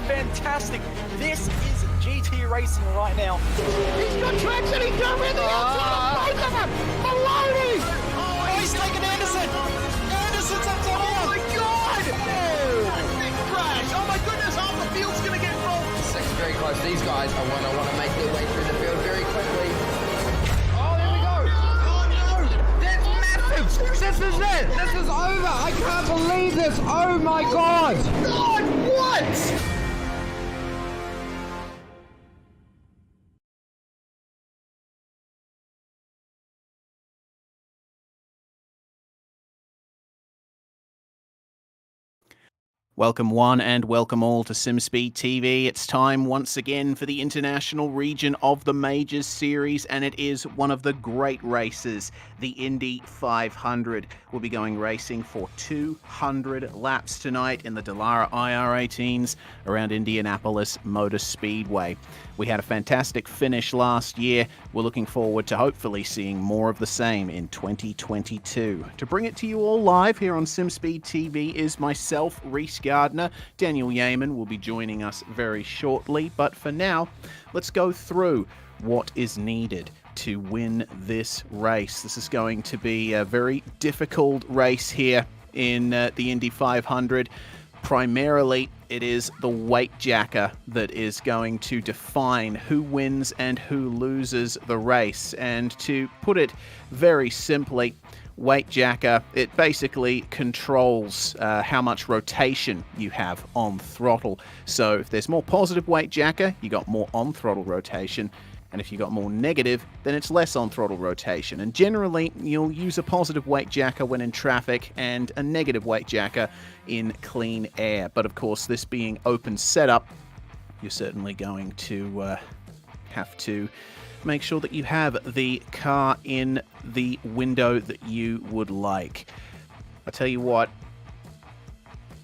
fantastic. This is GT racing right now. He's got traction, he's got with the outside, both of them! Maloney! Oh, he's taken Anderson! Anderson's up top! Oh my God! Oh. Big crash! Oh my goodness, half the field's gonna get rolled! Six very close. These guys are want to make their way through the field very quickly. Oh, there we go! Oh no! That's massive! This is it! This is over! I can't believe this! Oh my God! God, what? Welcome one and welcome all to SimSpeed TV. It's time once again for the international region of the Majors Series, and it is one of the great races, the Indy 500. We'll be going racing for 200 laps tonight in the Dallara IR18s around Indianapolis Motor Speedway. We had a fantastic finish last year. We're looking forward to hopefully seeing more of the same in 2022. To bring it to you all live here on SimSpeed TV is myself, Reese Gardner. Daniel Yeaman will be joining us very shortly, but for now, let's go through what is needed to win this race. This is going to be a very difficult race here in the Indy 500. Primarily, it is the weight jacker that is going to define who wins and who loses the race. And to put it very simply, weight jacker, it basically controls how much rotation you have on throttle. So if there's more positive weight jacker, you got more on throttle rotation. And if you got more negative, then it's less on throttle rotation. And generally, you'll use a positive weight jacker when in traffic and a negative weight jacker in clean air. But of course, this being open setup, you're certainly going to have to make sure that you have the car in the window that you would like. I tell you what,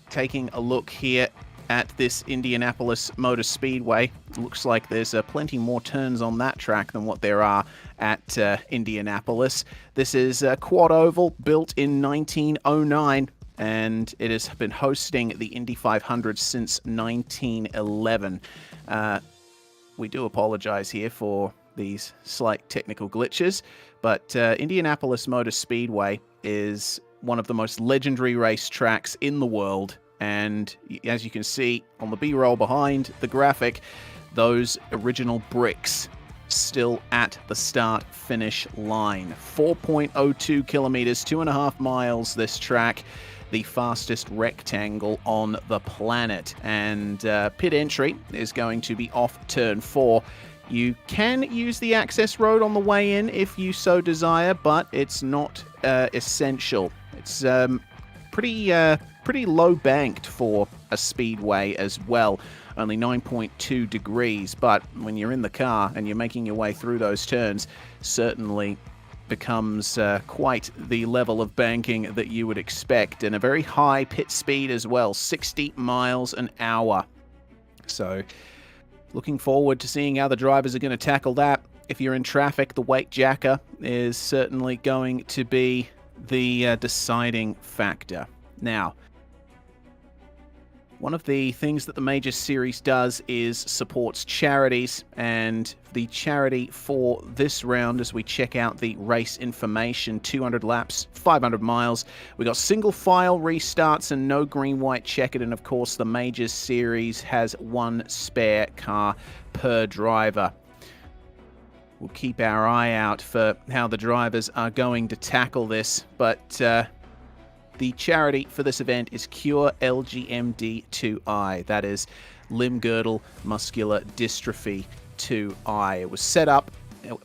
taking a look here at this Indianapolis Motor Speedway, looks like there's plenty more turns on that track than what there are at Indianapolis. This is a quad oval built in 1909, and it has been hosting the Indy 500 since 1911. We do apologize here for these slight technical glitches, but Indianapolis Motor Speedway is one of the most legendary race tracks in the world. And as you can see on the B-roll behind the graphic, those original bricks still at the start-finish line. 4.02 kilometers, 2.5 miles this track, the fastest rectangle on the planet. And pit entry is going to be off turn 4. You can use the access road on the way in if you so desire, but it's not essential. It's pretty low banked for a speedway as well, only 9.2 degrees, but when you're in the car and you're making your way through those turns, certainly becomes quite the level of banking that you would expect, and a very high pit speed as well, 60 miles an hour. So looking forward to seeing how the drivers are going to tackle that. If you're in traffic, the weight jacker is certainly going to be the deciding factor. Now, one of the things that the Major Series does is supports charities, and the charity for this round, as we check out the race information, 200 laps, 500 miles. We got single file restarts and no green, white, checkered, and of course the Major Series has one spare car per driver. We'll keep our eye out for how the drivers are going to tackle this, but the charity for this event is Cure LGMD 2I. That is limb girdle muscular dystrophy 2I. It was set up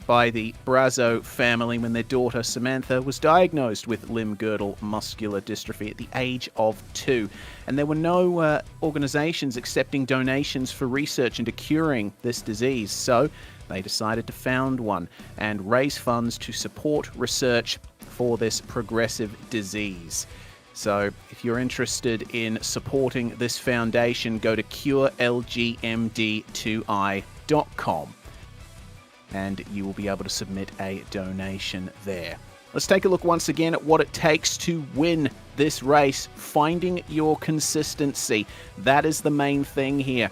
by the Brazo family when their daughter Samantha was diagnosed with limb girdle muscular dystrophy at the age of 2. And there were no organizations accepting donations for research into curing this disease. So they decided to found one and raise funds to support research for this progressive disease. So if you're interested in supporting this foundation, go to curelgmd2i.com and you will be able to submit a donation there. Let's take a look once again at what it takes to win this race. Finding your consistency. That is the main thing here.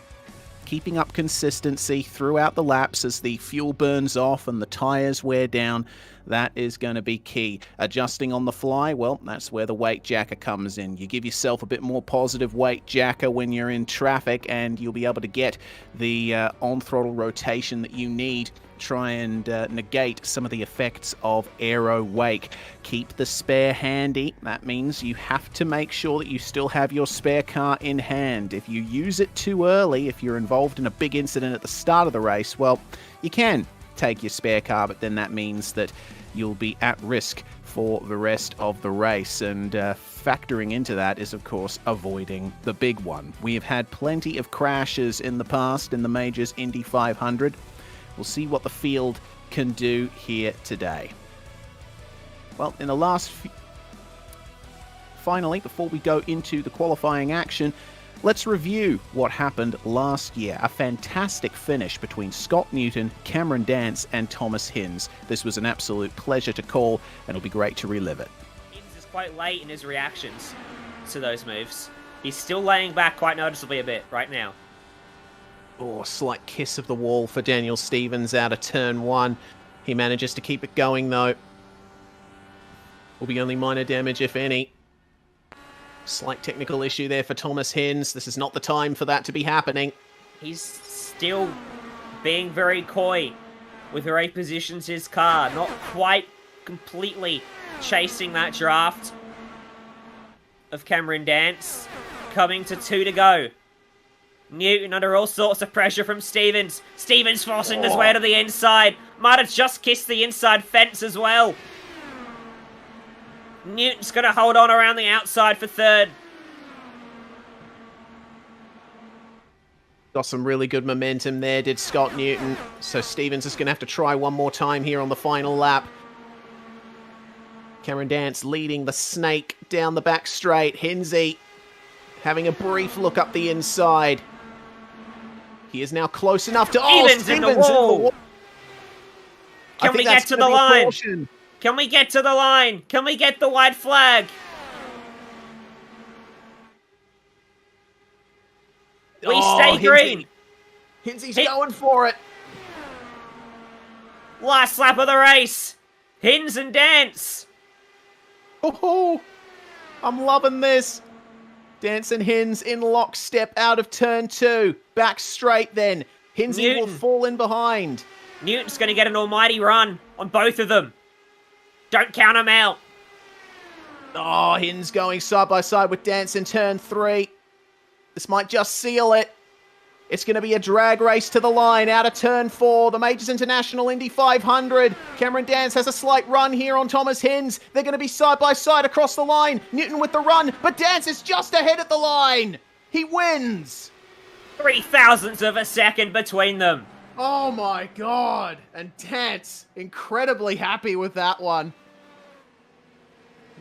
keeping up consistency throughout the laps as the fuel burns off and the tyres wear down, that is going to be key. Adjusting on the fly, well, that's where the weight jacker comes in. You give yourself a bit more positive weight jacker when you're in traffic, and you'll be able to get the on-throttle rotation that you need. Try and negate some of the effects of aero wake. Keep the spare handy. That means you have to make sure that you still have your spare car in hand. If you use it too early, if you're involved in a big incident at the start of the race, well, you can take your spare car, but then that means that you'll be at risk for the rest of the race. And factoring into that is, of course, avoiding the big one. We have had plenty of crashes in the past in the Majors Indy 500. We'll see what the field can do here today. Well, in the last finally, before we go into the qualifying action, let's review what happened last year. A fantastic finish between Scott Newton, Cameron Dance, and Thomas Hinz. This was an absolute pleasure to call, and it'll be great to relive it. Hinz is quite late in his reactions to those moves. He's still laying back quite noticeably a bit right now. Oh, slight kiss of the wall for Daniel Stevens out of turn 1. He manages to keep it going, though. Will be only minor damage, if any. Slight technical issue there for Thomas Hinz. This is not the time for that to be happening. He's still being very coy with where he positions his car. Not quite completely chasing that draft of Cameron Dance. Coming to 2 to go. Newton under all sorts of pressure from Stevens. Stevens forcing his way to the inside. Might have just kissed the inside fence as well. Newton's going to hold on around the outside for 3rd. Got some really good momentum there, did Scott Newton. So Stevens is going to have to try one more time here on the final lap. Cameron Dance leading the snake down the back straight. Hinzy having a brief look up the inside. He is now close enough to... Stevens in the wall. Can we get to the line? Can we get to the line? Can we get the white flag? We stay green. Hinzy's going for it. Last lap of the race. Hinz and Dance. Oh, I'm loving this. Dance and Hinz in lockstep out of turn 2. Back straight then. Hinzy will fall in behind. Newton's going to get an almighty run on both of them. Don't count him out. Oh, Hinz going side by side with Dance in turn 3. This might just seal it. It's going to be a drag race to the line out of turn 4. The Majors International Indy 500. Cameron Dance has a slight run here on Thomas Hinz. They're going to be side by side across the line. Newton with the run, but Dance is just ahead at the line. He wins. 0.003 of a second between them. Oh my God. And Dance, incredibly happy with that one.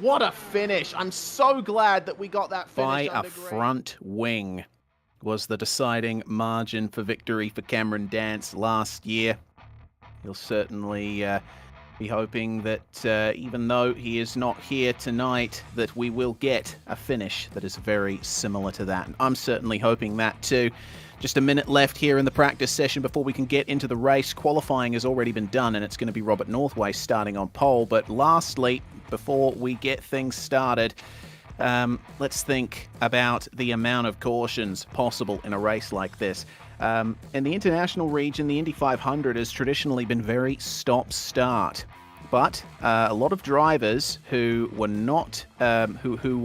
What a finish. I'm so glad that we got that finish. By a front wing was the deciding margin for victory for Cameron Dance last year. He'll certainly be hoping that even though he is not here tonight, that we will get a finish that is very similar to that. And I'm certainly hoping that too. Just a minute left here in the practice session before we can get into the race. Qualifying has already been done, and it's going to be Robert Northway starting on pole. But lastly, before we get things started, let's think about the amount of cautions possible in a race like this. In the international region, the Indy 500 has traditionally been very stop-start. But a lot of drivers who were not, who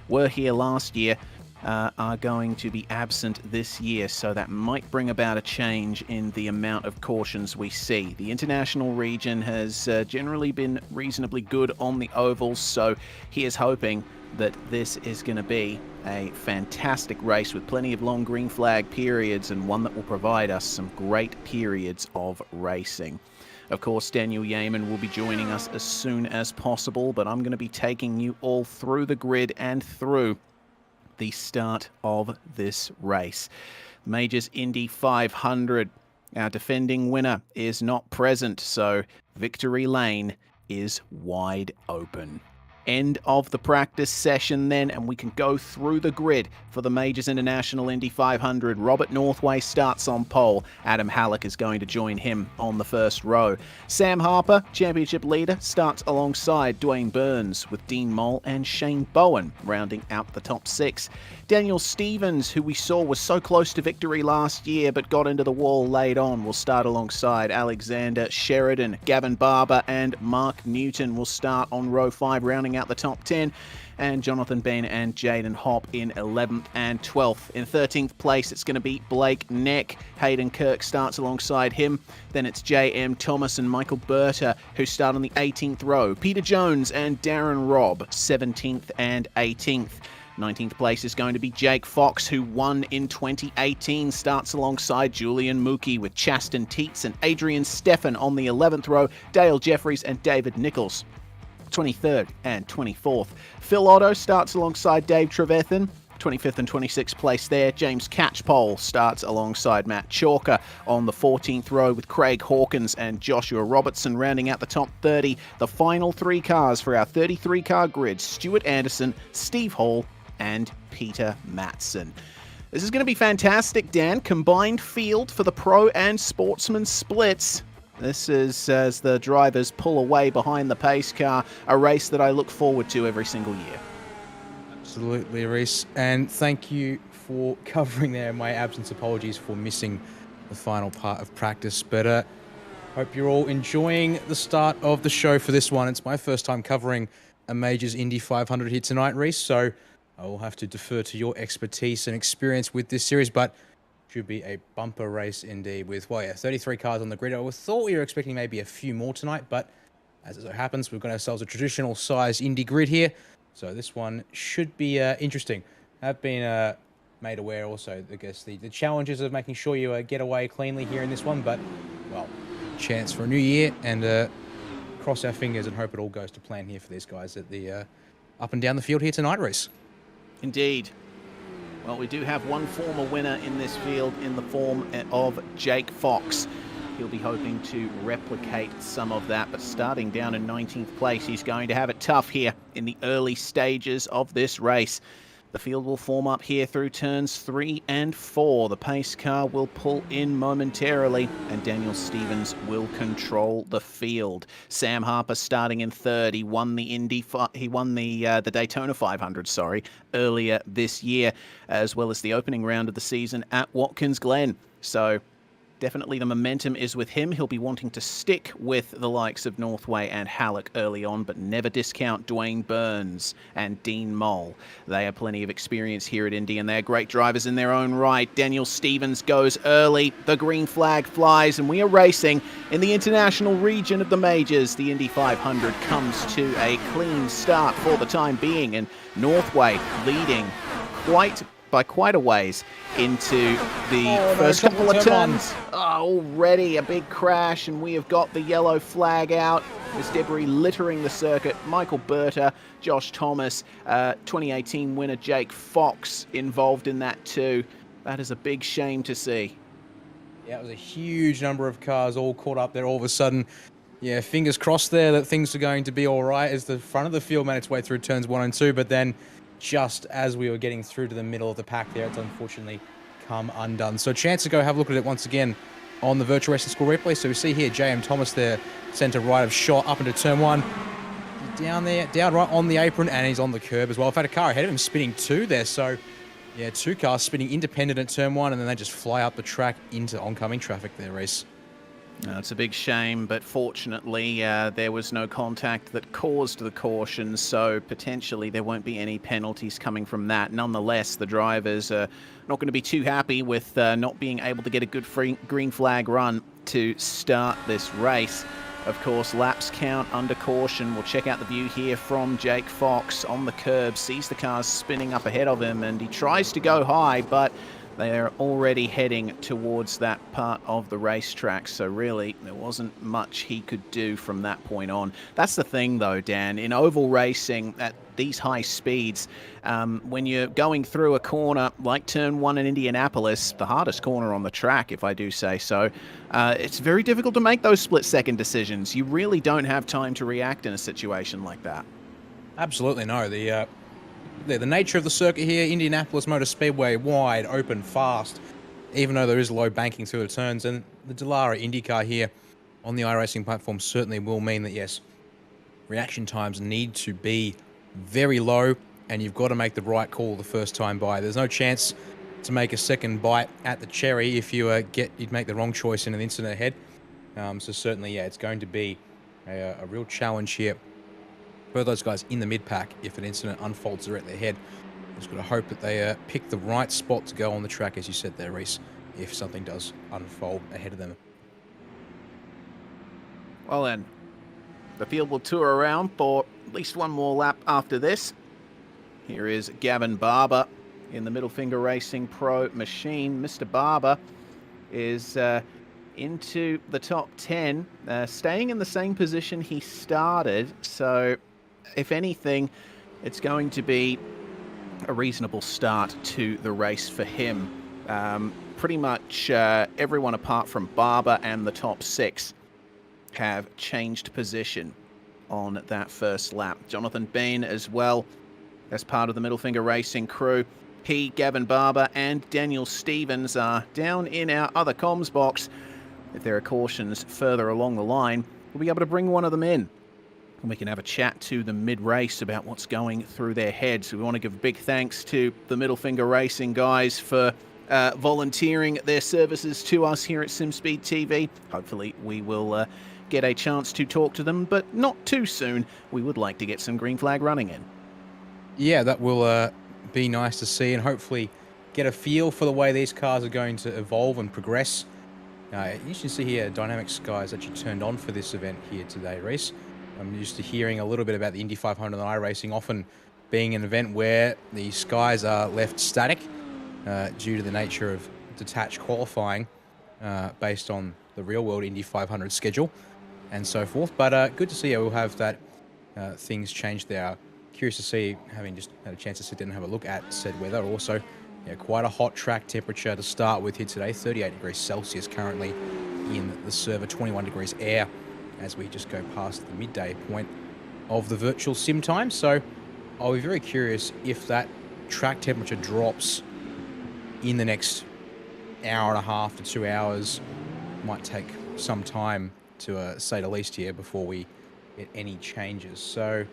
were here last year, are going to be absent this year, so that might bring about a change in the amount of cautions we see. The international region has generally been reasonably good on the ovals, so he is hoping that this is going to be a fantastic race with plenty of long green flag periods, and one that will provide us some great periods of racing. Of course, Daniel Yeaman will be joining us as soon as possible, but I'm going to be taking you all through the grid and through the start of this race. Majors Indy 500. Our defending winner is not present, so victory lane is wide open. end of the practice session then, and we can go through the grid for the Majors International Indy 500. Robert Northway starts on pole. Adam Halek is going to join him on the first row. Sam Harper, championship leader, starts alongside Dwayne Burns, with Dean Moll and Shane Bowen rounding out the top 6. Daniel Stevens, who we saw was so close to victory last year but got into the wall late on, will start alongside Alexander Sheridan. Gavin Barber and Mark Newton will start on row 5, rounding out the top 10. And Jonathan Ben and Jaden Hopp in 11th and 12th. In 13th place, it's going to be Blake Neck. Hayden Kirk starts alongside him. Then it's J.M. Thomas and Michael Berta, who start on the 18th row. Peter Jones and Darren Robb, 17th and 18th. 19th place is going to be Jake Fox, who won in 2018, starts alongside Julian Mookie, with Chaston Teets and Adrian Steffen on the 11th row, Dale Jeffries and David Nichols, 23rd and 24th. Phil Otto starts alongside Dave Trevethan, 25th and 26th place there. James Catchpole starts alongside Matt Chalker on the 14th row, with Craig Hawkins and Joshua Robertson rounding out the top 30. The final 3 cars for our 33-car grid: Stuart Anderson, Steve Hall, and Peter Matson. This is going to be fantastic, Dan. Combined field for the pro and sportsman splits. This is, as the drivers pull away behind the pace car, a race that I look forward to every single year. Absolutely, Reese. And thank you for covering there my absence. Apologies for missing the final part of practice. But hope you're all enjoying the start of the show for this one. It's my first time covering a Majors Indy 500 here tonight, Reese. So I will have to defer to your expertise and experience with this series, but should be a bumper race indeed with, 33 cars on the grid. I thought we were expecting maybe a few more tonight, but as it so happens, we've got ourselves a traditional size Indy grid here. So this one should be interesting. I've been made aware also, I guess, the challenges of making sure you get away cleanly here in this one, but, well, chance for a new year, and cross our fingers and hope it all goes to plan here for these guys at the up and down the field here tonight, Reese. Indeed. Well, we do have one former winner in this field in the form of Jake Fox. He'll be hoping to replicate some of that, but starting down in 19th place, he's going to have it tough here in the early stages of this race. The field will form up here through turns 3 and 4. The pace car will pull in momentarily, and Daniel Stevens will control the field. Sam Harper starting in 3rd. He won the Daytona 500, earlier this year, as well as the opening round of the season at Watkins Glen. So definitely the momentum is with him. He'll be wanting to stick with the likes of Northway and Halek early on, but never discount Dwayne Burns and Dean Moll. They have plenty of experience here at Indy, and they're great drivers in their own right. Daniel Stevens goes early. The green flag flies, and we are racing in the international region of the majors. The Indy 500 comes to a clean start for the time being, and Northway leading by quite a ways into the first couple of turns. Already a big crash, and we have got the yellow flag out. There's debris littering the circuit. Michael Berta, Josh Thomas, 2018 winner Jake Fox involved in that too. That is a big shame to see. Yeah, it was a huge number of cars all caught up there all of a sudden. Yeah, fingers crossed there that things are going to be all right as the front of the field made its way through turns 1 and 2, but then just as we were getting through to the middle of the pack there, it's unfortunately come undone. So a chance to go have a look at it once again on the Virtual Racing School replay. So we see here J.M. Thomas there, centre right of shot up into turn 1. Down right on the apron, and he's on the curb as well. I've had a car ahead of him spinning 2 there. So, yeah, 2 cars spinning independent at turn 1, and then they just fly up the track into oncoming traffic there, Reese. It's a big shame, but fortunately there was no contact that caused the caution, so potentially there won't be any penalties coming from that. Nonetheless, the drivers are not going to be too happy with not being able to get a good green flag run to start this race. Of course, laps count under caution. We'll check out the view here from Jake Fox on the curb, sees the cars spinning up ahead of him, and he tries to go high, but they're already heading towards that part of the racetrack, so really there wasn't much he could do from that point on. That's the thing though, Dan, in oval racing at these high speeds, when you're going through a corner like turn 1 in Indianapolis, the hardest corner on the track if I do say so, it's very difficult to make those split-second decisions. You really don't have time to react in a situation like that. Absolutely no. The nature of the circuit here, Indianapolis Motor Speedway, wide, open, fast, even though there is low banking through the turns, and the Dallara IndyCar here on the iRacing platform certainly will mean that, yes, reaction times need to be very low, and you've got to make the right call the first time by. There's no chance to make a second bite at the cherry if you'd make the wrong choice in an incident ahead. So certainly, yeah, it's going to be a real challenge here for those guys in the mid-pack if an incident unfolds directly ahead. Just got to hope that they pick the right spot to go on the track, as you said there, Reese, if something does unfold ahead of them. Well then, the field will tour around for at least one more lap after this. Here is Gavin Barber in the Middle Finger Racing Pro machine. Mr. Barber is into the top 10, staying in the same position he started. So, if anything, it's going to be a reasonable start to the race for him. Pretty much everyone apart from Barber and the top 6 have changed position on that first lap. Jonathan Bean as well, as part of the Middle Finger Racing crew. He, Gavin Barber, and Daniel Stevens are down in our other comms box. If there are cautions further along the line, we'll be able to bring one of them in, and we can have a chat to them mid-race about what's going through their heads. We want to give a big thanks to the Middle Finger Racing guys for volunteering their services to us here at SimSpeed TV. Hopefully we will get a chance to talk to them, but not too soon. We would like to get some green flag running in. Yeah, that will be nice to see, and hopefully get a feel for the way these cars are going to evolve and progress. You should see here, Dynamic Skies actually turned on for this event here today, Reese. I'm used to hearing a little bit about the Indy 500 and iRacing often being an event where the skies are left static due to the nature of detached qualifying based on the real-world Indy 500 schedule and so forth. But good to see we'll have that things changed there. Curious to see, having just had a chance to sit down and have a look at said weather. Also, quite a hot track temperature to start with here today, 38 degrees Celsius currently in the server, 21 degrees air as we just go past the midday point of the virtual sim time. So I'll be very curious if that track temperature drops in the next hour and a half to 2 hours. Might take some time to say the least here before we get any changes. So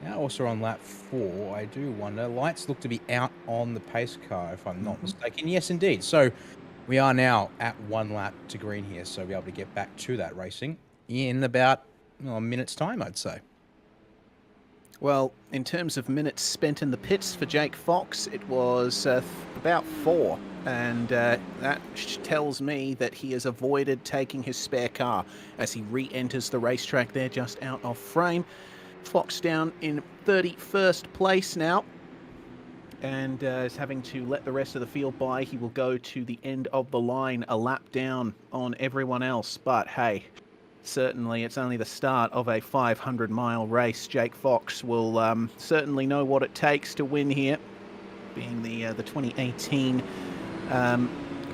now also on lap 4, I do wonder, lights look to be out on the pace car if I'm not mistaken. Yes, indeed. So we are now at 1 lap to green here, so we'll be able to get back to that racing in about a minute's time, I'd say. Well, in terms of minutes spent in the pits for Jake Fox, it was about 4, and that tells me that he has avoided taking his spare car as he re-enters the racetrack there just out of frame. Fox down in 31st place now, and is having to let the rest of the field by. He will go to the end of the line, a lap down on everyone else, but hey, certainly it's only the start of a 500-mile race. Jake Fox will certainly know what it takes to win here, being the 2018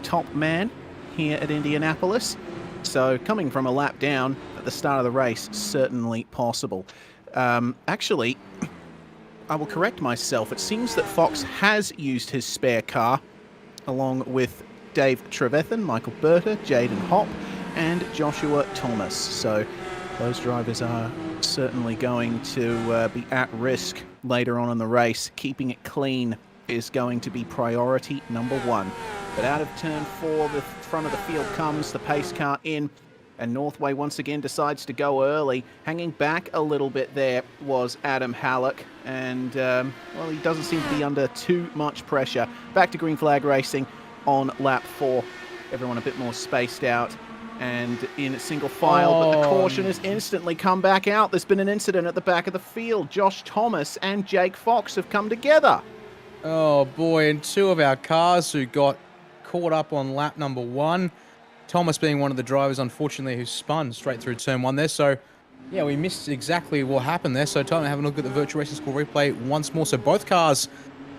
top man here at Indianapolis. So coming from a lap down at the start of the race, certainly possible. Actually, I will correct myself. It seems that Fox has used his spare car along with Dave Trevethan, Michael Berta, Jaden Hopp, and Joshua Thomas. So those drivers are certainly going to be at risk later on in the race. Keeping it clean is going to be priority number 1. But out of turn 4, the front of the field comes, the pace car in, and Northway once again decides to go early. Hanging back a little bit there was Adam Halek, and well, he doesn't seem to be under too much pressure. Back to green flag racing on lap 4. Everyone a bit more spaced out and in single file, but the caution has instantly come back out. There's been an incident at the back of the field. Josh Thomas and Jake Fox have come together. Oh boy, and 2 of our cars who got caught up on lap number 1. Thomas being one of the drivers, unfortunately, who spun straight through turn 1 there. So, yeah, we missed exactly what happened there. So time to have a look at the virtual racing score replay once more. So both cars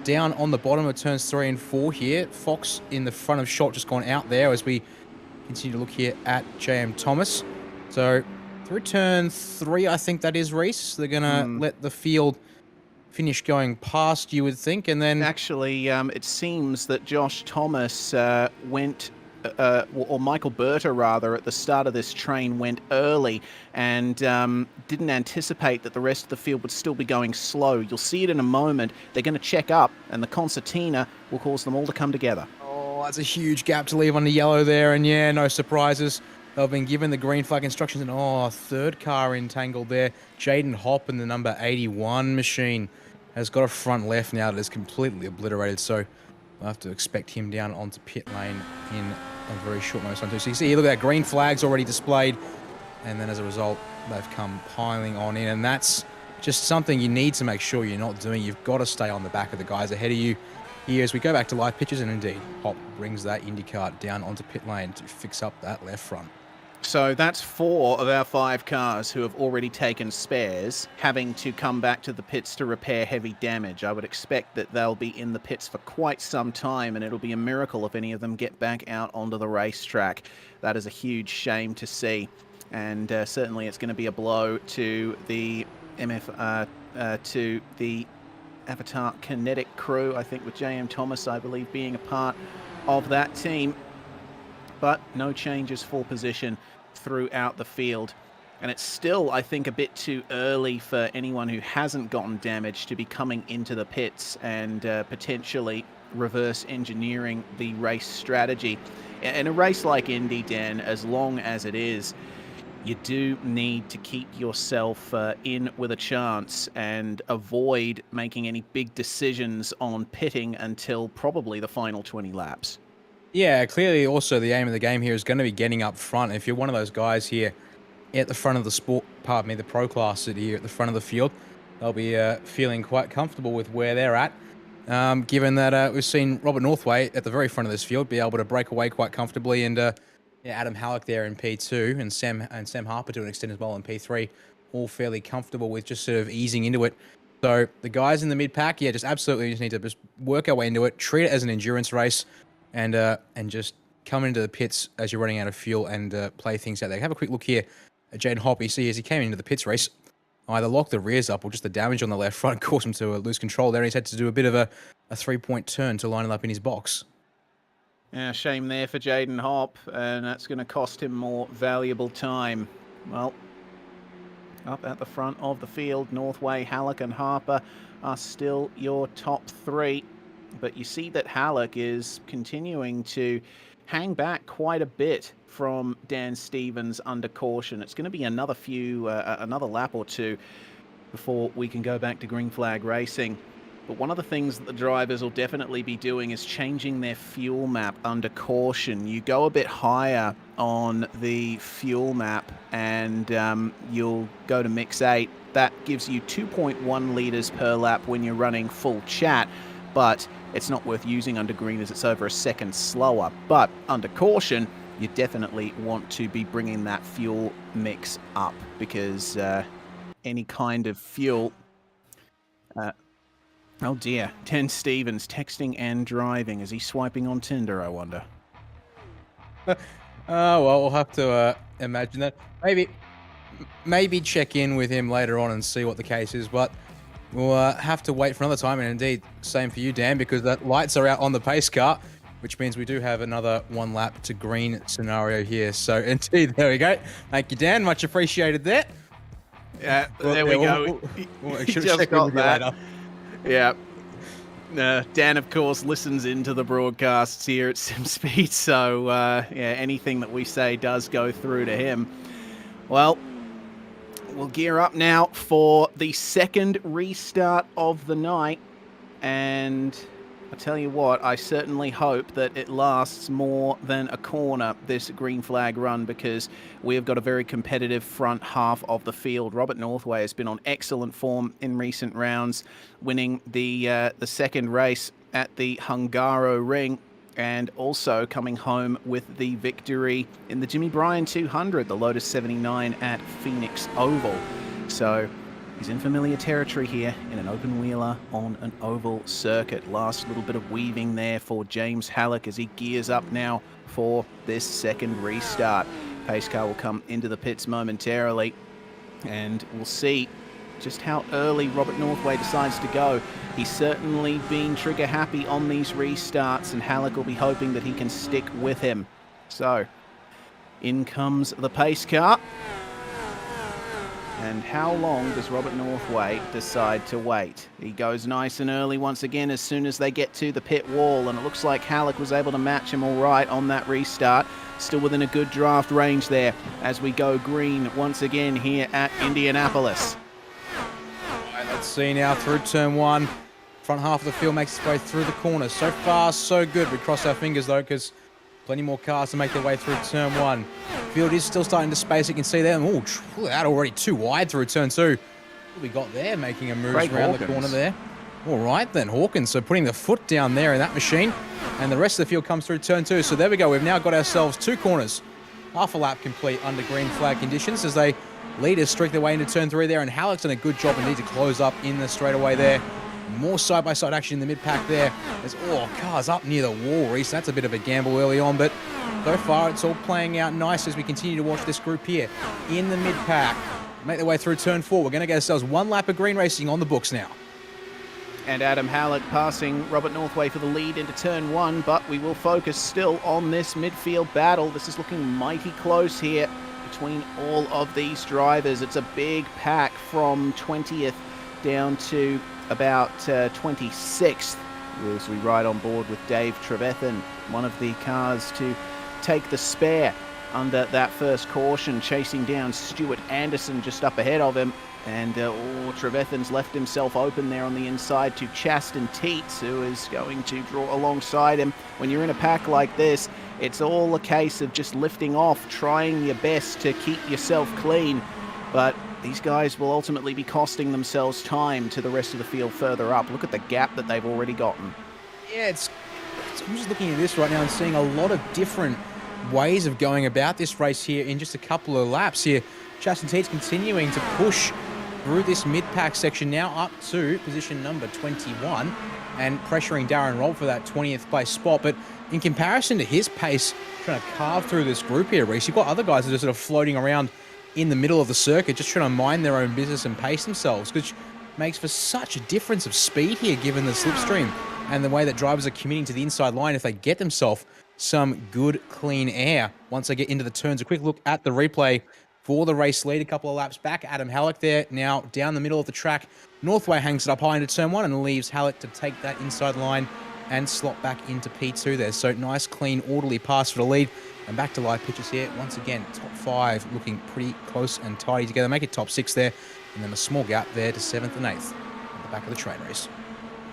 down on the bottom of turns 3 and 4 here. Fox in the front of shot, just gone out there as we continue to look here at JM Thomas. So through turn 3, I think that is, Reese. They're going to let the field finish going past, you would think, and then... Actually, it seems that Josh Thomas went, or Michael Berta rather, at the start of this train went early and didn't anticipate that the rest of the field would still be going slow. You'll see it in a moment. They're going to check up, and the concertina will cause them all to come together. Oh, that's a huge gap to leave on the yellow there, and yeah, no surprises. They've been given the green flag instructions, and third car entangled there. Jaden Hopp in the number 81 machine has got a front left now that is completely obliterated, so we'll have to expect him down onto pit lane in a very short notice. So you see here, look at that, green flag's already displayed, and then as a result, they've come piling on in, and that's just something you need to make sure you're not doing. You've got to stay on the back of the guys ahead of you here as we go back to live pictures, and indeed, Hopp brings that IndyCar down onto pit lane to fix up that left front. So that's 4 of our 5 cars who have already taken spares, having to come back to the pits to repair heavy damage. I would expect that they'll be in the pits for quite some time, and it'll be a miracle if any of them get back out onto the racetrack. That is a huge shame to see, and certainly it's going to be a blow to the to the Avatar Kinetic crew, I think, with J.M. Thomas, I believe, being a part of that team. But no changes for position throughout the field. And it's still, I think, a bit too early for anyone who hasn't gotten damage to be coming into the pits and potentially reverse engineering the race strategy. In a race like Indy, Dan, as long as it is, you do need to keep yourself in with a chance and avoid making any big decisions on pitting until probably the final 20 laps. Yeah, clearly also the aim of the game here is going to be getting up front. If you're one of those guys here at the front of the pro class here at the front of the field, they'll be feeling quite comfortable with where they're at. Given that we've seen Robert Northway at the very front of this field be able to break away quite comfortably, and Adam Halek there in P2 and Sam Harper to an extent as well in P3, all fairly comfortable with just sort of easing into it. So the guys in the mid pack, yeah, just absolutely just need to just work our way into it, treat it as an endurance race, and just come into the pits as you're running out of fuel and play things out there. Have a quick look here at Jaden Hopp. You see as he came into the pits race, either locked the rears up or just the damage on the left front caused him to lose control there. He's had to do a bit of a 3-point turn to line it up in his box. Yeah, shame there for Jaden Hopp, and that's going to cost him more valuable time. Well, up at the front of the field, Northway, Halek and Harper are still your top 3. But you see that Halek is continuing to hang back quite a bit from Dan Stevens under caution. It's going to be another lap or two before we can go back to green flag racing. But one of the things that the drivers will definitely be doing is changing their fuel map under caution. You go a bit higher on the fuel map and you'll go to mix 8. That gives you 2.1 litres per lap when you're running full chat, but it's not worth using under green as it's over a second slower. But under caution, you definitely want to be bringing that fuel mix up, because any kind of fuel... oh dear, Dan Stevens texting and driving. Is he swiping on Tinder, I wonder? Well, we'll have to imagine that. Maybe check in with him later on and see what the case is, but we'll have to wait for another time, and indeed, same for you, Dan, because the lights are out on the pace car, which means we do have another 1 lap to green scenario here. So, indeed, there we go. Thank you, Dan. Much appreciated there. Yeah, there we go. We'll should have checked with you later. Yeah. Dan, of course, listens into the broadcasts here at SimSpeed, so yeah, anything that we say does go through to him. Well, we'll gear up now for the second restart of the night, and I tell you what, I certainly hope that it lasts more than a corner, this green flag run, because we have got a very competitive front half of the field. Robert Northway has been on excellent form in recent rounds, winning the second race at the Hungaro Ring, and also coming home with the victory in the Jimmy Bryan 200, the Lotus 79 at Phoenix Oval. So he's in familiar territory here in an open wheeler on an oval circuit. Last little bit of weaving there for James Halek as he gears up now for this second restart. Pace car will come into the pits momentarily, and we'll see just how early Robert Northway decides to go. He's certainly been trigger happy on these restarts, and Halek will be hoping that he can stick with him. So, in comes the pace car. And how long does Robert Northway decide to wait? He goes nice and early once again as soon as they get to the pit wall, and it looks like Halek was able to match him all right on that restart. Still within a good draft range there as we go green once again here at Indianapolis. All right, let's see now through turn one. Front half of the field makes its way through the corner. So far, so good. We cross our fingers though, because plenty more cars to make their way through turn one. Field is still starting to space. You can see there. Oh, that already too wide through turn two. What we got there, making a move around the corner there. All right then, Hawkins. So putting the foot down there in that machine. And the rest of the field comes through turn two. So there we go. We've now got ourselves two corners. Half a lap complete under green flag conditions as they lead us streak their way into turn three there. And Halek's done a good job and need to close up in the straightaway there. More side-by-side action in the mid-pack there. There's, cars up near the wall, Reese. That's a bit of a gamble early on, but so far it's all playing out nice as we continue to watch this group here in the mid-pack. Make their way through turn four. We're going to get ourselves one lap of green racing on the books now. And Adam Halek passing Robert Northway for the lead into turn one, but we will focus still on this midfield battle. This is looking mighty close here between all of these drivers. It's a big pack from 20th down to about 26th as we ride on board with Dave Trevethan, one of the cars to take the spare under that first caution, chasing down Stuart Anderson just up ahead of him. And Trevethan's left himself open there on the inside to Chaston Teets, who is going to draw alongside him. When you're in a pack like this, it's all a case of just lifting off, trying your best to keep yourself clean. But these guys will ultimately be costing themselves time to the rest of the field further up. Look at the gap that they've already gotten. Yeah, I'm just looking at this right now and seeing a lot of different ways of going about this race here in just a couple of laps here. Chaston Teets continuing to push through this mid-pack section, now up to position number 21 and pressuring Darren Robb for that 20th place spot. But in comparison to his pace, trying to carve through this group here, Reese, you've got other guys that are sort of floating around in the middle of the circuit, just trying to mind their own business and pace themselves, which makes for such a difference of speed here, given the slipstream and the way that drivers are committing to the inside line if they get themselves some good, clean air once they get into the turns. A quick look at the replay for the race lead, a couple of laps back. Adam Halek there, now down the middle of the track. Northway hangs it up high into turn one and leaves Halek to take that inside line and slot back into P2 there. So nice, clean, orderly pass for the lead. And back to live pitches here. Once again, top five looking pretty close and tidy together. Make it top six there. And then a small gap there to 7th and 8th at the back of the train race.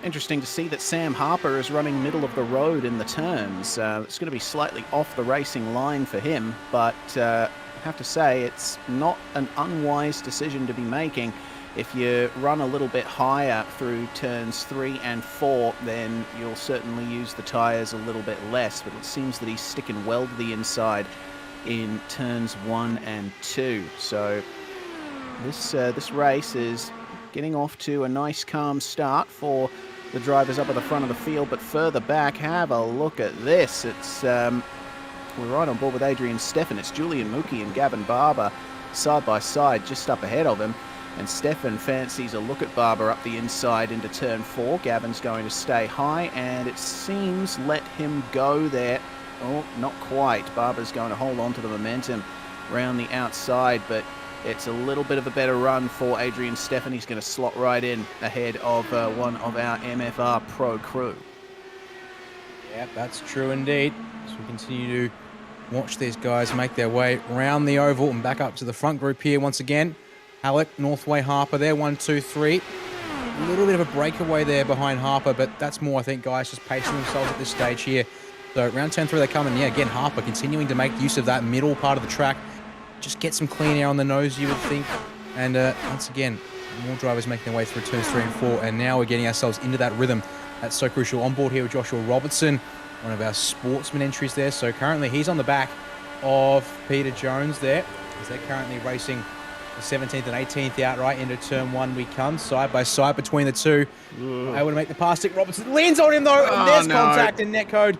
Interesting to see that Sam Harper is running middle of the road in the turns. It's going to be slightly off the racing line for him, but I have to say it's not an unwise decision to be making. If you run a little bit higher through turns 3 and 4, then you'll certainly use the tyres a little bit less, but it seems that he's sticking well to the inside in turns 1 and 2. So this race is getting off to a nice calm start for the drivers up at the front of the field, but further back, have a look at this. It's we're right on board with Adrian Steffen. It's Julian Mookie and Gavin Barber side by side just up ahead of him. And Steffen fancies a look at Barber up the inside into turn 4. Gavin's going to stay high, and it seems let him go there. Oh, not quite. Barber's going to hold on to the momentum around the outside, but it's a little bit of a better run for Adrian Steffen. He's going to slot right in ahead of one of our MFR Pro crew. Yep, that's true indeed. So we continue to watch these guys make their way around the oval and back up to the front group here once again. Halek, Northway, Harper there, 1, 2, 3. A little bit of a breakaway there behind Harper, but that's more, I think, guys just pacing themselves at this stage here. So round turn 3 they come, and yeah, again, Harper continuing to make use of that middle part of the track. Just get some clean air on the nose, you would think. And once again, more drivers making their way through turns 3 and 4, and now we're getting ourselves into that rhythm. That's so crucial. On board here with Joshua Robertson, one of our sportsman entries there. So currently he's on the back of Peter Jones there, as they're currently racing the 17th and 18th outright. Into turn 1 we come, side by side between the two. Able to make the pass. Stick Robertson leans on him though, and there's contact and netcode.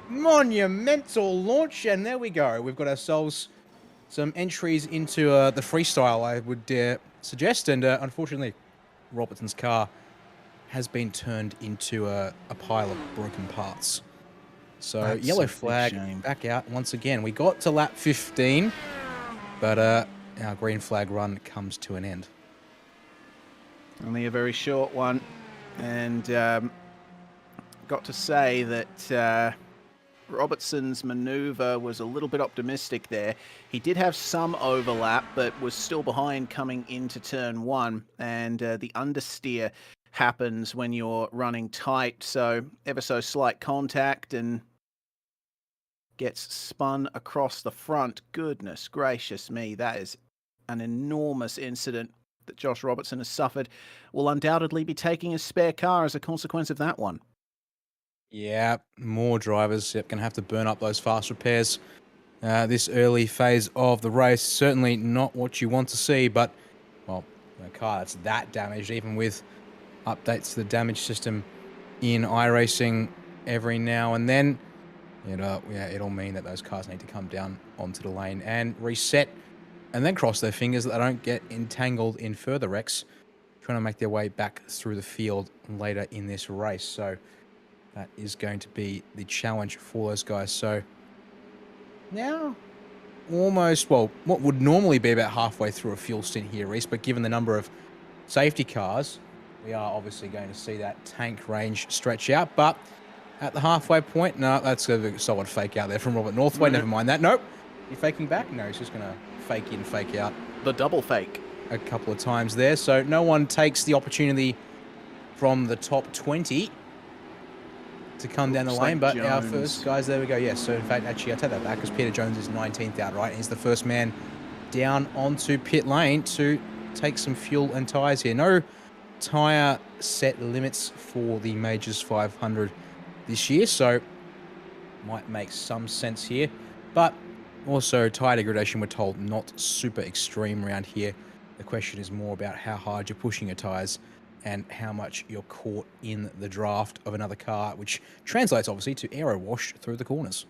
Monumental launch, and there we go. We've got ourselves some entries into the freestyle, I would suggest. And unfortunately, Robertson's car has been turned into a pile of broken parts. So That's yellow a big flag shame. back out once again. We got to lap 15, but our green flag run comes to an end. Only a very short one. And got to say that Robertson's maneuver was a little bit optimistic there. He did have some overlap, but was still behind coming into turn one. And the understeer happens when you're running tight. So ever so slight contact and gets spun across the front. Goodness gracious me, that is an enormous incident that Josh Robertson has suffered. Will undoubtedly be taking his spare car as a consequence of that one. Yeah, more drivers going to have to burn up those fast repairs this early phase of the race. Certainly not what you want to see, but, well, a car that's that damaged, even with updates to the damage system in iRacing every now and then, it'll mean that those cars need to come down onto the lane and reset and then cross their fingers that they don't get entangled in further wrecks trying to make their way back through the field later in this race. So that is going to be the challenge for those guys. So now almost, well, what would normally be about halfway through a fuel stint here, Reese, but given the number of safety cars, we are obviously going to see that tank range stretch out. But at the halfway point, no, that's a solid fake out there from Robert Northway. Never mind that. Nope. You faking back? No, he's just going to fake in, fake out. The double fake. A couple of times there. So no one takes the opportunity from the top 20 to come down the lane. But our first guys, there we go. Yes. So in fact, actually, I take that back because Peter Jones is 19th outright. He's the first man down onto pit lane to take some fuel and tyres here. No tyre set limits for the Majors 500 this year, so might make some sense here. But also tyre degradation, we're told, not super extreme around here. The question is more about how hard you're pushing your tyres and how much you're caught in the draft of another car, which translates obviously to aero wash through the corners.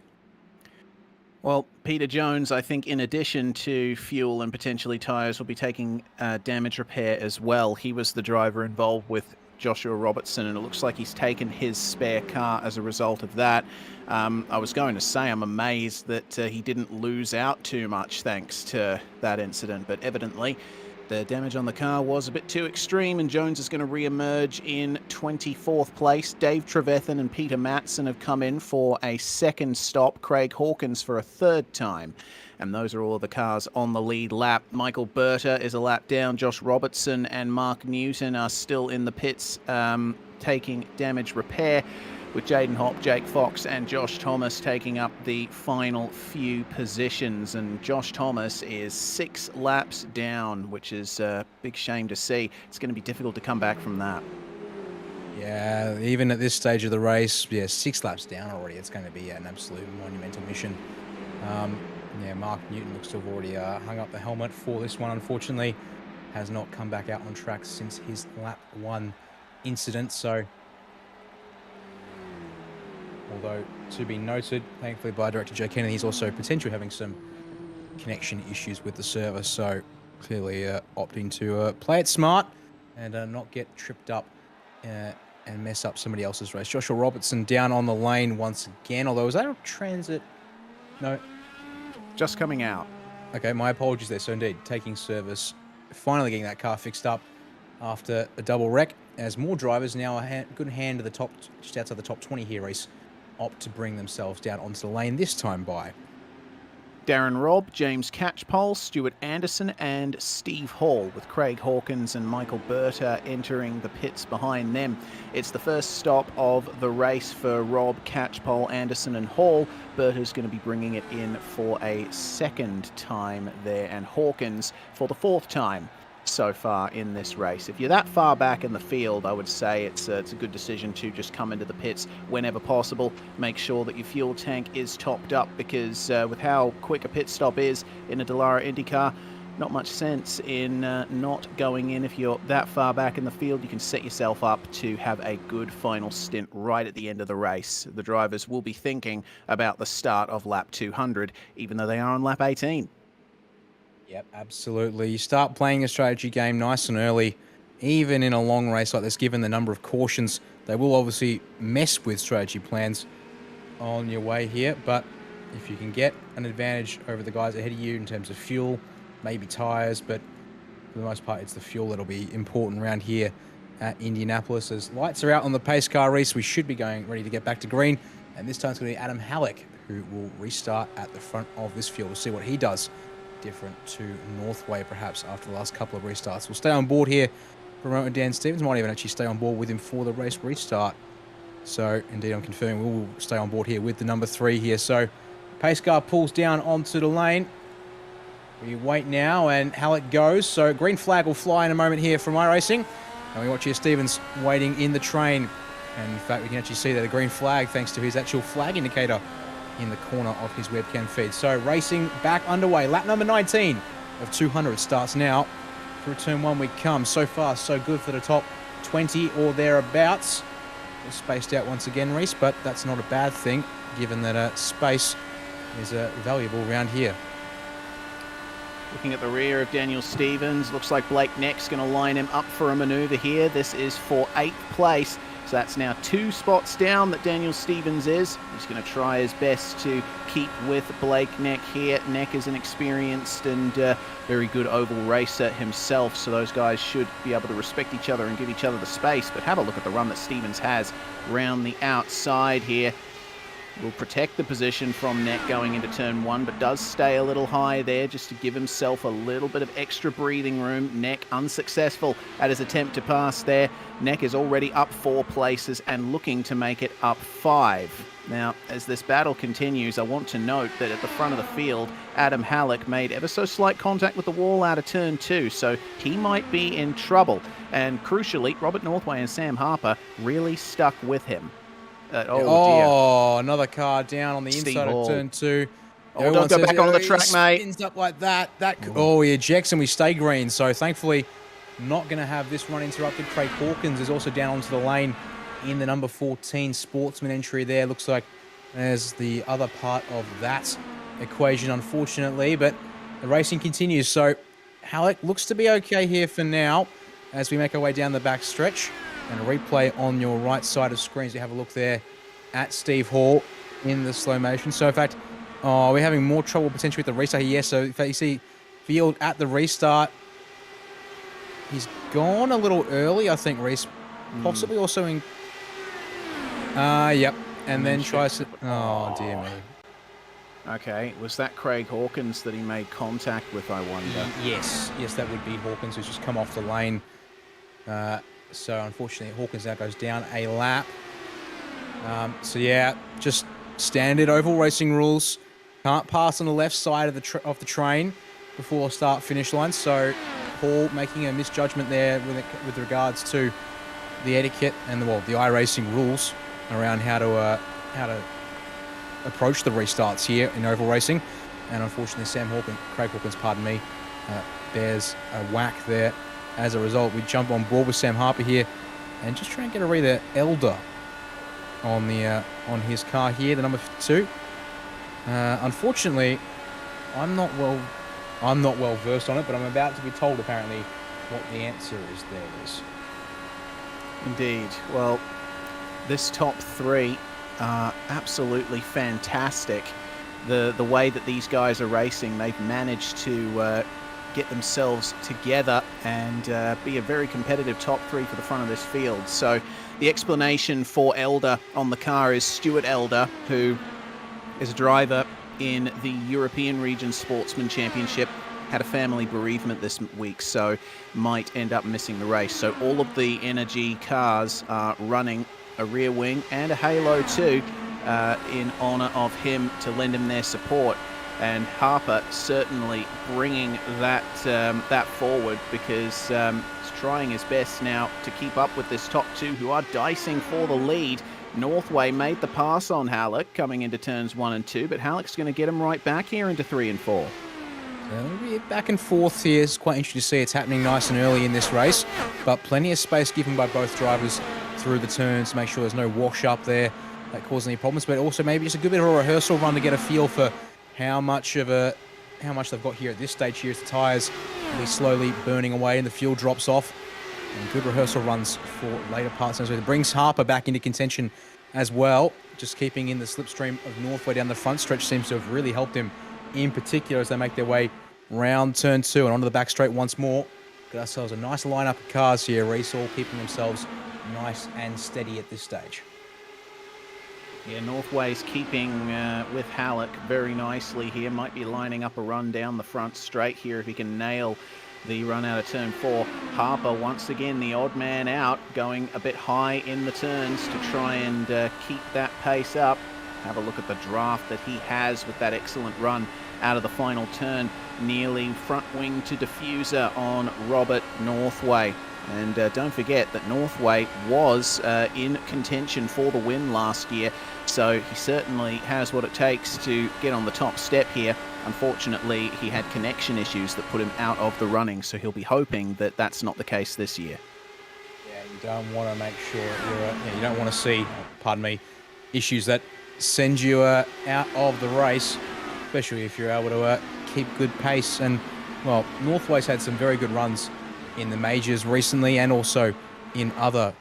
Well, Peter Jones, I think in addition to fuel and potentially tyres, will be taking damage repair as well. He was the driver involved with Joshua Robertson, and it looks like he's taken his spare car as a result of that. I was going to say I'm amazed that he didn't lose out too much thanks to that incident, but evidently the damage on the car was a bit too extreme, and Jones is going to re-emerge in 24th place. Dave Trevethan and Peter Matson have come in for a second stop. Craig Hawkins for a third time. And those are all the cars on the lead lap. Michael Berta is a lap down. Josh Robertson and Mark Newton are still in the pits taking damage repair, with Jaden Hopp, Jake Fox and Josh Thomas taking up the final few positions. And Josh Thomas is 6 laps down, which is a big shame to see. It's going to be difficult to come back from that. Yeah, even at this stage of the race, 6 laps down already. It's going to be an absolute monumental mission. Mark Newton looks to have already hung up the helmet for this one, unfortunately. Has not come back out on track since his lap 1 incident, so... Although, to be noted, thankfully by Director Joe Kennedy, he's also potentially having some connection issues with the server, so clearly opting to play it smart and not get tripped up and mess up somebody else's race. Joshua Robertson down on the lane once again, although was that a transit? No. Just coming out. Okay, my apologies there. So indeed, taking service, finally getting that car fixed up after a double wreck, as more drivers now a good hand of the top, just outside the top 20 here, race, opt to bring themselves down onto the lane, this time by Darren Robb, James Catchpole, Stuart Anderson and Steve Hall, with Craig Hawkins and Michael Berta entering the pits behind them. It's the first stop of the race for Robb, Catchpole, Anderson and Hall. Berta's going to be bringing it in for a second time there, and Hawkins for the 4th time so far in this race. If you're that far back in the field, I would say it's a good decision to just come into the pits whenever possible. Make sure that your fuel tank is topped up, because with how quick a pit stop is in a Dallara IndyCar, not much sense in not going in. If you're that far back in the field, you can set yourself up to have a good final stint right at the end of the race. The drivers will be thinking about the start of lap 200, even though they are on lap 18. Yep, absolutely. You start playing a strategy game nice and early, even in a long race like this, given the number of cautions. They will obviously mess with strategy plans on your way here, but if you can get an advantage over the guys ahead of you in terms of fuel, maybe tires, but for the most part, it's the fuel that'll be important around here at Indianapolis. As lights are out on the pace car race, we should be going ready to get back to green, and this time it's going to be Adam Halek who will restart at the front of this field. We'll see what he does different to Northway, perhaps, after the last couple of restarts. We'll stay on board here for a moment. Dan Stevens might even actually stay on board with him for the race restart. So, indeed, I'm confirming we will stay on board here with the number 3 here. So, pace car pulls down onto the lane. We wait now, and Halek goes. So, green flag will fly in a moment here from iRacing. And we watch here Stevens waiting in the train. And, in fact, we can actually see that the green flag, thanks to his actual flag indicator in the corner of his webcam feed. So, racing back underway. Lap number 19 of 200 starts now. Through turn 1 we come. So far, so good for the top 20 or thereabouts. We're spaced out once again, Reese, but that's not a bad thing, given that space is valuable around here. Looking at the rear of Daniel Stevens, looks like Blake Neck's going to line him up for a manoeuvre here. This is for 8th place. So that's now 2 spots down that Daniel Stevens is. He's going to try his best to keep with Blake Neck here. Neck is an experienced and very good oval racer himself, so those guys should be able to respect each other and give each other the space. But have a look at the run that Stevens has round the outside here. Will protect the position from Neck going into turn 1, but does stay a little high there just to give himself a little bit of extra breathing room. Neck unsuccessful at his attempt to pass there. Neck is already up 4 places and looking to make it up 5. Now, as this battle continues, I want to note that at the front of the field, Adam Halek made ever so slight contact with the wall out of turn 2, so he might be in trouble. And crucially, Robert Northway and Sam Harper really stuck with him. Oh, another car down on the inside of turn 2. Oh, don't go back onto the track, mate. Spins up like that. Oh, he ejects and we stay green. So thankfully, not going to have this run interrupted. Craig Hawkins is also down onto the lane in the number 14 Sportsman entry there. Looks like there's the other part of that equation, unfortunately. But the racing continues. So Halek looks to be okay here for now as we make our way down the back stretch. And a replay on your right side of screens. You have a look there at Steve Hall in the slow motion. So, in fact, we're having more trouble potentially with the restart here. Yes, so in fact, you see Field at the restart. He's gone a little early, I think, Reese. Possibly also in... yep. And then tries to... Oh, dear me. Okay, was that Craig Hawkins that he made contact with, I wonder? Yes. Yes, that would be Hawkins, who's just come off the lane. So, unfortunately, Hawkins now goes down a lap. So, yeah, just standard oval racing rules. Can't pass on the left side of the train before start-finish line. So, Paul making a misjudgment there with regards to the etiquette and the iRacing rules around how to approach the restarts here in oval racing. And unfortunately, Craig Hawkins, pardon me, there's a whack there. As a result, we jump on board with Sam Harper here and just try and get a read of Elder on his car here, the number 2. Unfortunately, I'm not well versed on it, but I'm about to be told apparently what the answer is there is. Indeed. Well, this top 3 are absolutely fantastic. The way that these guys are racing, they've managed to get themselves together and be a very competitive top 3 for the front of this field. So the explanation for Elder on the car is Stuart Elder, who is a driver in the European Region Sportsman Championship, had a family bereavement this week, so might end up missing the race. So all of the Energy cars are running a rear wing and a halo too in honour of him to lend him their support. And Harper certainly bringing that forward because he's trying his best now to keep up with this top 2 who are dicing for the lead. Northway made the pass on Halek coming into turns 1 and 2, but Halek's going to get him right back here into 3 and 4. Back and forth here. It's quite interesting to see it's happening nice and early in this race, but plenty of space given by both drivers through the turns to make sure there's no wash up there that causes any problems, but also maybe just a good bit of a rehearsal run to get a feel for how much of a how much they've got here at this stage here as the tyres will be slowly burning away and the fuel drops off. And good rehearsal runs for later parts. So it brings Harper back into contention as well. Just keeping in the slipstream of Northway down the front stretch seems to have really helped him in particular as they make their way round turn 2 and onto the back straight once more. Got ourselves a nice lineup of cars here, Reece, all keeping themselves nice and steady at this stage. Yeah, Northway's keeping with Halek very nicely here. Might be lining up a run down the front straight here if he can nail the run out of turn 4. Harper, once again, the odd man out, going a bit high in the turns to try and keep that pace up. Have a look at the draft that he has with that excellent run out of the final turn, nearly front wing to diffuser on Robert Northway. And don't forget that Northway was in contention for the win last year, so he certainly has what it takes to get on the top step here. Unfortunately, he had connection issues that put him out of the running, so he'll be hoping that that's not the case this year. Yeah, you don't want to make sure you don't want to see, pardon me, issues that send you out of the race, especially if you're able to keep good pace. And, well, Northway's had some very good runs in the majors recently and also in other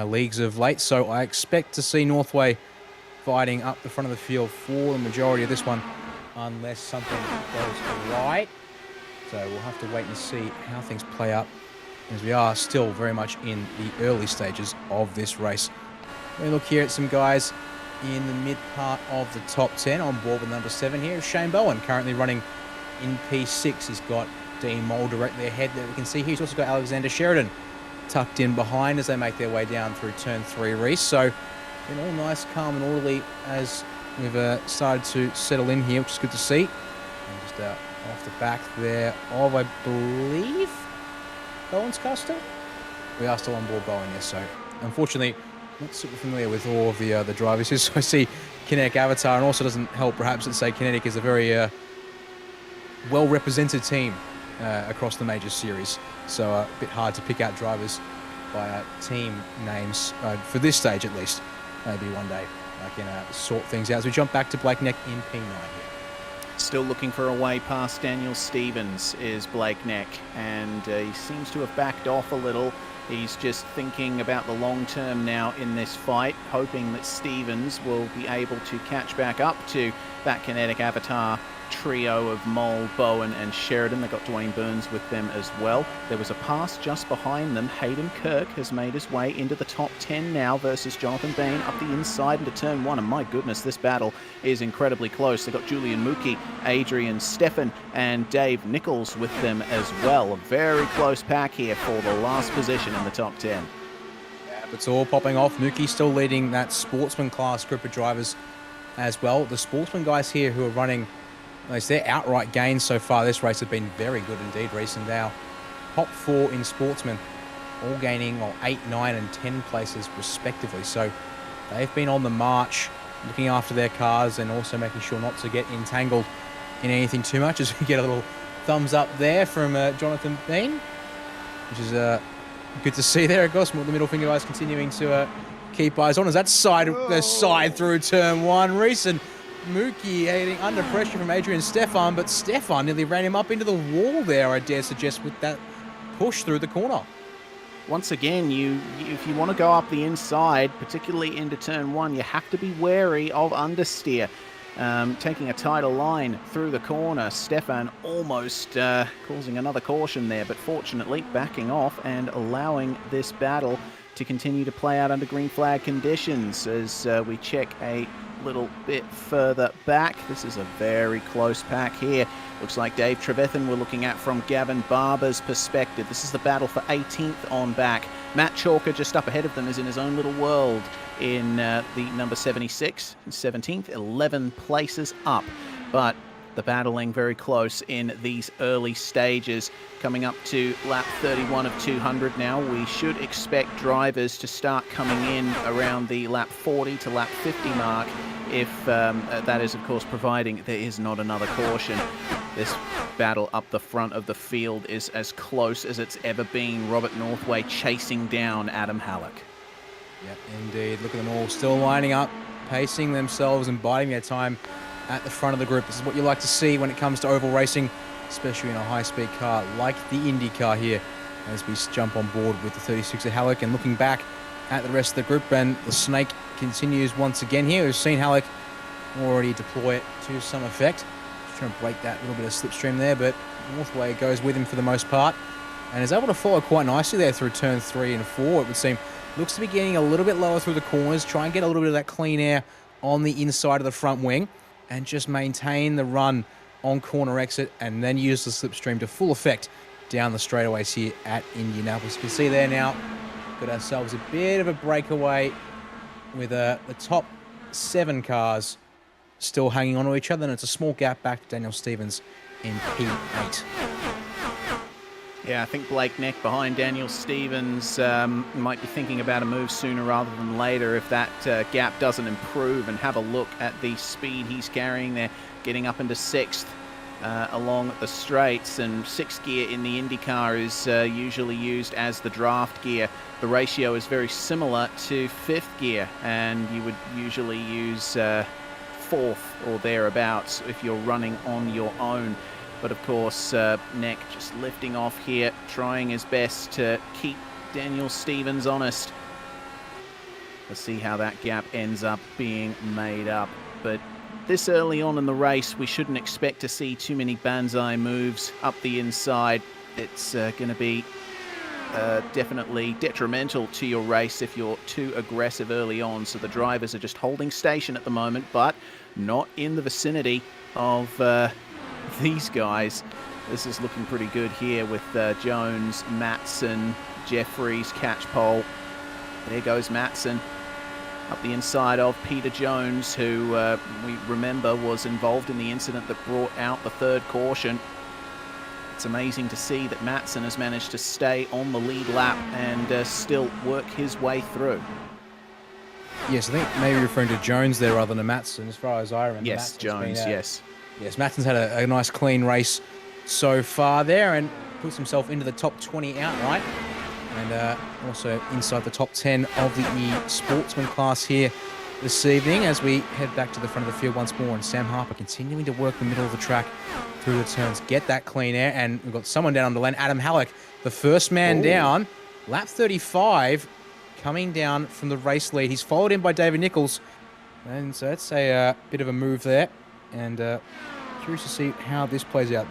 leagues of late, so I expect to see Northway fighting up the front of the field for the majority of this one, unless something goes right. So we'll have to wait and see how things play out, as we are still very much in the early stages of this race. We look here at some guys in the mid part of the top 10. On board with number 7 here is Shane Bowen, currently running in P6. He's got Dean Moll directly ahead that we can see here. He's also got Alexander Sheridan tucked in behind as they make their way down through turn 3, Reece. So, in all nice, calm and orderly as we've started to settle in here, which is good to see. And just off the back there of, I believe, Bowen's car still? We are still on board Bowen, yes. So, unfortunately, not super familiar with all of the drivers here. So I see Kinetic Avatar, and also doesn't help perhaps that say Kinetic is a very well-represented team across the major series. So a bit hard to pick out drivers by team names for this stage at least. Maybe one day I can sort things out as we jump back to Blake Neck in P9 here. Still looking for a way past Daniel Stevens is Blake Neck, and he seems to have backed off a little. He's just thinking about the long term now in this fight, hoping that Stevens will be able to catch back up to that Kinetic Avatar trio of Moll, Bowen and Sheridan. They got Dwayne Burns with them as well. There was a pass just behind them. Hayden Kirk has made his way into the top 10 now versus Jonathan Bain up the inside into turn 1. And my goodness, this battle is incredibly close. They've got Julian Mookie, Adrian Steffen and Dave Nichols with them as well. A very close pack here for the last position in the top 10. Yeah, it's all popping off. Mookie still leading that sportsman class group of drivers as well. The sportsman guys here who are running, their outright gains so far this race have been very good indeed, Reece. And now top 4 in sportsmen, all gaining 8, 9 and 10 places respectively. So they've been on the march, looking after their cars and also making sure not to get entangled in anything too much, as we get a little thumbs up there from Jonathan Bean, which is good to see there. Of course, the middle finger guys continuing to keep eyes on as that side through turn 1. Reece and Mookie hitting under pressure from Adrian Stefan, but Stefan nearly ran him up into the wall there, I dare suggest, with that push through the corner. Once again, if you want to go up the inside, particularly into turn 1, you have to be wary of understeer. Taking a tighter line through the corner, Stefan almost causing another caution there, but fortunately backing off and allowing this battle to continue to play out under green flag conditions as we check a little bit further back. This is a very close pack here. Looks like Dave Trevethan we're looking at from Gavin Barber's perspective. This is the battle for 18th on back. Matt Chalker just up ahead of them is in his own little world in the number 76 and 17th, 11 places up. But the battling very close in these early stages. Coming up to lap 31 of 200 now, we should expect drivers to start coming in around the lap 40 to lap 50 mark, if that is, of course, providing there is not another caution. This battle up the front of the field is as close as it's ever been. Robert Northway chasing down Adam Halek. Yep, indeed. Look at them all still lining up, pacing themselves and biding their time at the front of the group. This is what you like to see when it comes to oval racing, especially in a high-speed car like the Indy car here, as we jump on board with the 36 of Halek and looking back at the rest of the group. And the snake continues once again here. We've seen Halek already deploy it to some effect. Just trying to break that little bit of slipstream there, but Northway goes with him for the most part and is able to follow quite nicely there through turn 3 and 4, it would seem. Looks to be getting a little bit lower through the corners, try and get a little bit of that clean air on the inside of the front wing and just maintain the run on corner exit and then use the slipstream to full effect down the straightaways here at Indianapolis. You can see there now, got ourselves a bit of a breakaway with the top 7 cars still hanging on to each other, and it's a small gap back to Daniel Stevens in P8. Yeah, I think Blake Neck behind Daniel Stevens might be thinking about a move sooner rather than later if that gap doesn't improve. And have a look at the speed he's carrying there, getting up into 6th along the straights. And 6th gear in the IndyCar is usually used as the draft gear. The ratio is very similar to 5th gear, and you would usually use 4th or thereabouts if you're running on your own. But of course, Neck just lifting off here, trying his best to keep Daniel Stevens honest. Let's see how that gap ends up being made up. But this early on in the race, we shouldn't expect to see too many banzai moves up the inside. It's going to be definitely detrimental to your race if you're too aggressive early on. So the drivers are just holding station at the moment, but not in the vicinity of these guys. This is looking pretty good here with Jones, Matson, Jeffries, catch pole. There goes Matson up the inside of Peter Jones, who we remember was involved in the incident that brought out the 3rd caution. It's amazing to see that Matson has managed to stay on the lead lap and still work his way through. Yes, I think maybe referring to Jones there rather than Matson, as far as I remember. Yes, Matson's Jones, been, yes. Yes, Matson's had a nice clean race so far there and puts himself into the top 20 outright, and also inside the top 10 of the E-Sportsman class here this evening as we head back to the front of the field once more. And Sam Harper continuing to work the middle of the track through the turns, get that clean air, and we've got someone down on the lane, Adam Halek, the first man down, lap 35, coming down from the race lead. He's followed in by David Nichols, and so that's a bit of a move there. And curious to see how this plays out.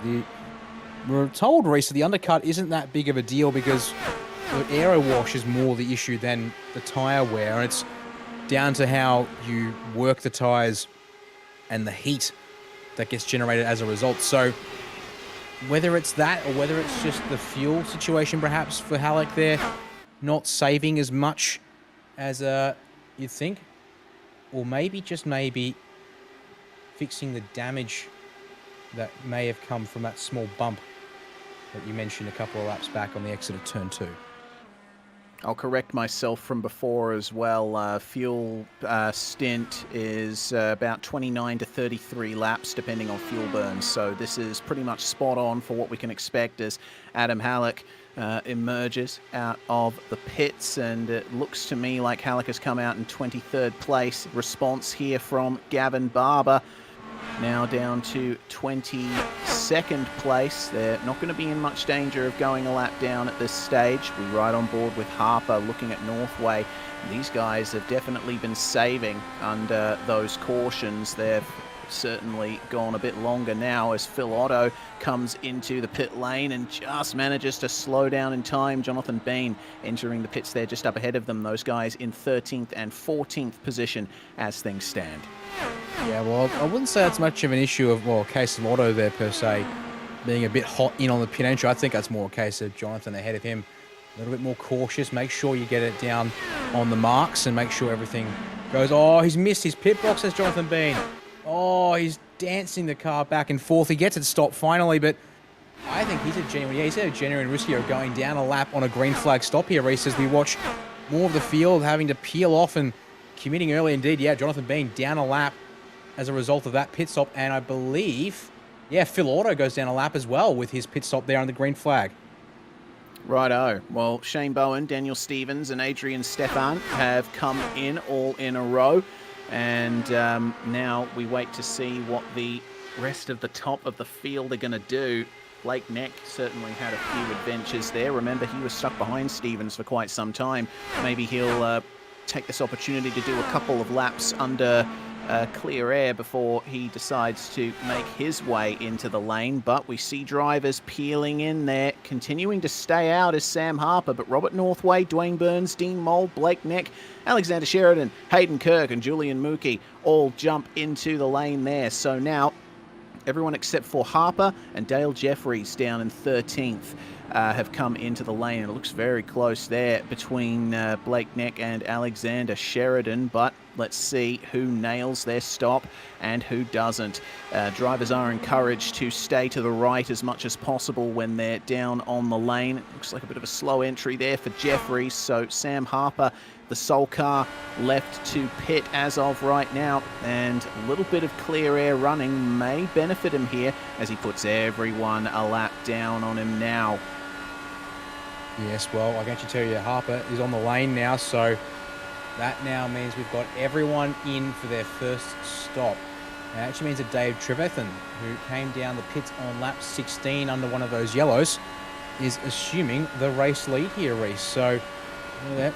We're told, Reese, that the undercut isn't that big of a deal because the aero wash is more the issue than the tyre wear. And it's down to how you work the tyres and the heat that gets generated as a result. So whether it's that or whether it's just the fuel situation perhaps for Halek there, not saving as much as you'd think, or maybe, just maybe, fixing the damage that may have come from that small bump that you mentioned a couple of laps back on the exit of turn 2. I'll correct myself from before as well. Fuel stint is about 29 to 33 laps depending on fuel burn. So this is pretty much spot on for what we can expect as Adam Halek emerges out of the pits. And it looks to me like Halek has come out in 23rd place. Response here from Gavin Barber. Now down to 22nd place. They're not going to be in much danger of going a lap down at this stage. We're right on board with Harper looking at Northway. These guys have definitely been saving under those cautions. They've certainly gone a bit longer now as Phil Otto comes into the pit lane and just manages to slow down in time. Jonathan Bean entering the pits there just up ahead of them. Those guys in 13th and 14th position as things stand. Yeah, well, I wouldn't say that's much of an issue of, well, a case of Otto there per se, being a bit hot in on the pit entry. I think that's more a case of Jonathan ahead of him, a little bit more cautious. Make sure you get it down on the marks and make sure everything goes. Oh, he's missed his pit box, says Jonathan Bean. Oh, he's dancing the car back and forth. He gets it stopped finally, but I think he's a genuine risk going down a lap on a green flag stop here, Reese, as we watch more of the field having to peel off and committing early indeed. Yeah, Jonathan Bean down a lap as a result of that pit stop. And I believe, yeah, Phil Otto goes down a lap as well with his pit stop there on the green flag. Righto. Well, Shane Bowen, Daniel Stevens and Adrian Stefan have come in all in a row. And now we wait to see what the rest of the top of the field are going to do. Blake Neck certainly had a few adventures there. Remember, he was stuck behind Stevens for quite some time. Maybe he'll take this opportunity to do a couple of laps under clear air before he decides to make his way into the lane. But we see drivers peeling in there. Continuing to stay out is Sam Harper, but Robert Northway, Dwayne Burns, Dean Moll, Blake Neck, Alexander Sheridan, Hayden Kirk and Julian Mookie all jump into the lane there. So now everyone except for Harper and Dale Jeffries down in 13th have come into the lane. It looks very close there between Blake Neck and Alexander Sheridan, but let's see who nails their stop and who doesn't. Drivers are encouraged to stay to the right as much as possible when they're down on the lane. It looks like a bit of a slow entry there for Jeffries, so Sam Harper, the sole car left to pit as of right now, and a little bit of clear air running may benefit him here as he puts everyone a lap down on him now. Yes, well, I can actually tell you Harper is on the lane now, so that now means we've got everyone in for their first stop. It actually means that Dave Trevethan, who came down the pits on lap 16 under one of those yellows, is assuming the race lead here, Reese. So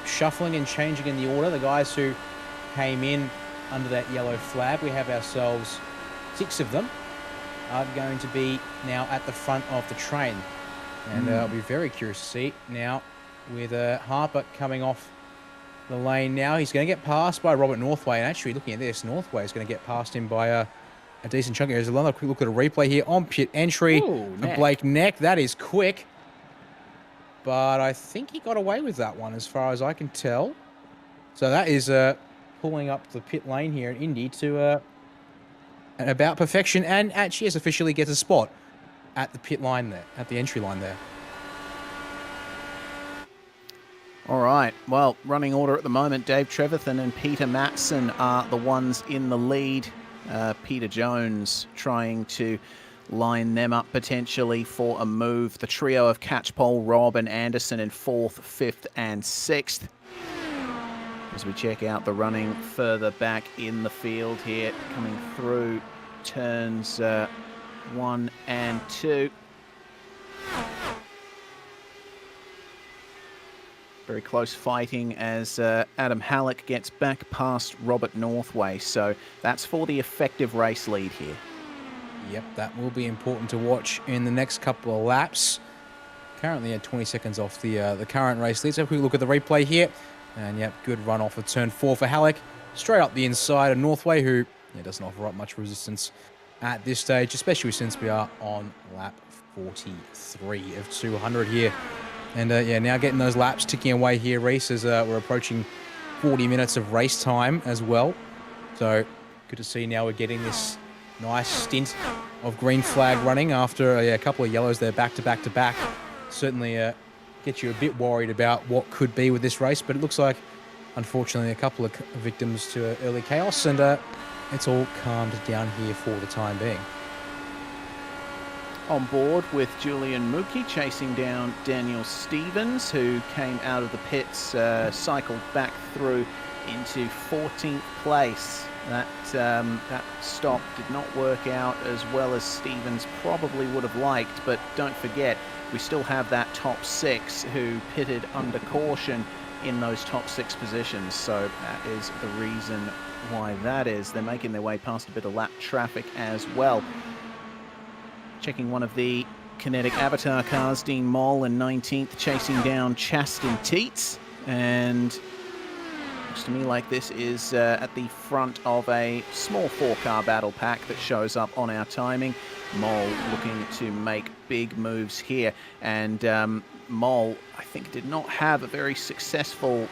shuffling and changing in the order. The guys who came in under that yellow flag, we have ourselves 6 of them, are going to be now at the front of the train. And I'll be very curious to see now with Harper coming off the lane now. He's going to get passed by Robert Northway. And actually, looking at this, Northway is going to get past him by a decent chunk. There's another quick look at a replay here on pit entry for Blake Neck. That is quick. But I think he got away with that one as far as I can tell. So that is pulling up the pit lane here in Indy to about perfection. And actually has officially gets a spot at the pit line there, at the entry line there. All right, well, running order at the moment, Dave Trevethan and Peter Matson are the ones in the lead. Peter Jones trying to line them up potentially for a move. The trio of Catchpole, Rob and Anderson in 4th, 5th and 6th. As we check out the running further back in the field here, coming through turns 1 and 2. Very close fighting as Adam Halek gets back past Robert Northway. So that's for the effective race lead here. Yep, that will be important to watch in the next couple of laps. Currently at 20 seconds off the current race lead. So if we look at the replay here, and yep, good run off of turn 4 for Halek. Straight up the inside of Northway, who doesn't offer up much resistance at this stage, especially since we are on lap 43 of 200 here. And now getting those laps ticking away here, Reese, as we're approaching 40 minutes of race time as well. So good to see now we're getting this nice stint of green flag running after a couple of yellows there back to back to back. Certainly gets you a bit worried about what could be with this race, but it looks like, unfortunately, a couple of victims to early chaos, and it's all calmed down here for the time being. On board with Julian Mookie chasing down Daniel Stevens, who came out of the pits, cycled back through into 14th place. That stop did not work out as well as Stevens probably would have liked, but don't forget, we still have that top 6 who pitted under caution in those top 6 positions, so that is the reason why that is. They're making their way past a bit of lap traffic as well. Checking one of the kinetic avatar cars, Dean Moll in 19th, chasing down Chaston Teets, and looks to me like this is at the front of a small 4-car battle pack that shows up on our timing. Moll looking to make big moves here, and Moll, I think, did not have a very successful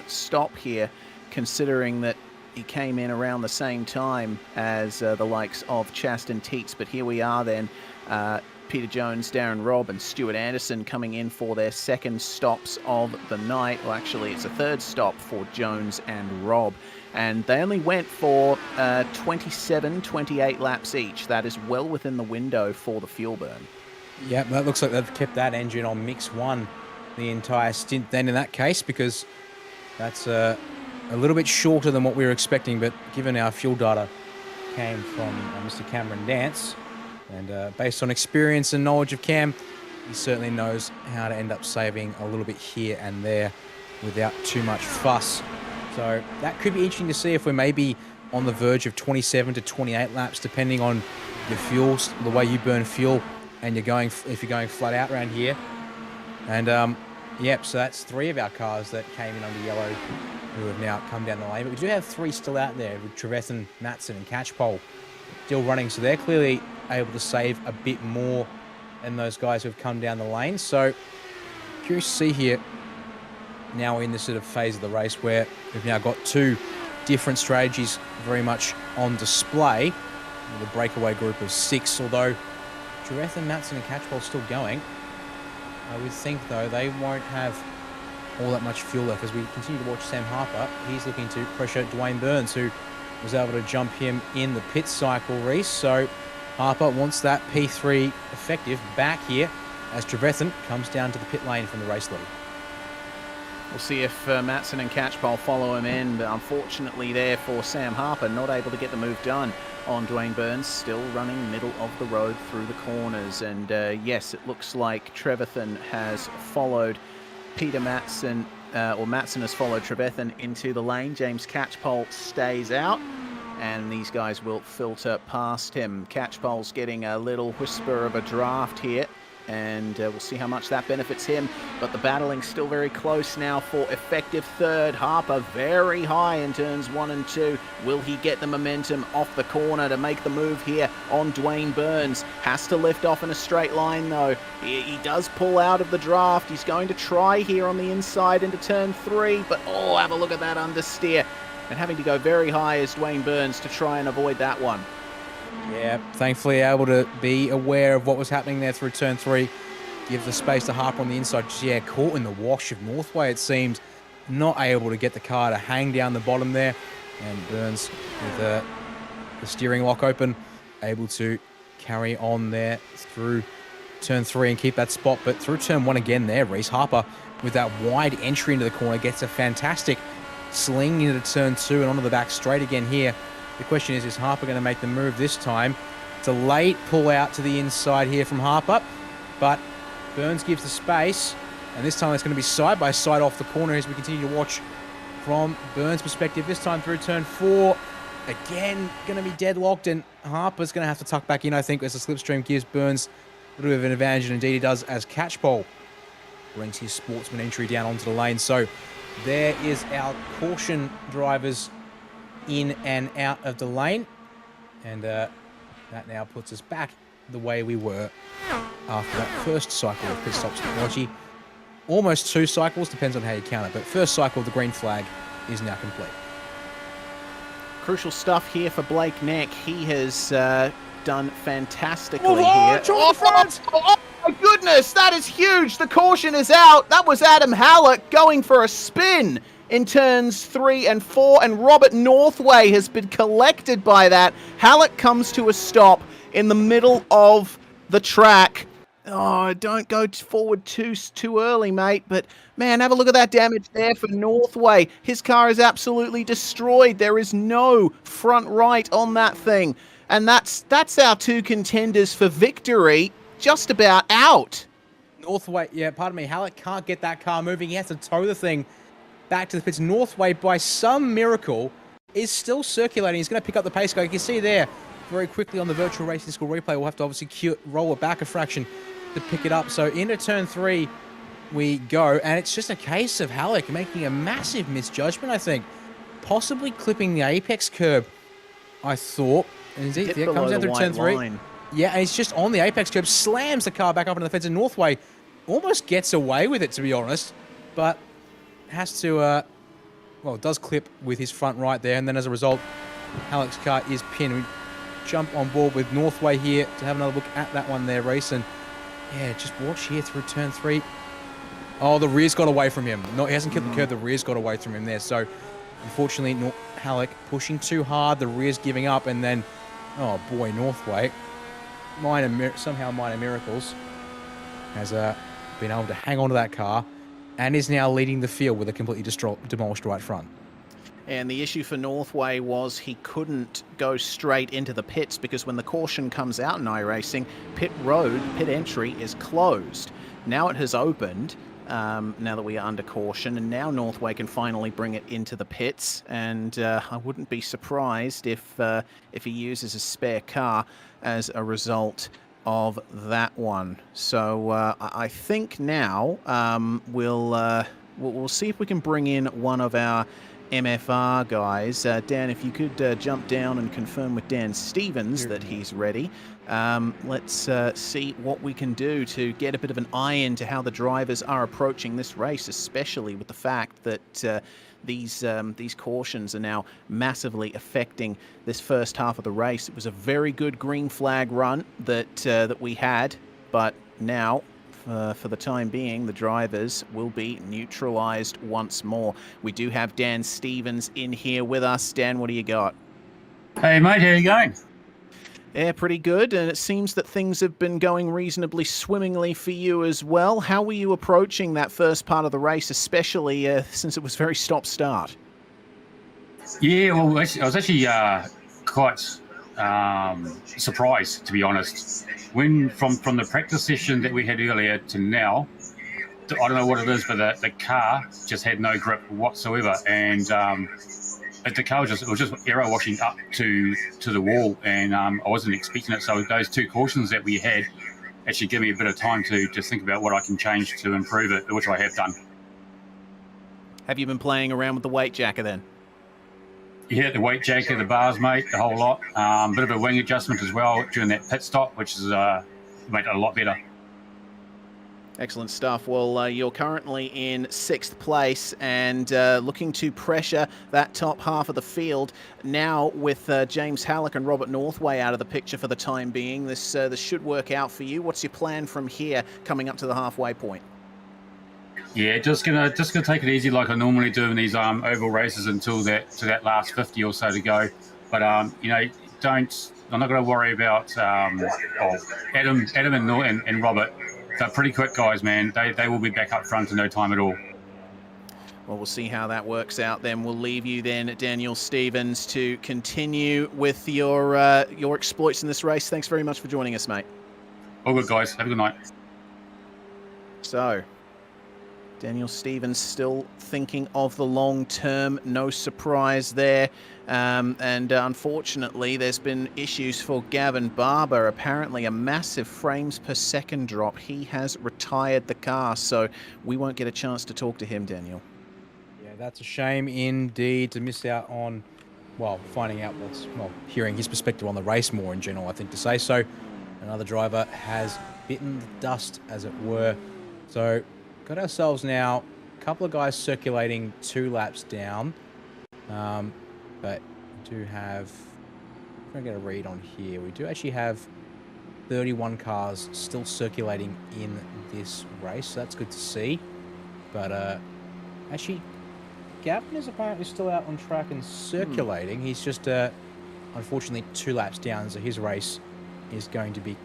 stop here, considering that he came in around the same time as the likes of Chaston Teets. But here we are then, Peter Jones, Darren Robb and Stuart Anderson coming in for their second stops of the night. Well, actually, it's a third stop for Jones and Robb. And they only went for 27, 28 laps each. That is well within the window for the fuel burn. Yeah, that looks like they've kept that engine on mix 1 the entire stint then in that case, because that's a little bit shorter than what we were expecting, but given our fuel data came from Mr. Cameron Dance, and based on experience and knowledge of Cam, he certainly knows how to end up saving a little bit here and there without too much fuss. So that could be interesting to see if we're maybe on the verge of 27 to 28 laps, depending on your fuels, the way you burn fuel, and if you're going flat out around here. And yep, so that's 3 of our cars that came in under yellow who have now come down the lane. But we do have 3 still out there with Trevethan, Matson, and Catchpole still running. So they're clearly able to save a bit more than those guys who have come down the lane. So curious to see here. Now we're in this sort of phase of the race where we've now got 2 different strategies very much on display. With a breakaway group of 6, although Trevethan, Matson, and Catchpole still going. I would think, though, they won't have all that much fuel left as we continue to watch Sam Harper. He's looking to pressure Dwayne Burns, who was able to jump him in the pit cycle race. So Harper wants that P3 effective back here as Trevethan comes down to the pit lane from the race lead. We'll see if Matson and Catchpole follow him in, but unfortunately there for Sam Harper, not able to get the move done on Dwayne Burns, still running middle of the road through the corners. And yes, it looks like Trevethan has followed Peter Matson, or Matson has followed Trevethan into the lane. James Catchpole stays out, and these guys will filter past him. Catchpole's getting a little whisper of a draft here, and we'll see how much that benefits him. But the battling's still very close now for effective third. Harper very high in turns 1 and 2. Will he get the momentum off the corner to make the move here on Dwayne Burns? Has to lift off in a straight line though. He does pull out of the draft. He's going to try here on the inside into turn 3, but oh, have a look at that understeer. And having to go very high as Dwayne Burns to try and avoid that one. Yeah, thankfully able to be aware of what was happening there through turn 3. Give the space to Harper on the inside. Just, yeah, caught in the wash of Northway, it seemed. Not able to get the car to hang down the bottom there. And Burns with the steering lock open, able to carry on there through turn 3 and keep that spot. But through turn 1 again there, Reese Harper with that wide entry into the corner gets a fantastic sling into turn 2 and onto the back straight again here. The question is Harper going to make the move this time? It's a late pull out to the inside here from Harper, but Burns gives the space, and this time it's going to be side by side off the corner as we continue to watch from Burns' perspective. This time through turn 4, again going to be deadlocked, and Harper's going to have to tuck back in, I think, as the slipstream gives Burns a little bit of an advantage, and indeed he does as Catchpole brings his sportsman entry down onto the lane. So there is our caution drivers in and out of the lane, and that now puts us back the way we were after that first cycle of pit stop technology. Almost 2 cycles, depends on how you count it, but first cycle of the green flag is now complete. Crucial stuff here for Blake Neck. He has done fantastically here. Oh my goodness, that is huge. The caution is out. That was Adam Halek going for a spin in turns 3 and 4, and Robert Northway has been collected by that. Halek comes to a stop in the middle of the track. Oh, don't go forward too early, mate. But, man, have a look at that damage there for Northway. His car is absolutely destroyed. There is no front right on that thing. And that's our 2 contenders for victory just about out. Northway, yeah, pardon me, Halek can't get that car moving. He has to tow the thing back to the pits. Northway, by some miracle, is still circulating. He's going to pick up the pace car. You can see there very quickly on the virtual racing school replay. We'll have to obviously roll it back a fraction to pick it up. So into turn 3 we go, and it's just a case of Halek making a massive misjudgment, I think. Possibly clipping the apex curb, I thought. And indeed, it comes down through turn 3. Line. Yeah, and he's just on the apex curb, slams the car back up into the fence, and Northway almost gets away with it, to be honest. But has to, well, does clip with his front right there, and then as a result, Halek's car is pinned. We jump on board with Northway here to have another look at that one there, Reese, and yeah, just watch here through turn 3. Oh, the rear's got away from him. No, he hasn't killed the curb, the rear's got away from him there. So, unfortunately, Halek pushing too hard, the rear's giving up, and then, oh boy, Northway, somehow minor miracles, has been able to hang on to that car, and is now leading the field with a completely demolished right front. And the issue for Northway was he couldn't go straight into the pits because when the caution comes out in iRacing, pit entry is closed. Now it has opened, now that we are under caution, and now Northway can finally bring it into the pits. And I wouldn't be surprised if he uses a spare car as a result of that one. So I think now we'll see if we can bring in one of our MFR guys. Dan, if you could jump down and confirm with Dan Stevens that he's ready. Let's see what we can do to get a bit of an eye into how the drivers are approaching this race, especially with the fact that these cautions are now massively affecting this first half of the race. It was a very good green flag run that we had, but now for the time being, the drivers will be neutralized once more. We do have Dan Stevens in here with us. Dan, what do you got? Hey mate, how you going? Yeah, pretty good, and it seems that things have been going reasonably swimmingly for you as well. How were you approaching that first part of the race, especially since it was very stop-start? Yeah, well, I was actually quite surprised, to be honest. When from the practice session that we had earlier to now, I don't know what it is, but the car just had no grip whatsoever, and the car was just arrow washing up to the wall, and I wasn't expecting it. So those two cautions that we had actually give me a bit of time to just think about what I can change to improve it, which I have done. Have you been playing around with the weight jacker then? Yeah, the weight jacker, the bars, mate, the whole lot. Bit of a wing adjustment as well during that pit stop, which has made it a lot better. Excellent stuff. Well, you're currently in 6th place and looking to pressure that top half of the field. Now with James Halek and Robert Northway out of the picture for the time being, this should work out for you. What's your plan from here coming up to the halfway point? Yeah, just gonna take it easy like I normally do in these oval races until that last 50 or so to go. But I'm not going to worry about Adam and Robert. They're pretty quick guys, man. They will be back up front in no time at all. Well, we'll see how that works out then. We'll leave you then, Daniel Stevens, to continue with your exploits in this race. Thanks very much for joining us, mate. All good, guys. Have a good night. So, Daniel Stevens still thinking of the long term. No surprise there. And unfortunately, there's been issues for Gavin Barber. Apparently, a massive frames per second drop. He has retired the car, so we won't get a chance to talk to him, Daniel. Yeah, that's a shame indeed to miss out on, finding out hearing his perspective on the race more in general, I think to say so. Another driver has bitten the dust, as it were. So, got ourselves now a couple of guys circulating 2 laps down. But we do have, if I get a read on here, we do actually have 31 cars still circulating in this race. So that's good to see. But actually, Gavin is apparently still out on track and circulating. He's just, unfortunately, 2 laps down. So his race is going to be...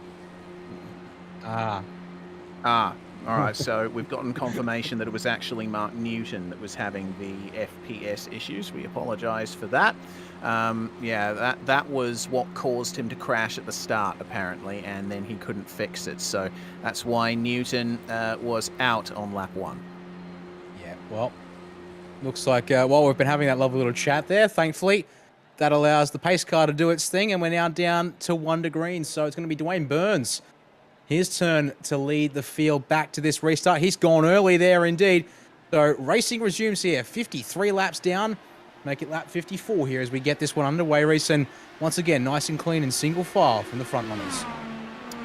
All right, so we've gotten confirmation that it was actually Mark Newton that was having the FPS issues. We apologise for that. Yeah, that was what caused him to crash at the start, apparently, and then he couldn't fix it. So that's why Newton was out on lap 1. Yeah, well, looks like while we've been having that lovely little chat there, thankfully, that allows the pace car to do its thing, and we're now down to 1 to green. So it's going to be Dwayne Burns. His turn to lead the field back to this restart. He's gone early there indeed. So racing resumes here. 53 laps down. Make it lap 54 here as we get this one underway. Reese, and once again, nice and clean in single file from the front runners.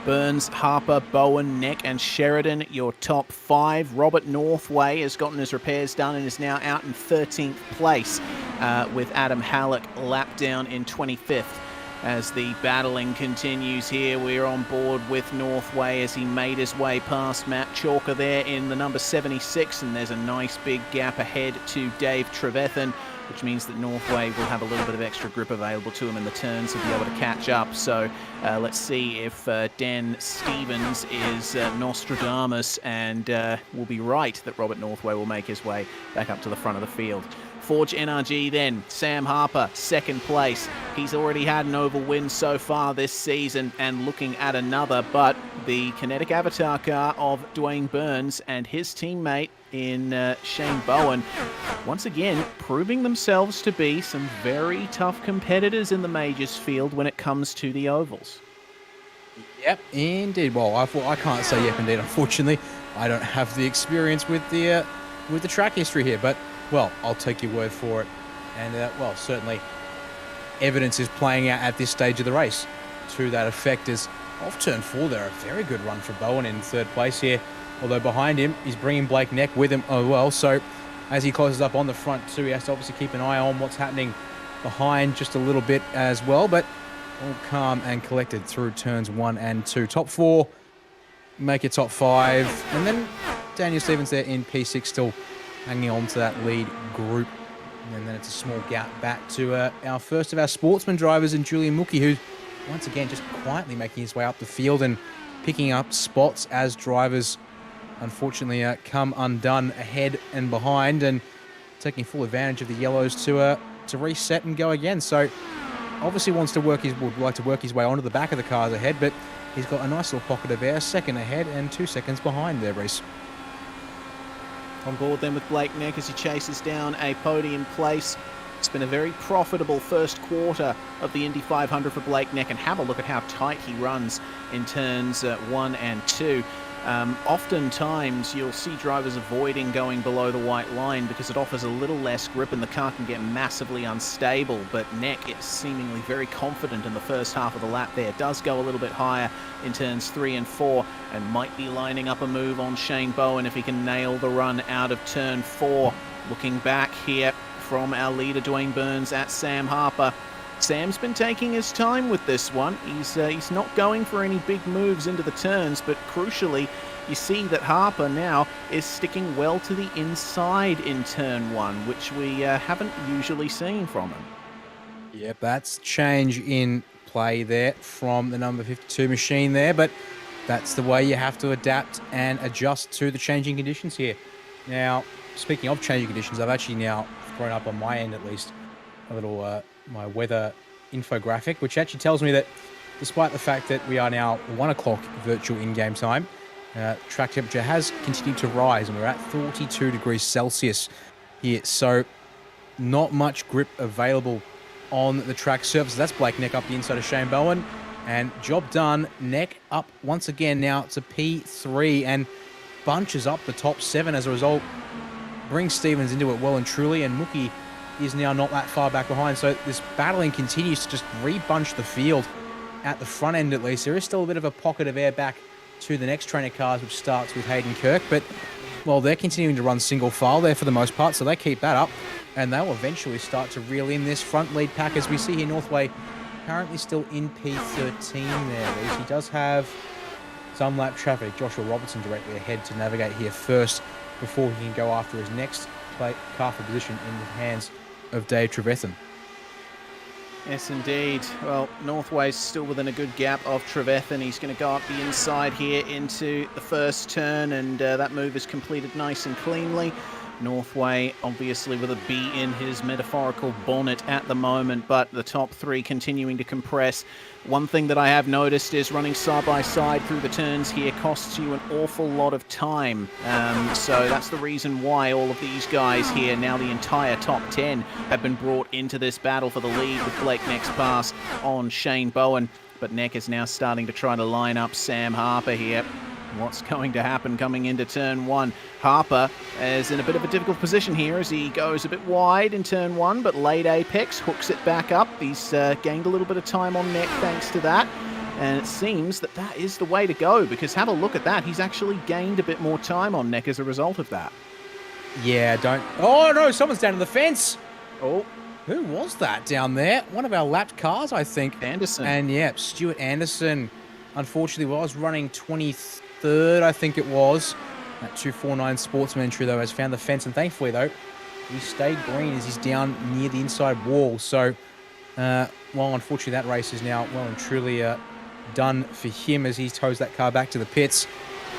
Burns, Harper, Bowen, Neck and Sheridan, your top 5. Robert Northway has gotten his repairs done and is now out in 13th place with Adam Halek lap down in 25th. As the battling continues here, we're on board with Northway as he made his way past Matt Chalker there in the number 76, and there's a nice big gap ahead to Dave Trevethan, which means that Northway will have a little bit of extra grip available to him in the turns to be able to catch up. So let's see if Dan Stevens is Nostradamus and will be right that Robert Northway will make his way back up to the front of the field. Forge NRG then, Sam Harper, second place. He's already had an oval win so far this season and looking at another, but the kinetic avatar car of Dwayne Burns and his teammate in Shane Bowen, once again, proving themselves to be some very tough competitors in the majors field when it comes to the ovals. Yep, indeed. Well, I can't say yep, indeed. Unfortunately, I don't have the experience with the track history here, but well, I'll take your word for it. And well, certainly, evidence is playing out at this stage of the race to that effect. As off turn 4 there, a very good run for Bowen in third place here. Although behind him, he's bringing Blake Neck with him as well. So as he closes up on the front too, he has to obviously keep an eye on what's happening behind just a little bit as well. But all calm and collected through turns 1 and 2. Top 4, make it top 5. And then Daniel Stevens there in P6 still hanging on to that lead group. And then it's a small gap back to our first of our sportsman drivers in Julian Mookie, who's once again just quietly making his way up the field and picking up spots as drivers unfortunately come undone ahead and behind, and taking full advantage of the yellows to reset and go again. So obviously would like to work his way onto the back of the cars ahead, but he's got a nice little pocket of air, second ahead and 2 seconds behind there, Reese. On board then with Blake Neck as he chases down a podium place. It's been a very profitable first quarter of the Indy 500 for Blake Neck, and have a look at how tight he runs in turns 1 and 2. Oftentimes you'll see drivers avoiding going below the white line because it offers a little less grip and the car can get massively unstable, but Neck is seemingly very confident in the first half of the lap there. Does go a little bit higher in turns 3 and 4 and might be lining up a move on Shane Bowen if he can nail the run out of turn 4. Looking back here from our leader Dwayne Burns at Sam Harper. Sam's been taking his time with this one. He's not going for any big moves into the turns, but crucially, you see that Harper now is sticking well to the inside in turn 1, which we haven't usually seen from him. Yep, that's change in play there from the number 52 machine there, but that's the way you have to adapt and adjust to the changing conditions here. Now, speaking of changing conditions, I've actually now thrown up on my end at least a little my weather infographic, which actually tells me that despite the fact that we are now 1 o'clock virtual in-game time, track temperature has continued to rise and we're at 42 degrees Celsius here. So not much grip available on the track surface. That's Blake Neck up the inside of Shane Bowen, and job done. Neck up once again now to P3 and bunches up the top 7 as a result. Brings Stevens into it well and truly, and Mookie is now not that far back behind. So this battling continues to just rebunch the field at the front end at least. There is still a bit of a pocket of air back to the next train of cars, which starts with Hayden Kirk, but well, they're continuing to run single file there for the most part, so they keep that up, and they'll eventually start to reel in this front lead pack. As we see here, Northway currently still in P13 there. He does have some lap traffic. Joshua Robertson directly ahead to navigate here first before he can go after his next car for position in the hands of Dave Trevethan. Yes, indeed. Well, Northway's still within a good gap of Trevethan. He's going to go up the inside here into the first turn, and that move is completed nice and cleanly. Northway obviously with a bee in his metaphorical bonnet at the moment, but the top 3 continuing to compress. One thing that I have noticed is running side by side through the turns here costs you an awful lot of time. So that's the reason why all of these guys here, now the entire top 10, have been brought into this battle for the lead with Blake Neck's pass on Shane Bowen. But Neck is now starting to try to line up Sam Harper here. What's going to happen coming into turn 1? Harper is in a bit of a difficult position here as he goes a bit wide in turn 1, but late apex hooks it back up. He's gained a little bit of time on Neck thanks to that, and it seems that that is the way to go, because have a look at that. He's actually gained a bit more time on Neck as a result of that. Yeah, don't... Oh, no, someone's down to the fence. Oh, who was that down there? One of our lapped cars, I think. Anderson. And yeah, Stuart Anderson, unfortunately, was running 23rd, I think it was. That 249 sportsman entry, though, has found the fence, and thankfully, though, he stayed green as he's down near the inside wall. So, well, unfortunately, that race is now well and truly done for him as he tows that car back to the pits.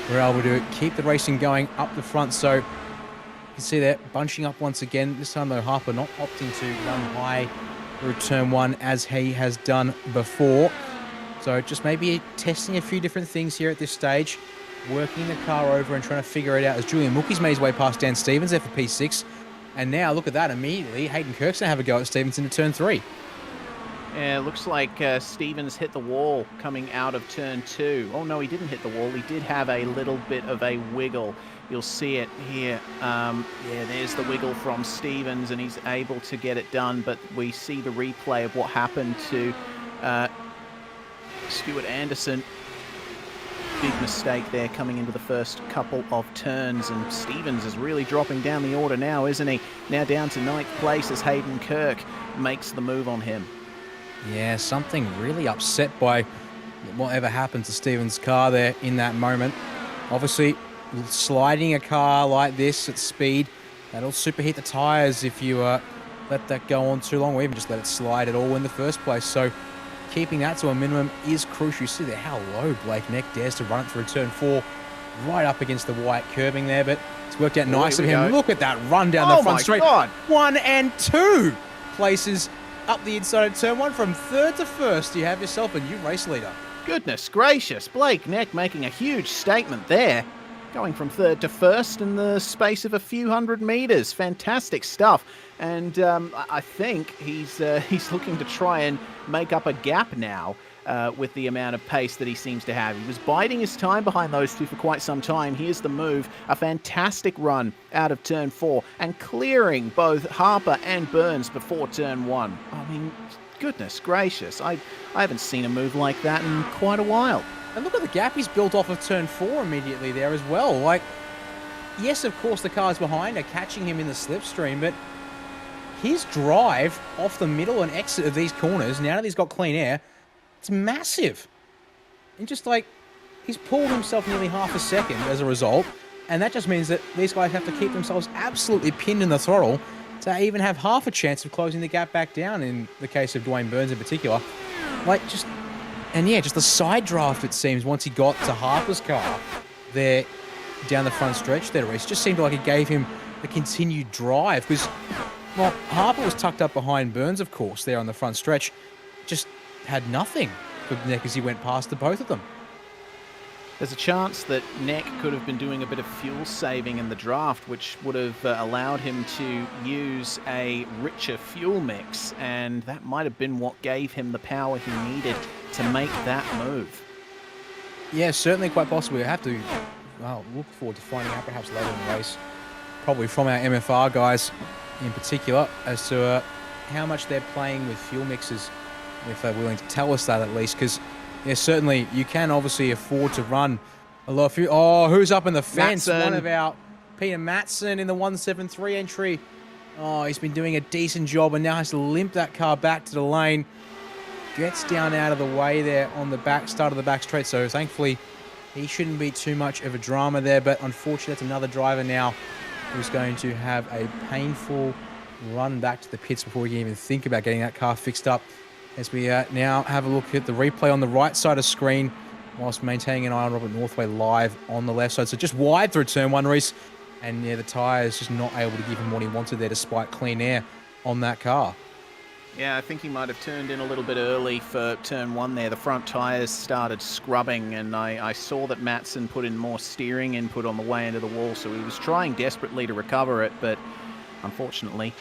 We're able to keep the racing going up the front. So, You can see they're bunching up once again. This time, though, Harper not opting to run high through turn 1 as he has done before. So just maybe testing a few different things here at this stage, working the car over and trying to figure it out as Julian Mookie's made his way past Dan Stevens there for P6. And now, look at that, immediately, Hayden Kirk's going to have a go at Stevens into turn 3. Yeah, looks like Stevens hit the wall coming out of turn 2. Oh, no, he didn't hit the wall. He did have a little bit of a wiggle. You'll see it here. Yeah, there's the wiggle from Stevens, and he's able to get it done. But we see the replay of what happened to Stuart Anderson. Big mistake there coming into the first couple of turns, and Stevens is really dropping down the order now, isn't he? Now down to 9th place as Hayden Kirk makes the move on him. Yeah, something really upset by whatever happened to Stevens' car there in that moment. Obviously, sliding a car like this at speed, that'll superheat the tyres if you let that go on too long, or even just let it slide at all in the first place. So keeping that to a minimum is crucial. You see there how low Blake Neck dares to run it through turn 4, right up against the white curbing there, but it's worked out nice of him. Look at that run down the front straight. God. 1 and 2 places up the inside of turn 1 from 3rd to 1st. You have yourself a new race leader. Goodness gracious, Blake Neck making a huge statement there. Going from 3rd to 1st in the space of a few hundred meters. Fantastic stuff. And I think he's looking to try and make up a gap now with the amount of pace that he seems to have. He was biding his time behind those two for quite some time. Here's the move. A fantastic run out of turn 4 and clearing both Harper and Burns before turn 1. I mean, goodness gracious. I haven't seen a move like that in quite a while. And look at the gap he's built off of turn 4 immediately there as well. Like, yes, of course, the cars behind are catching him in the slipstream, but his drive off the middle and exit of these corners, now that he's got clean air, it's massive. And just like, he's pulled himself nearly half a second as a result, and that just means that these guys have to keep themselves absolutely pinned in the throttle to even have half a chance of closing the gap back down in the case of Dwayne Burns in particular. Like, just... And yeah, just the side draft, it seems, once he got to Harper's car there down the front stretch there, Reece, just seemed like it gave him a continued drive because, well, Harper was tucked up behind Burns, of course, there on the front stretch. Just had nothing for Neck as he went past the both of them. There's a chance that Neck could have been doing a bit of fuel saving in the draft, which would have allowed him to use a richer fuel mix, and that might have been what gave him the power he needed to make that move. Yeah, certainly quite possibly. I have to look forward to finding out perhaps later in the race, probably from our MFR guys in particular, as to how much they're playing with fuel mixes, if they're willing to tell us that at least, because yeah, certainly you can obviously afford to run a lot of fuel. Oh, who's up in the fence? Matson. One of our Peter Matson in the 173 entry. Oh, he's been doing a decent job and now has to limp that car back to the lane. Gets down out of the way there on the back start of the back straight, so thankfully he shouldn't be too much of a drama there, but unfortunately that's another driver now who's going to have a painful run back to the pits before we can even think about getting that car fixed up. As we now have a look at the replay on the right side of screen whilst maintaining an eye on Robert Northway live on the left side. So just wide through turn 1, Reece, and yeah, the tyres just not able to give him what he wanted there despite clean air on that car. Yeah, I think he might have turned in a little bit early for turn 1 there. The front tyres started scrubbing, and I saw that Matson put in more steering input on the way into the wall, so he was trying desperately to recover it, but unfortunately,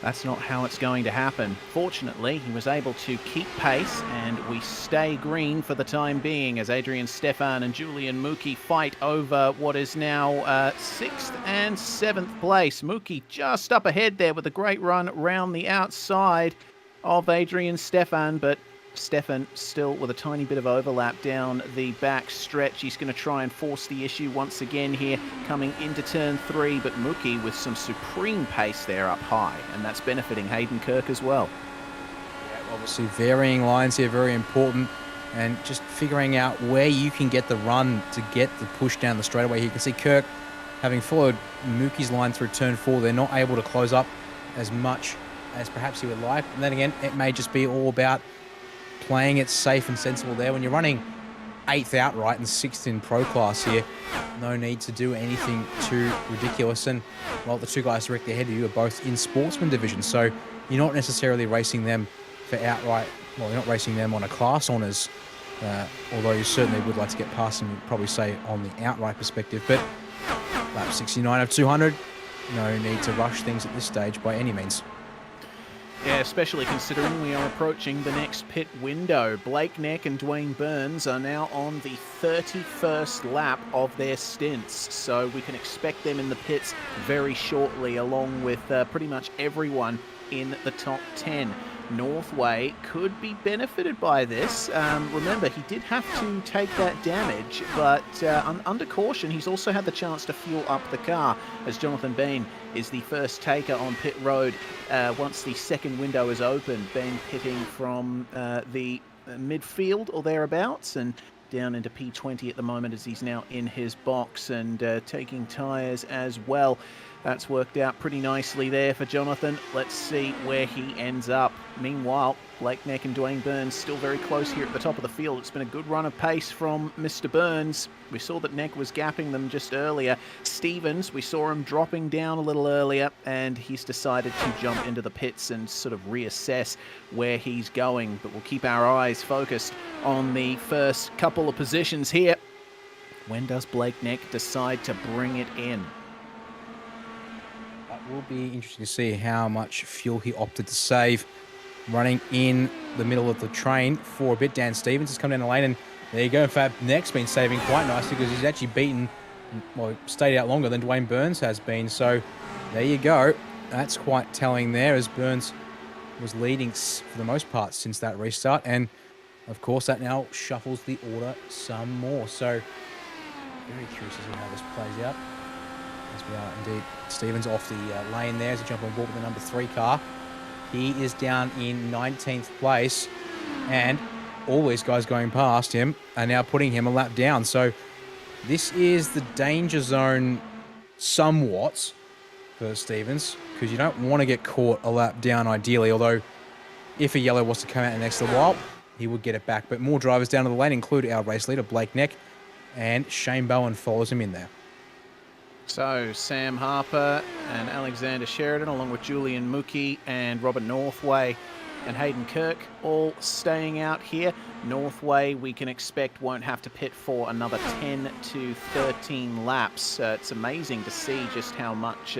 that's not how it's going to happen. Fortunately, he was able to keep pace, and we stay green for the time being as Adrian Stefan and Julian Mookie fight over what is now 6th and 7th place. Mookie just up ahead there with a great run round the outside of Adrian Stefan, but Stefan still with a tiny bit of overlap down the back stretch. He's going to try and force the issue once again here coming into turn 3, but Mookie with some supreme pace there up high, and that's benefiting Hayden Kirk as well. Yeah, obviously varying lines here, very important, and just figuring out where you can get the run to get the push down the straightaway here. You can see Kirk, having followed Mookie's line through turn 4, they're not able to close up as much as perhaps he would like, and then again, it may just be all about playing it safe and sensible there. When you're running 8th outright and 6th in pro class here. No need to do anything too ridiculous. And, well, the two guys directly ahead of you are both in sportsman division. So you're not necessarily racing them for outright, well, you're not racing them on a class honours, although you certainly would like to get past them, you'd probably say, on the outright perspective. But lap 69 of 200, no need to rush things at this stage by any means. Yeah, especially considering we are approaching the next pit window. Blake Neck and Dwayne Burns are now on the 31st lap of their stints, so we can expect them in the pits very shortly, along with pretty much everyone in the top 10. Northway could be benefited by this. Remember, he did have to take that damage, but under caution, he's also had the chance to fuel up the car, as Jonathan Bean is the first taker on pit road once the second window is open. Bean pitting from the midfield or thereabouts, and down into P20 at the moment as he's now in his box and taking tyres as well. That's worked out pretty nicely there for Jonathan. Let's see where he ends up. Meanwhile, Blake Neck and Dwayne Burns still very close here at the top of the field. It's been a good run of pace from Mr. Burns. We saw that Neck was gapping them just earlier. Stevens, we saw him dropping down a little earlier, and he's decided to jump into the pits and sort of reassess where he's going. But we'll keep our eyes focused on the first couple of positions here. When does Blake Neck decide to bring it in? It will be interesting to see how much fuel he opted to save running in the middle of the train for a bit. Dan Stevens has come down the lane, and there you go. In fact, Neck's been saving quite nicely because he's actually beaten, well, stayed out longer than Dwayne Burns has been. So there you go. That's quite telling there, as Burns was leading for the most part since that restart. And, of course, that now shuffles the order some more. So very curious to see how this plays out. As we are indeed. Stevens off the lane there as he jumps on board with the number 3 car. He is down in 19th place, and all these guys going past him are now putting him a lap down. So this is the danger zone somewhat for Stevens, because you don't want to get caught a lap down ideally, although if a yellow was to come out in the next little while, he would get it back. But more drivers down to the lane include our race leader, Blake Neck, and Shane Bowen follows him in there. So Sam Harper and Alexander Sheridan, along with Julian Mookie and Robert Northway and Hayden Kirk, all staying out here. Northway, we can expect, won't have to pit for another 10 to 13 laps. It's amazing to see just how much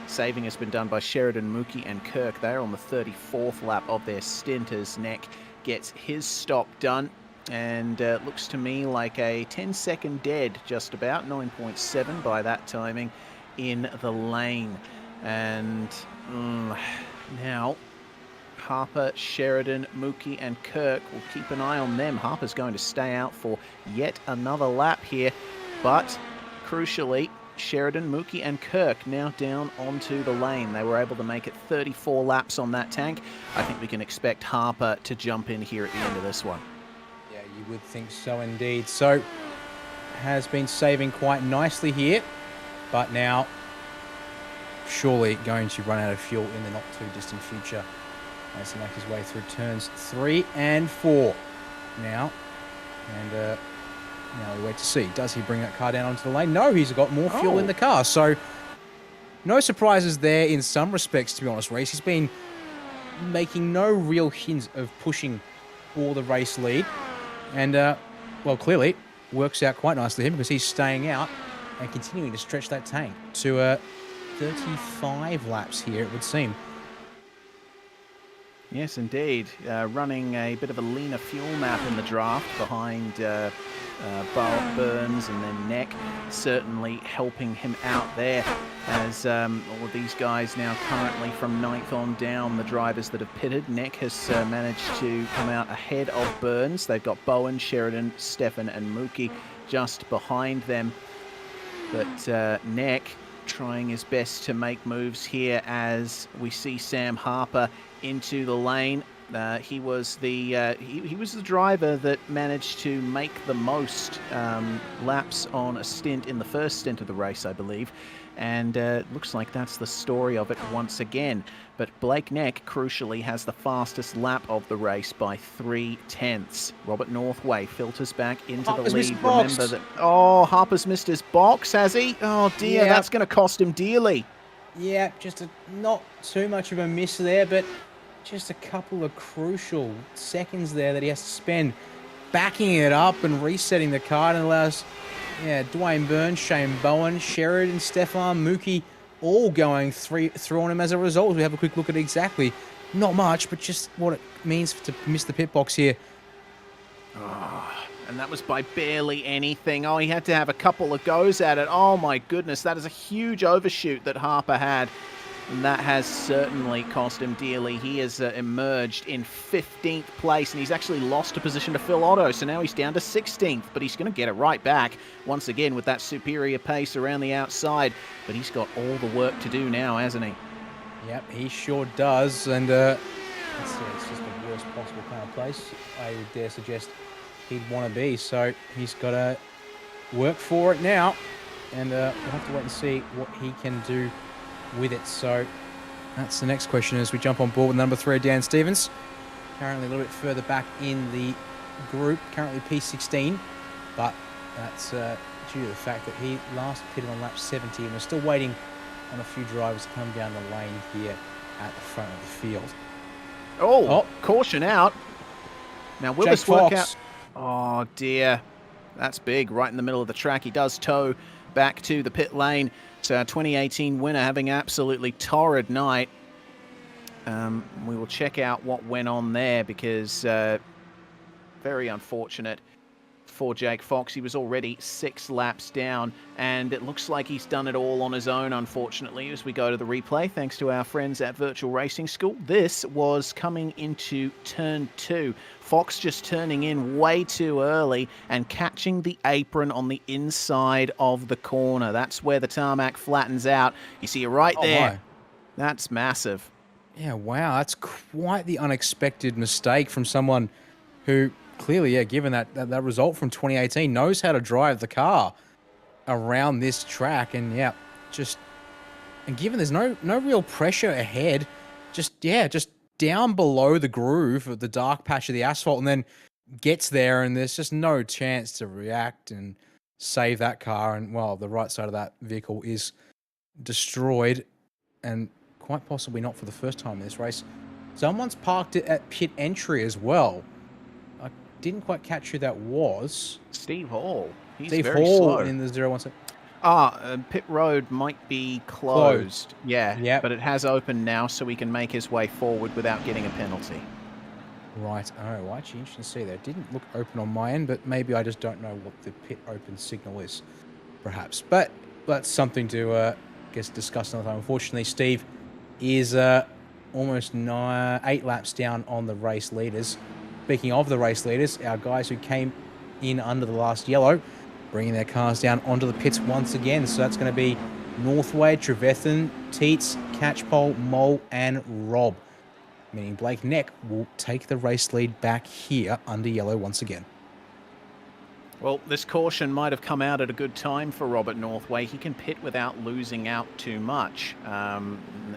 saving has been done by Sheridan, Mookie and Kirk. They're on the 34th lap of their stint as Neck gets his stop done. And looks to me like a 10-second dead, just about, 9.7 by that timing, in the lane. And now Harper, Sheridan, Mookie and Kirk, will keep an eye on them. Harper's going to stay out for yet another lap here, but crucially, Sheridan, Mookie and Kirk now down onto the lane. They were able to make it 34 laps on that tank. I think we can expect Harper to jump in here at the end of this one. You would think so indeed. So has been saving quite nicely here, but now surely going to run out of fuel in the not too distant future as he makes his way through turns 3 and 4 now. And now we wait to see, does he bring that car down onto the lane? No, he's got more fuel in the car. So no surprises there in some respects, to be honest, Reese. He's been making no real hint of pushing for the race lead. And, well, clearly works out quite nicely for him because he's staying out and continuing to stretch that tank to 35 laps here, it would seem. Yes, indeed. Running a bit of a leaner fuel map in the draft behind Burns and then Neck, certainly helping him out there as all of these guys now currently from 9th on down, the drivers that have pitted. Neck has managed to come out ahead of Burns. They've got Bowen, Sheridan, Stefan and Mookie just behind them. But Neck trying his best to make moves here as we see Sam Harper into the lane. He was the he was the driver that managed to make the most laps on a stint in the first stint of the race, I believe. And looks like that's the story of it once again. But Blake Neck, crucially, has the fastest lap of the race by 3/10. Robert Northway filters back into Harper's the lead. missed box. Remember that. Oh, Harper's missed his box, has he? Oh dear, Yeah. that's going to cost him dearly. Yeah, just not too much of a miss there, but just a couple of crucial seconds there that he has to spend backing it up and resetting the car, and allows, Dwayne Burns, Shane Bowen, Sheridan, Stefan, Mookie, all going through on him as a result. We have a quick look at exactly, not much, but just what it means to miss the pit box here. And that was by barely anything. Oh, he had to have a couple of goes at it. Oh my goodness, that is a huge overshoot that Harper had. And that has certainly cost him dearly. He has emerged in 15th place, and he's actually lost a position to Phil Otto, so now he's down to 16th, but he's going to get it right back once again with that superior pace around the outside. But he's got all the work to do now, hasn't he? Yep, he sure does, and it's just the worst possible kind of place I would dare suggest he'd want to be, so he's got to work for it now, and we'll have to wait and see what he can do with it. So that's the next question as we jump on board with number 3, Dan Stevens. Currently a little bit further back in the group, currently P16, but that's due to the fact that he last pitted on lap 70, and we're still waiting on a few drivers to come down the lane here at the front of the field. Oh, caution out. Now will Jake this work Fox. out? Oh dear, that's big, right in the middle of the track. He does tow back to the pit lane. So our 2018 winner having absolutely torrid night. We will check out what went on there, because very unfortunate for Jake Fox. He was already 6 laps down, and it looks like he's done it all on his own, unfortunately, as we go to the replay, thanks to our friends at Virtual Racing School. This was coming into turn 2. Fox just turning in way too early and catching the apron on the inside of the corner. That's where the tarmac flattens out. You see it right there. My. That's massive. Yeah, wow, that's quite the unexpected mistake from someone who clearly, given that result from 2018, knows how to drive the car around this track, and given there's no real pressure ahead, just down below the groove of the dark patch of the asphalt, and then gets there, and there's just no chance to react and save that car, and well, the right side of that vehicle is destroyed, and quite possibly not for the first time in this race. Someone's parked it at pit entry as well. I didn't quite catch who that was. Steve Hall. He's Steve very Hall slow. in the 017. Pit road might be closed. Yeah, Yep. but it has opened now, so he can make his way forward without getting a penalty. Right. Oh, well, actually, interesting to see there. It didn't look open on my end, but maybe I just don't know what the pit open signal is, perhaps. But that's something to, discuss another time. Unfortunately, Steve is almost 8 laps down on the race leaders. Speaking of the race leaders, our guys who came in under the last yellow, bringing their cars down onto the pits once again. So that's going to be Northway, Trevethan, Teets, Catchpole, Mole, and Rob. Meaning Blake Neck will take the race lead back here under yellow once again. Well, this caution might have come out at a good time for Robert Northway. He can pit without losing out too much,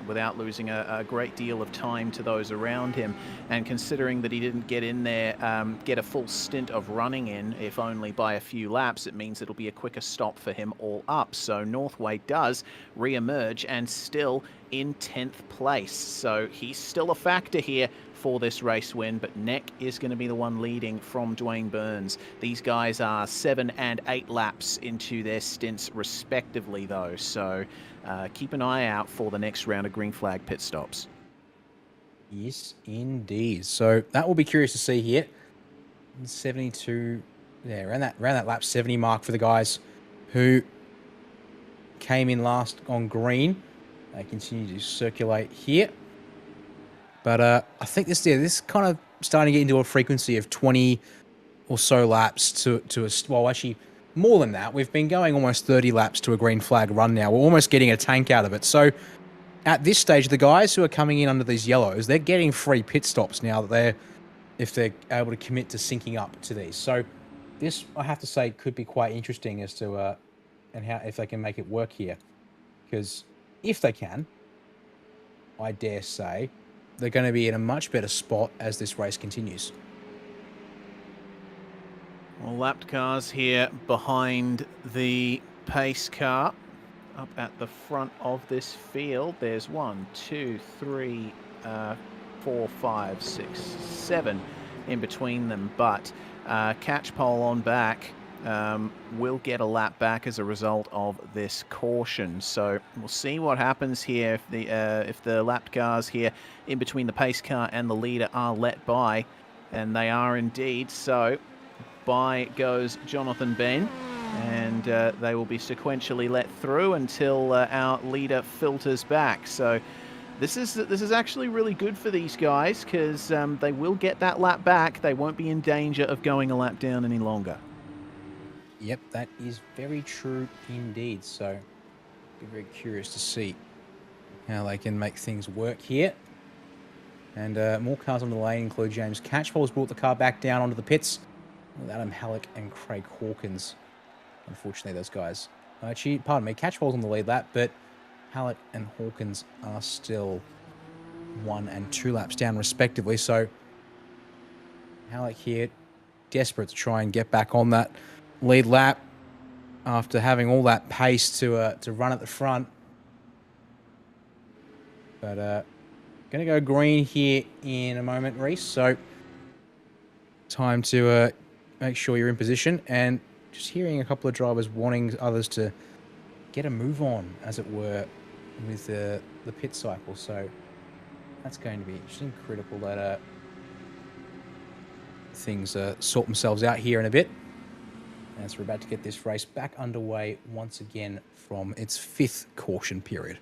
without losing a great deal of time to those around him. And considering that he didn't get in there, get a full stint of running in, if only by a few laps, it means it'll be a quicker stop for him all up. So Northway does re-emerge and still in 10th place. So he's still a factor here for this race win, but Neck is going to be the one leading from Dwayne Burns. These guys are 7 and 8 laps into their stints respectively, though, so keep an eye out for the next round of green flag pit stops. Yes, indeed. So that will be curious to see here. 72, around that lap 70 mark for the guys who came in last on green. They continue to circulate here. But I think this kind of starting to get into a frequency of 20 or so laps well, actually more than that. We've been going almost 30 laps to a green flag run now. We're almost getting a tank out of it. So at this stage, the guys who are coming in under these yellows, they're getting free pit stops now that if they're able to commit to syncing up to these. So this, I have to say, could be quite interesting as to and how if they can make it work here. Because if they can, I dare say, they're going to be in a much better spot as this race continues. Well, lapped cars here behind the pace car. Up at the front of this field, there's 1, 2, 3, 4, 5, 6, 7 in between them. But Catchpole on back will get a lap back as a result of this caution. So we'll see what happens here if the lapped cars here in between the pace car and the leader are let by, and they are indeed. So by goes Jonathan Ben. And they will be sequentially let through until our leader filters back. So this is actually really good for these guys, because they will get that lap back. They won't be in danger of going a lap down any longer. Yep, that is very true indeed. So be very curious to see how they can make things work here. And more cars on the lane include James Catchpole's brought the car back down onto the pits with Adam Halek and Craig Hawkins. Unfortunately, those guys. Actually, pardon me, Catchpole's on the lead lap, but Halek and Hawkins are still 1 and 2 laps down, respectively. So Halek here, desperate to try and get back on that lead lap after having all that pace to run at the front. But going to go green here in a moment, Reese. So time to make sure you're in position, and just hearing a couple of drivers wanting others to get a move on, as it were, with the pit cycle. So that's going to be interesting. Critical that things sort themselves out here in a bit, as we're about to get this race back underway once again from its 5th caution period.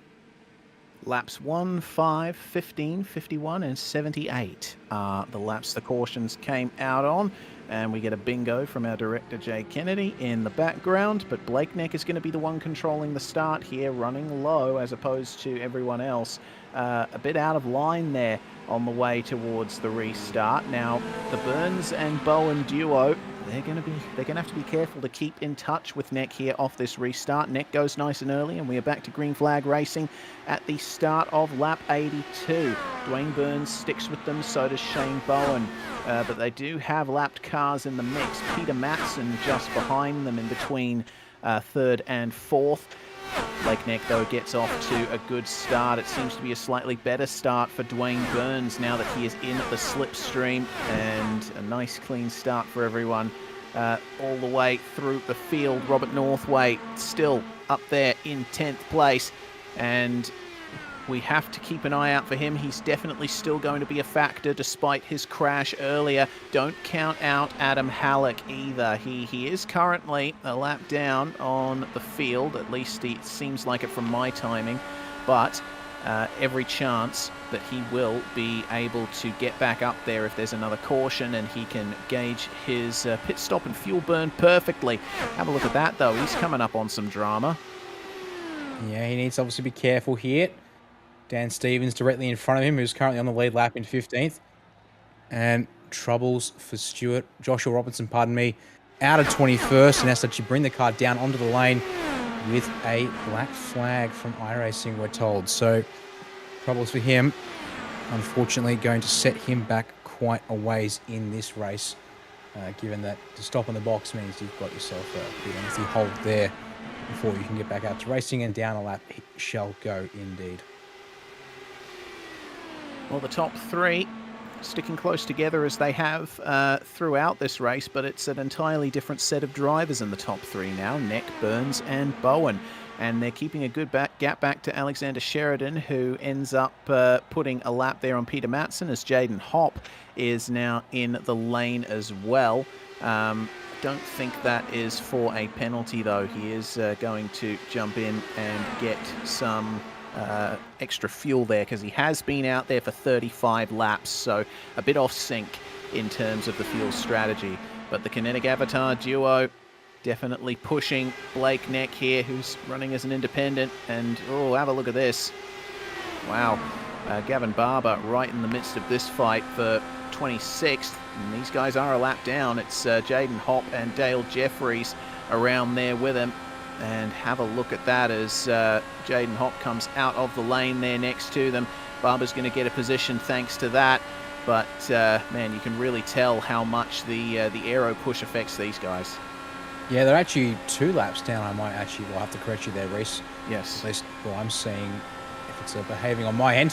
Laps 1, 5, 15, 51, and 78 are the laps the cautions came out on. And we get a bingo from our director, Jay Kennedy, in the background. But Blakeneck is going to be the one controlling the start here, running low as opposed to everyone else. A bit out of line there on the way towards the restart. Now, the Burns and Bowen duo, they're going to have to be careful to keep in touch with Neck here off this restart. Neck goes nice and early, and we are back to green flag racing at the start of lap 82. Dwayne Burns sticks with them, so does Shane Bowen. But they do have lapped cars in the mix. Peter Matson just behind them in between 3rd and 4th. Blakeneck, though, gets off to a good start. It seems to be a slightly better start for Dwayne Burns now that he is in the slipstream, and a nice clean start for everyone all the way through the field. Robert Northway still up there in 10th place, and we have to keep an eye out for him. He's definitely still going to be a factor despite his crash earlier. Don't count out Adam Halek either. He is currently a lap down on the field, at least it seems like it from my timing, but every chance that he will be able to get back up there if there's another caution, and he can gauge his pit stop and fuel burn perfectly. Have a look at that, though. He's coming up on some drama. Yeah, he needs to obviously be careful here. Dan Stevens directly in front of him, who's currently on the lead lap in 15th. And troubles for Stuart. Joshua Robertson, pardon me, out of 21st, and has to bring the car down onto the lane with a black flag from iRacing, we're told. So troubles for him. Unfortunately, going to set him back quite a ways in this race, given that to stop in the box means you've got yourself a big empty hold there before you can get back out to racing, and down a lap it shall go indeed. Well, the top 3 sticking close together as they have throughout this race, but it's an entirely different set of drivers in the top 3 now. Neck, Burns, and Bowen. And they're keeping a good gap back to Alexander Sheridan, who ends up putting a lap there on Peter Matson, as Jaden Hopp is now in the lane as well. Don't think that is for a penalty, though. He is going to jump in and get some extra fuel there, because he has been out there for 35 laps, so a bit off sync in terms of the fuel strategy. But the Kinetic Avatar duo definitely pushing Blakeneck here, who's running as an independent, and oh, have a look at this. Wow. Gavin Barber right in the midst of this fight for 26th. And these guys are a lap down. It's Jaden Hopp and Dale Jeffries around there with him. And have a look at that as Jaden Hopp comes out of the lane there next to them. Barber's going to get a position thanks to that. But, man, you can really tell how much the aero push affects these guys. Yeah, they're actually 2 laps down. Will have to correct you there, Reese. Yes. At least what I'm seeing, if it's behaving on my end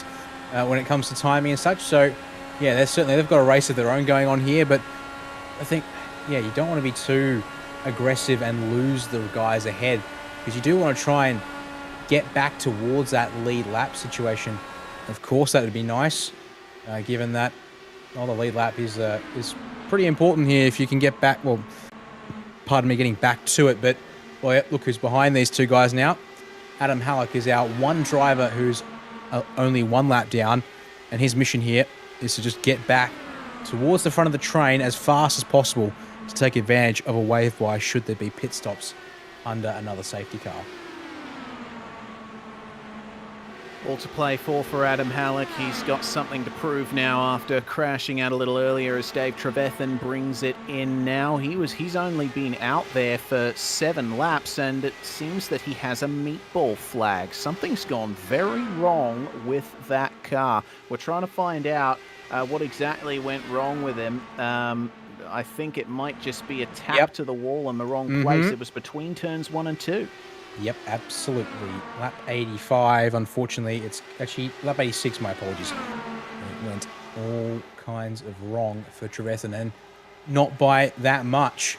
when it comes to timing and such. So, yeah, they've got a race of their own going on here. But I think, yeah, you don't want to be too aggressive and lose the guys ahead, because you do want to try and get back towards that lead lap situation. Of course, that would be nice, given that the lead lap is pretty important here. If you can get back, well, pardon me, getting back to it. But well, yeah, look who's behind these 2 guys now. Adam Halek is our one driver who's only 1 lap down, and his mission here is to just get back towards the front of the train as fast as possible to take advantage of a wave by should there be pit stops under another safety car. All to play for Adam Halek. He's got something to prove now after crashing out a little earlier as Dave Trevethan brings it in now. He's only been out there for 7 laps, and it seems that he has a meatball flag. Something's gone very wrong with that car. We're trying to find out what exactly went wrong with him. I think it might just be a tap to the wall in the wrong place. It was between turns 1 and 2. Yep, absolutely. Lap 85, unfortunately. It's actually lap 86, my apologies. It went all kinds of wrong for Trevethan, and not by that much.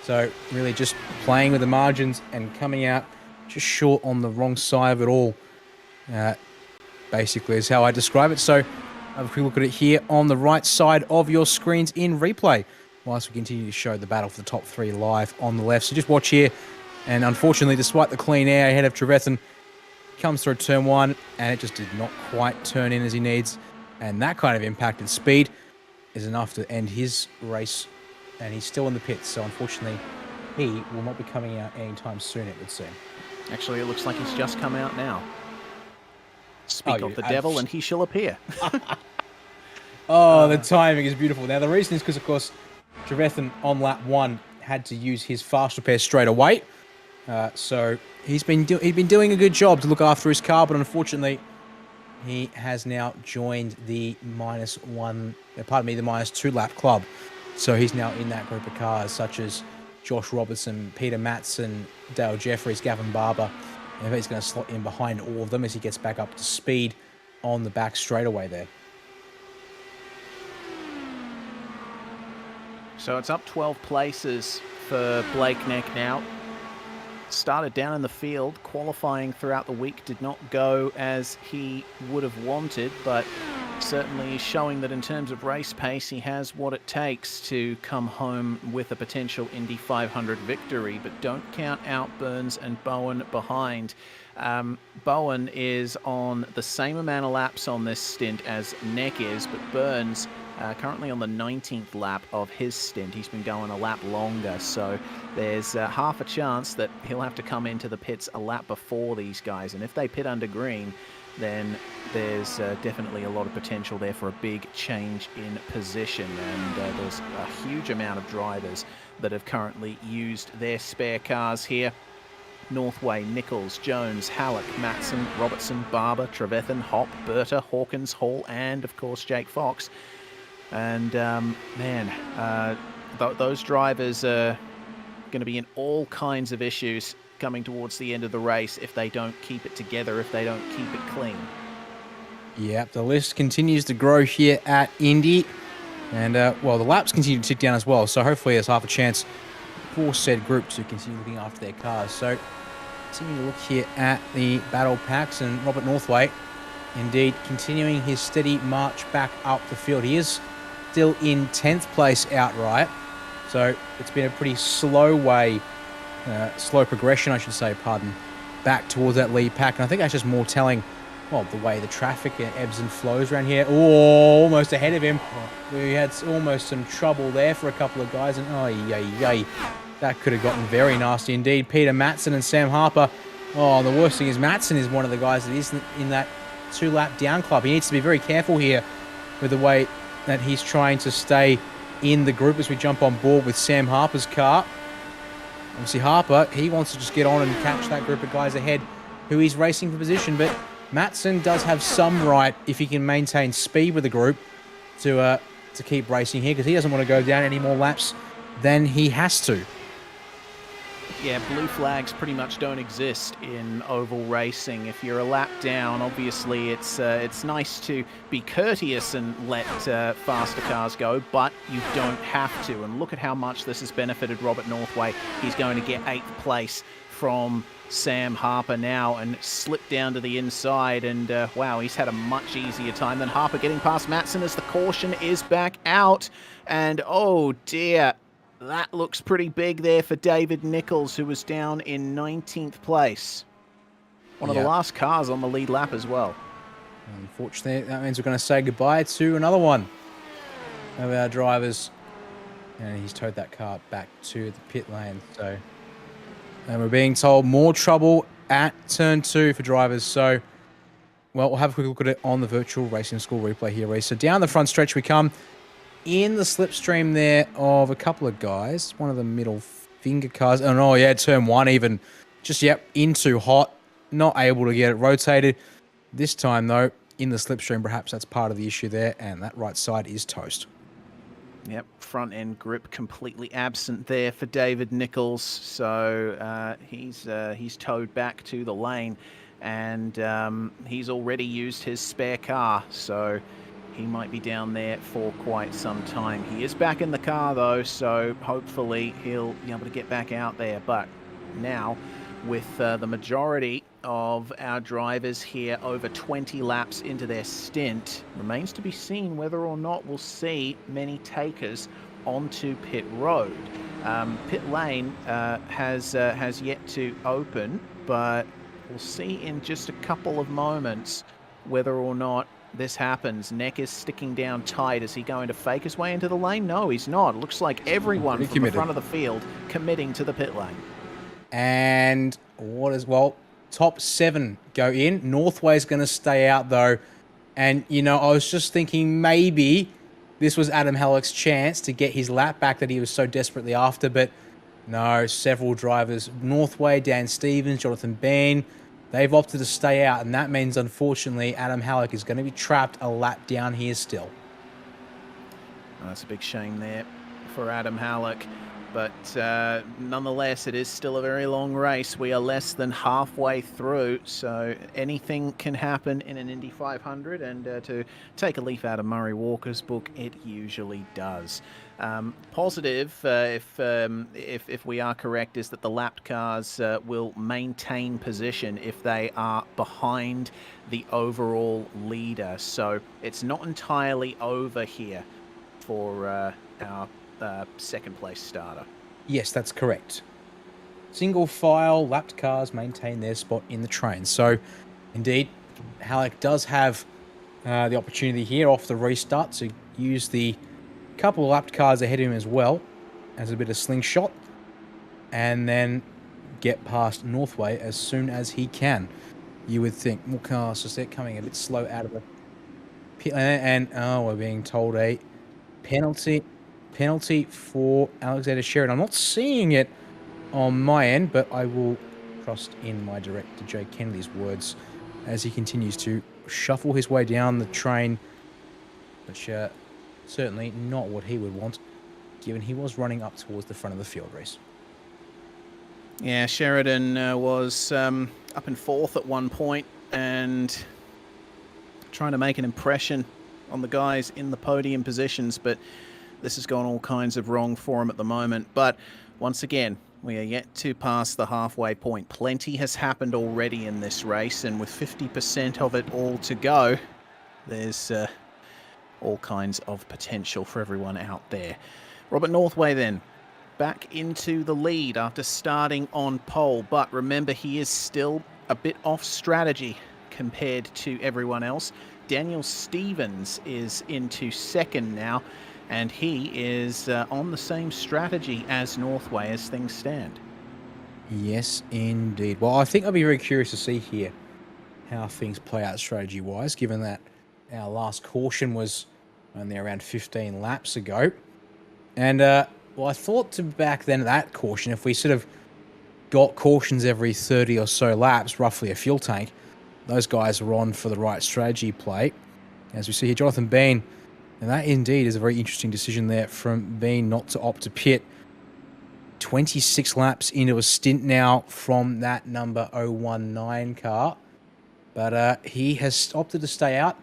So really just playing with the margins and coming out just short on the wrong side of it all. Basically is how I describe it. So if we look at it here on the right side of your screens in replay, whilst we continue to show the battle for the top 3 live on the left. So just watch here. And unfortunately, despite the clean air ahead of Trevethan, comes through turn 1, and it just did not quite turn in as he needs. And that kind of impacted speed is enough to end his race. And he's still in the pits, so unfortunately, he will not be coming out anytime soon, it would seem. Actually, it looks like he's just come out now. Speak of the devil, and he shall appear. The timing is beautiful. Now, the reason is because, of course, Trevethan on lap 1 had to use his fast repair straight away. So he's been doing a good job to look after his car, but unfortunately, he has now joined the -2 lap club. So he's now in that group of cars, such as Josh Robertson, Peter Matson, Dale Jeffries, Gavin Barber. And he's going to slot in behind all of them as he gets back up to speed on the back straightaway there. So it's up 12 places for Blake Neck now. Started down in the field. Qualifying throughout the week did not go as he would have wanted, but certainly is showing that in terms of race pace, he has what it takes to come home with a potential Indy 500 victory. But don't count out Burns and Bowen behind. Bowen is on the same amount of laps on this stint as Neck is, but Burns currently on the 19th lap of his stint. He's been going a lap longer, so there's half a chance that he'll have to come into the pits a lap before these guys. And if they pit under green, then there's definitely a lot of potential there for a big change in position. And there's a huge amount of drivers that have currently used their spare cars here. Northway, Nichols, Jones, Halek, Matson, Robertson, Barber, Trevethan, Hopp, Berta, Hawkins, Hall, and of course Jake Fox. And those drivers are going to be in all kinds of issues coming towards the end of the race if they don't keep it together, if they don't keep it clean. Yep, the list continues to grow here at Indy. And, the laps continue to tick down as well. So hopefully there's half a chance for said group to continue looking after their cars. So continue to look here at the battle packs, and Robert Northway indeed continuing his steady march back up the field. He is still in 10th place outright. So it's been a pretty slow progression, I should say, back towards that lead pack. And I think that's just more telling, the way the traffic ebbs and flows around here. Oh, almost ahead of him. We had almost some trouble there for a couple of guys. And that could have gotten very nasty indeed. Peter Matson and Sam Harper. Oh, the worst thing is Matson is one of the guys that is in that 2-lap down club. He needs to be very careful here with the way that he's trying to stay in the group as we jump on board with Sam Harper's car. Obviously, Harper, he wants to just get on and catch that group of guys ahead who he's racing for position, but Matson does have some right, if he can maintain speed with the group, to keep racing here, because he doesn't want to go down any more laps than he has to. Yeah, blue flags pretty much don't exist in oval racing. If you're a lap down, obviously it's nice to be courteous and let faster cars go, but you don't have to. And look at how much this has benefited Robert Northway. He's going to get 8th place from Sam Harper now and slip down to the inside, and wow, he's had a much easier time than Harper getting past Matson as the caution is back out. And oh dear, that looks pretty big there for David Nichols, who was down in 19th place. One of the last cars on the lead lap as well. Unfortunately, that means we're going to say goodbye to another one of our drivers. And he's towed that car back to the pit lane. So, and we're being told more trouble at turn 2 for drivers. So, well, we'll have a quick look at it on the virtual racing school replay here, Reece. So down the front stretch we come. In the slipstream there of a couple of guys, one of the middle finger cars. Oh, yeah, turn 1 even. Just, into hot. Not able to get it rotated. This time, though, in the slipstream, perhaps that's part of the issue there, and that right side is toast. Yep, front end grip completely absent there for David Nichols. So he's towed back to the lane, and he's already used his spare car. So he might be down there for quite some time. He is back in the car, though, so hopefully he'll be able to get back out there. But now, with the majority of our drivers here over 20 laps into their stint, remains to be seen whether or not we'll see many takers onto pit road. Pit lane has yet to open, but we'll see in just a couple of moments whether or not this happens. Neck is sticking down tight. Is he going to fake his way into the lane? No, he's not. It looks like everyone from the front of the field committing to the pit lane. And top 7 go in. Northway's going to stay out, though. And, I was just thinking maybe this was Adam Halek's chance to get his lap back that he was so desperately after, but no, several drivers, Northway, Dan Stevens, Jonathan Bean, they've opted to stay out, and that means, unfortunately, Adam Halek is going to be trapped a lap down here still. That's a big shame there for Adam Halek, but nonetheless, it is still a very long race. We are less than halfway through, so anything can happen in an Indy 500, and to take a leaf out of Murray Walker's book, it usually does. Positive, if we are correct, is that the lapped cars will maintain position if they are behind the overall leader. So it's not entirely over here for our second place starter. Yes, that's correct. Single file lapped cars maintain their spot in the train. So indeed, Halek does have the opportunity here off the restart to use the couple of lapped cars ahead of him as well as a bit of slingshot, and then get past Northway as soon as he can. You would think more cars just they're coming a bit slow out of the pit, and we're being told a penalty for Alexander Sheridan. I'm not seeing it on my end, but I will trust in my director Jay Kennedy's words as he continues to shuffle his way down the train, which certainly not what he would want, given he was running up towards the front of the field race. Yeah, Sheridan was up in 4th at one point and trying to make an impression on the guys in the podium positions, but this has gone all kinds of wrong for him at the moment. But once again, we are yet to pass the halfway point. Plenty has happened already in this race, and with 50% of it all to go, there's all kinds of potential for everyone out there. Robert Northway then back into the lead after starting on pole, but remember, he is still a bit off strategy compared to everyone else. Daniel Stevens is into second now, and he is on the same strategy as Northway as things stand. Yes, indeed. Well, I think I'll be very curious to see here how things play out strategy-wise, given that our last caution was only around 15 laps ago. And, well, I thought to back then that caution, if we sort of got cautions every 30 or so laps, roughly a fuel tank, those guys were on for the right strategy play. As we see here, Jonathan Bean, and that indeed is a very interesting decision there from Bean not to opt to pit. 26 laps into a stint now from that number 019 car. But he has opted to stay out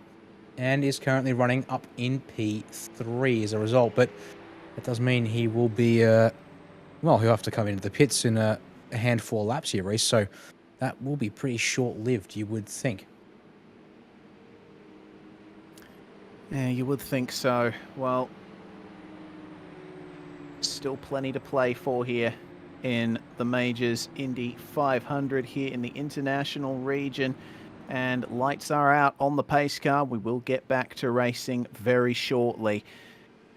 and is currently running up in P3 as a result. But that does mean he will be, well, he'll have to come into the pits in a handful of laps here, Reese. So that will be pretty short-lived, you would think. Yeah, you would think so. Well, still plenty to play for here in the Majors Indy 500 here in the international region. And lights are out on the pace car. We will get back to racing very shortly.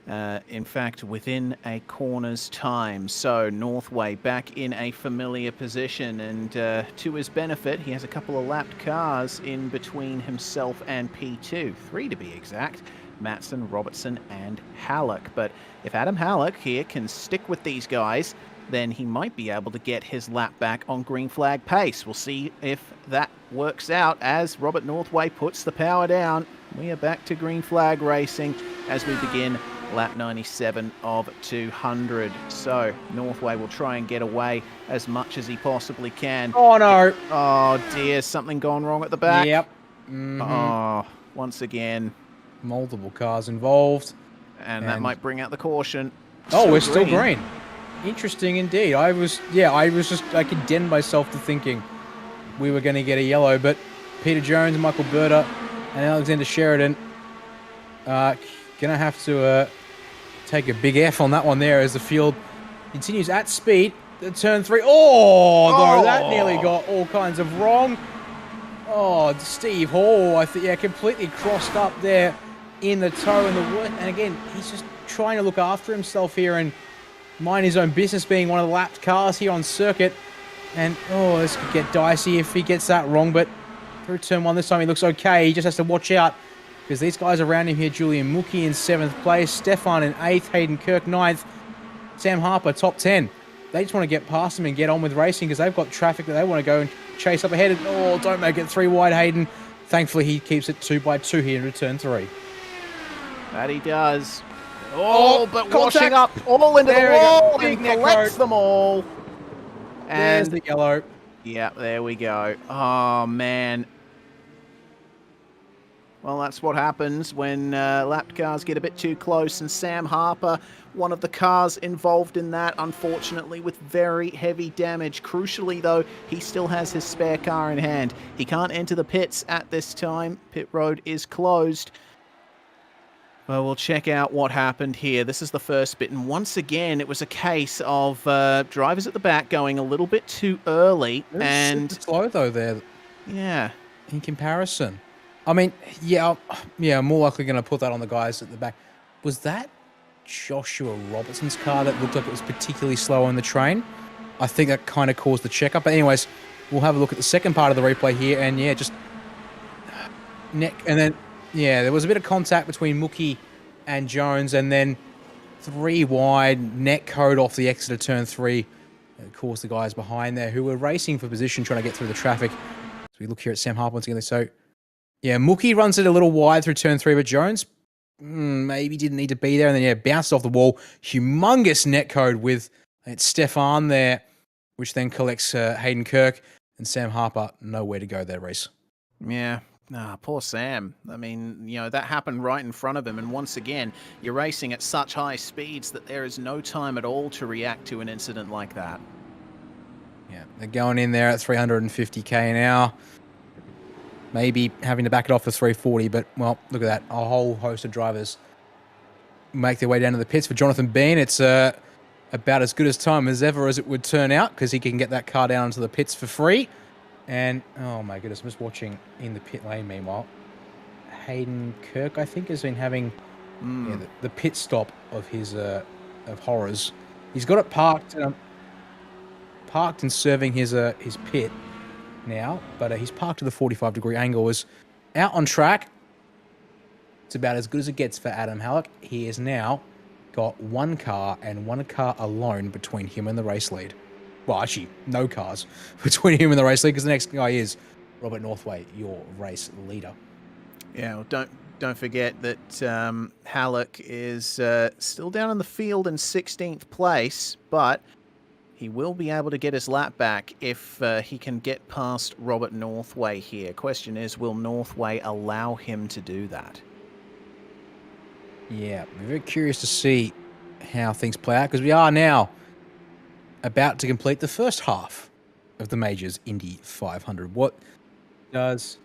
In fact, within a corner's time. So Northway back in a familiar position, and to his benefit, he has a couple of lapped cars in between himself and P2, 3 to be exact. Matson, Robertson, and Halek. But if Adam Halek here can stick with these guys, then he might be able to get his lap back on green flag pace. We'll see if that works out as Robert Northway puts the power down. We are back to green flag racing as we begin lap 97 of 200. So Northway will try and get away as much as he possibly can. Oh, no. Oh, dear. Something gone wrong at the back. Yep. Oh, once again. Multiple cars involved. And that might bring out the caution. Oh, we're still green. Interesting indeed. I condemned myself to thinking we were going to get a yellow, but Peter Jones, Michael Berta, and Alexander Sheridan going to have to take a big F on that one there as the field continues at speed. Turn 3. Oh, no, that nearly got all kinds of wrong. Oh, Steve Hall, I think, yeah, completely crossed up there in the toe and the wood. And again, he's just trying to look after himself here and mind his own business, being one of the lapped cars here on circuit. And, oh, this could get dicey if he gets that wrong. But through turn 1 this time, he looks okay. He just has to watch out because these guys around him here, Julian Mookie in 7th place, Stefan in 8th, Hayden Kirk 9th, Sam Harper top 10. They just want to get past him and get on with racing because they've got traffic that they want to go and chase up ahead. And, oh, don't make it 3 wide, Hayden. Thankfully, he keeps it 2 by 2 here into turn 3. That he does. Oh, but contact. washing up all into There the wall we and go. Big collects them all. There's And the yellow. yeah, there we go. Oh, man. Well, that's what happens when lapped cars get a bit too close, and Sam Harper, one of the cars involved in that, unfortunately, with very heavy damage. Crucially, though, he still has his spare car in hand. He can't enter the pits at this time. Pit road is closed. Well, we'll check out what happened here. This is the first bit, and once again, it was a case of drivers at the back going a little bit too early. And Slow, though, there. Yeah. In comparison. I mean, yeah, I'm more likely going to put that on the guys at the back. Was that Joshua Robertson's car that looked like it was particularly slow on the train? I think that kind of caused the checkup. But anyways, we'll have a look at the second part of the replay here. And yeah, just neck. And then, yeah, there was a bit of contact between Mookie and Jones. And then 3 wide, net code off the exit of turn 3. Of course, the guys behind there who were racing for position, trying to get through the traffic. So we look here at Sam Harper once again. So, yeah, Mookie runs it a little wide through turn 3, but Jones maybe didn't need to be there. And then, yeah, bounced off the wall. Humongous net code with Stefan there, which then collects Hayden Kirk and Sam Harper. Nowhere to go there, Reese. Yeah. Poor Sam. I mean, you know, that happened right in front of him. And once again, you're racing at such high speeds that there is no time at all to react to an incident like that. Yeah, they're going in there at 350k an hour. Maybe having to back it off for 340, but, well, look at that. A whole host of drivers make their way down to the pits. For Jonathan Bean, it's about as good as time as ever as it would turn out because he can get that car down to the pits for free. And, oh my goodness, I'm just watching in the pit lane meanwhile. Hayden Kirk, I think, has been having the pit stop of his of horrors. He's got it parked and serving his pit. now, but he's parked at the 45-degree angle, is out on track. It's about as good as it gets for Adam Halek. He has now got one car and one car alone between him and the race lead. Well, actually, no cars between him and the race lead, because the next guy is Robert Northway, your race leader. Yeah, well, don't forget that Halek is still down in the field in 16th place, but he will be able to get his lap back if he can get past Robert Northway here. Question is, will Northway allow him to do that? Yeah, I'm very curious to see how things play out, because we are now about to complete the first half of the Majors Indy 500. What does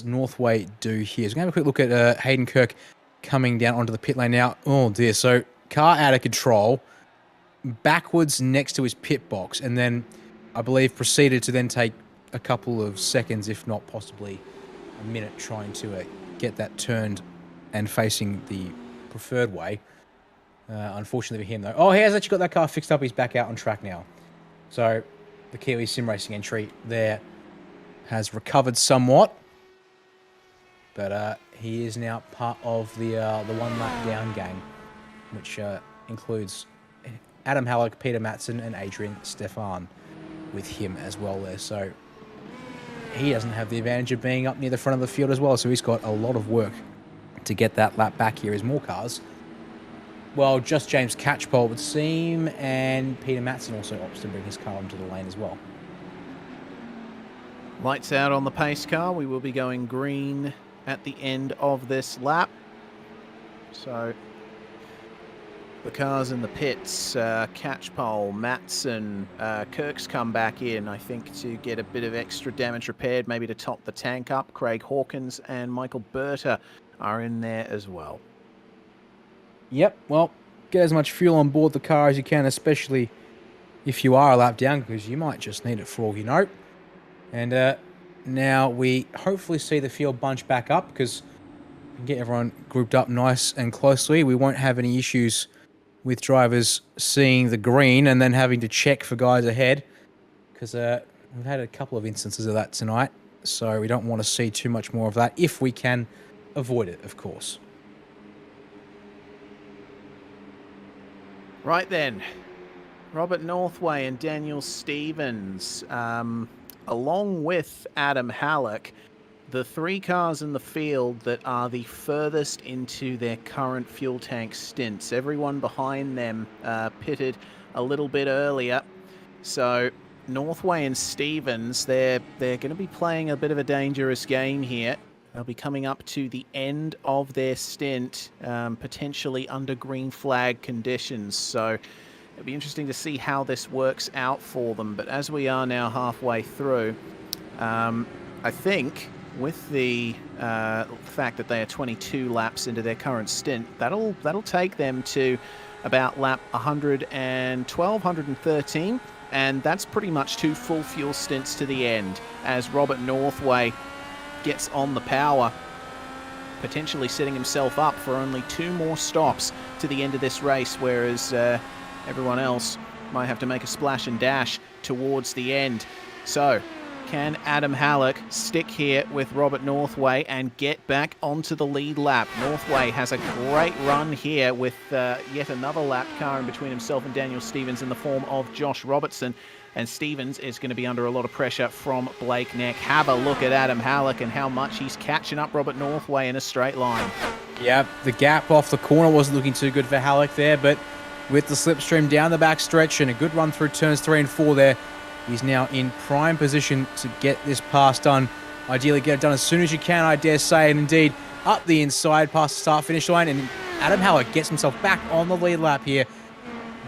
Northway do here? So we're going to have a quick look at Hayden Kirk coming down onto the pit lane now. Oh dear, so car out of control, backwards next to his pit box, and then I believe proceeded to then take a couple of seconds, if not possibly a minute, trying to get that turned and facing the preferred way. Unfortunately for him, though. Oh, he has actually got that car fixed up. He's back out on track now. So the Kiwi Sim Racing entry there has recovered somewhat. But he is now part of the one lap down gang, which includes Adam Halek, Peter Matson, and Adrian Stefan with him as well there. So he doesn't have the advantage of being up near the front of the field as well. So he's got a lot of work to get that lap back here as more cars. Well, just James Catchpole would seem, and Peter Matson also opts to bring his car onto the lane as well. Lights out on the pace car. We will be going green at the end of this lap. So the cars in the pits, Catchpole, Matson, Kirk's come back in, I think, to get a bit of extra damage repaired, maybe to top the tank up. Craig Hawkins and Michael Berta are in there as well. Yep, well, get as much fuel on board the car as you can, especially if you are a lap down, because you might just need it for all you know. And now we hopefully see the field bunch back up, because we can get everyone grouped up nice and closely. We won't have any issues with drivers seeing the green and then having to check for guys ahead, because we've had a couple of instances of that tonight, so we don't want to see too much more of that, if we can avoid it, of course. Right then, Robert Northway and Daniel Stevens, along with Adam Halek, the three cars in the field that are the furthest into their current fuel tank stints. Everyone behind them pitted a little bit earlier. So Northway and Stevens, they're going to be playing a bit of a dangerous game here. They'll be coming up to the end of their stint, potentially under green flag conditions. So it'll be interesting to see how this works out for them. But as we are now halfway through, I think with the fact that they are 22 laps into their current stint, that'll take them to about lap 112, 113. And that's pretty much 2 full fuel stints to the end, as Robert Northway gets on the power, potentially setting himself up for only 2 more stops to the end of this race, whereas everyone else might have to make a splash and dash towards the end. So can Adam Halek stick here with Robert Northway and get back onto the lead lap? Northway has a great run here with yet another lap car in between himself and Daniel Stevens in the form of Josh Robertson. And Stevens is going to be under a lot of pressure from Blake Neck. Have a look at Adam Halek and how much he's catching up Robert Northway in a straight line. Yeah, the gap off the corner wasn't looking too good for Halek there, but with the slipstream down the back stretch and a good run through turns 3 and 4 there, he's now in prime position to get this pass done. Ideally get it done as soon as you can, I dare say, and indeed up the inside past the start-finish line, and Adam Halek gets himself back on the lead lap here,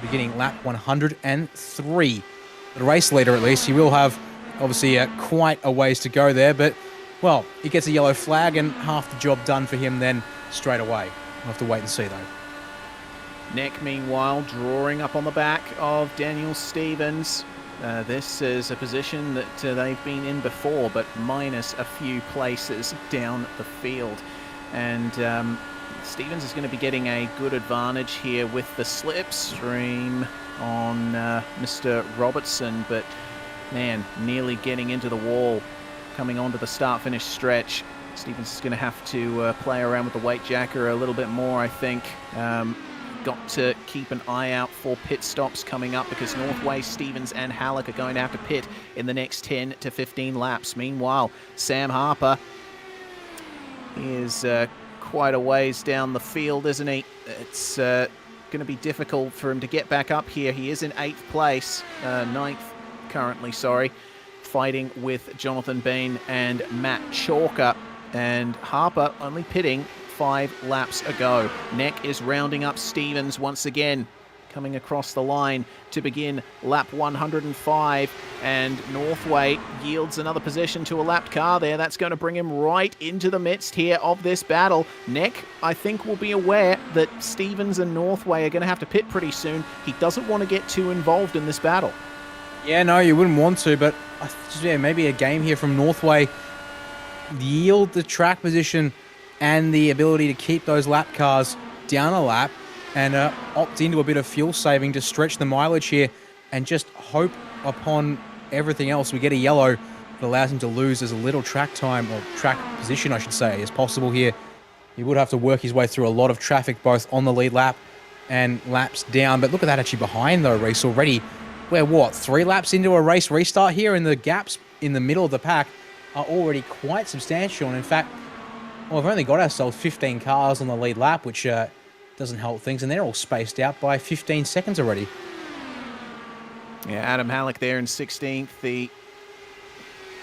beginning lap 103. The race leader, at least, he will have obviously quite a ways to go there, but well, he gets a yellow flag and half the job done for him then straight away. We'll have to wait and see though. Neck, meanwhile, drawing up on the back of Daniel Stevens. This is a position that they've been in before, but minus a few places down the field. And Stevens is going to be getting a good advantage here with the slipstream on Mr. Robertson, but Man, nearly getting into the wall, coming onto the start-finish stretch. Stevens is going to have to play around with the weight jacker a little bit more, I think. Got to keep an eye out for pit stops coming up because Northway, Stevens and Halek are going to have to pit in the next 10 to 15 laps. Meanwhile, Sam Harper is quite a ways down the field, isn't he? It's going to be difficult for him to get back up here. He is in 8th place, 9th currently, sorry, fighting with Jonathan Bean and Matt Chalker. And Harper only pitting 5 laps ago. Neck is rounding up Stevens once again, coming across the line to begin lap 105, and Northway yields another position to a lapped car there. That's going to bring him right into the midst here of this battle. Neck, I think, will be aware that Stevens and Northway are going to have to pit pretty soon. He doesn't want to get too involved in this battle. Yeah, no, you wouldn't want to, but maybe a game here from Northway. Yield the track position and the ability to keep those lap cars down a lap and opt into a bit of fuel saving to stretch the mileage here and just hope upon everything else we get a yellow that allows him to lose as little track time, or track position I should say, as possible here. He would have to work his way through a lot of traffic both on the lead lap and laps down, but look at that actually behind though, Reese. Already we're what, 3 laps into a race restart here, and the gaps in the middle of the pack are already quite substantial. And in fact, well, we've only got ourselves 15 cars on the lead lap, which doesn't help things, and they're all spaced out by 15 seconds already. Yeah, Adam Halek there in 16th, the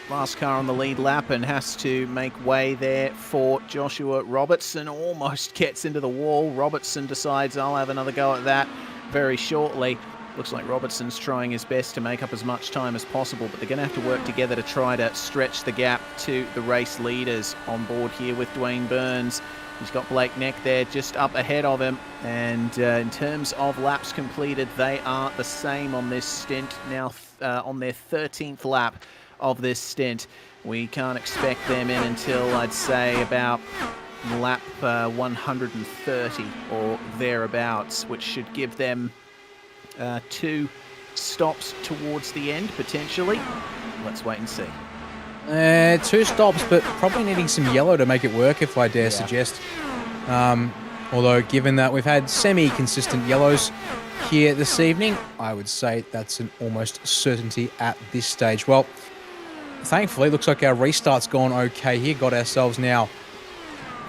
last car on the lead lap, and has to make way there for Joshua Robertson. Almost gets into the wall. Robertson decides, I'll have another go at that very shortly. Looks like Robertson's trying his best to make up as much time as possible, but they're going to have to work together to try to stretch the gap to the race leaders. On board here with Dwayne Burns. He's got Blake Neck there just up ahead of him, and in terms of laps completed, they are the same on this stint, now on their 13th lap of this stint. We can't expect them in until, I'd say, about lap 130 or thereabouts, which should give them 2 stops towards the end, potentially. Let's wait and see. 2 stops, but probably needing some yellow to make it work, if I dare suggest. Although, given that we've had semi-consistent yellows here this evening, I would say that's an almost certainty at this stage. Well, thankfully, it looks like our restart's gone okay here. Got ourselves now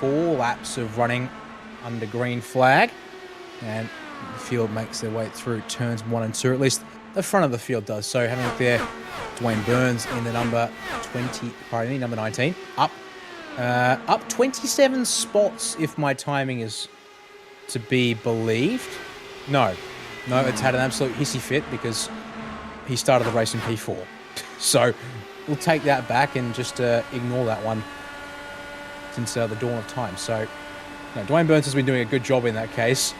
4 laps of running under green flag, and the field makes their way through turns 1 and 2, at least the front of the field does. So having a look there, Dwayne Burns in the number 19, up 27 spots if my timing is to be believed. No, it's had an absolute hissy fit because he started the race in P4. So we'll take that back and just ignore that one since the dawn of time. So no, Dwayne Burns has been doing a good job in that case.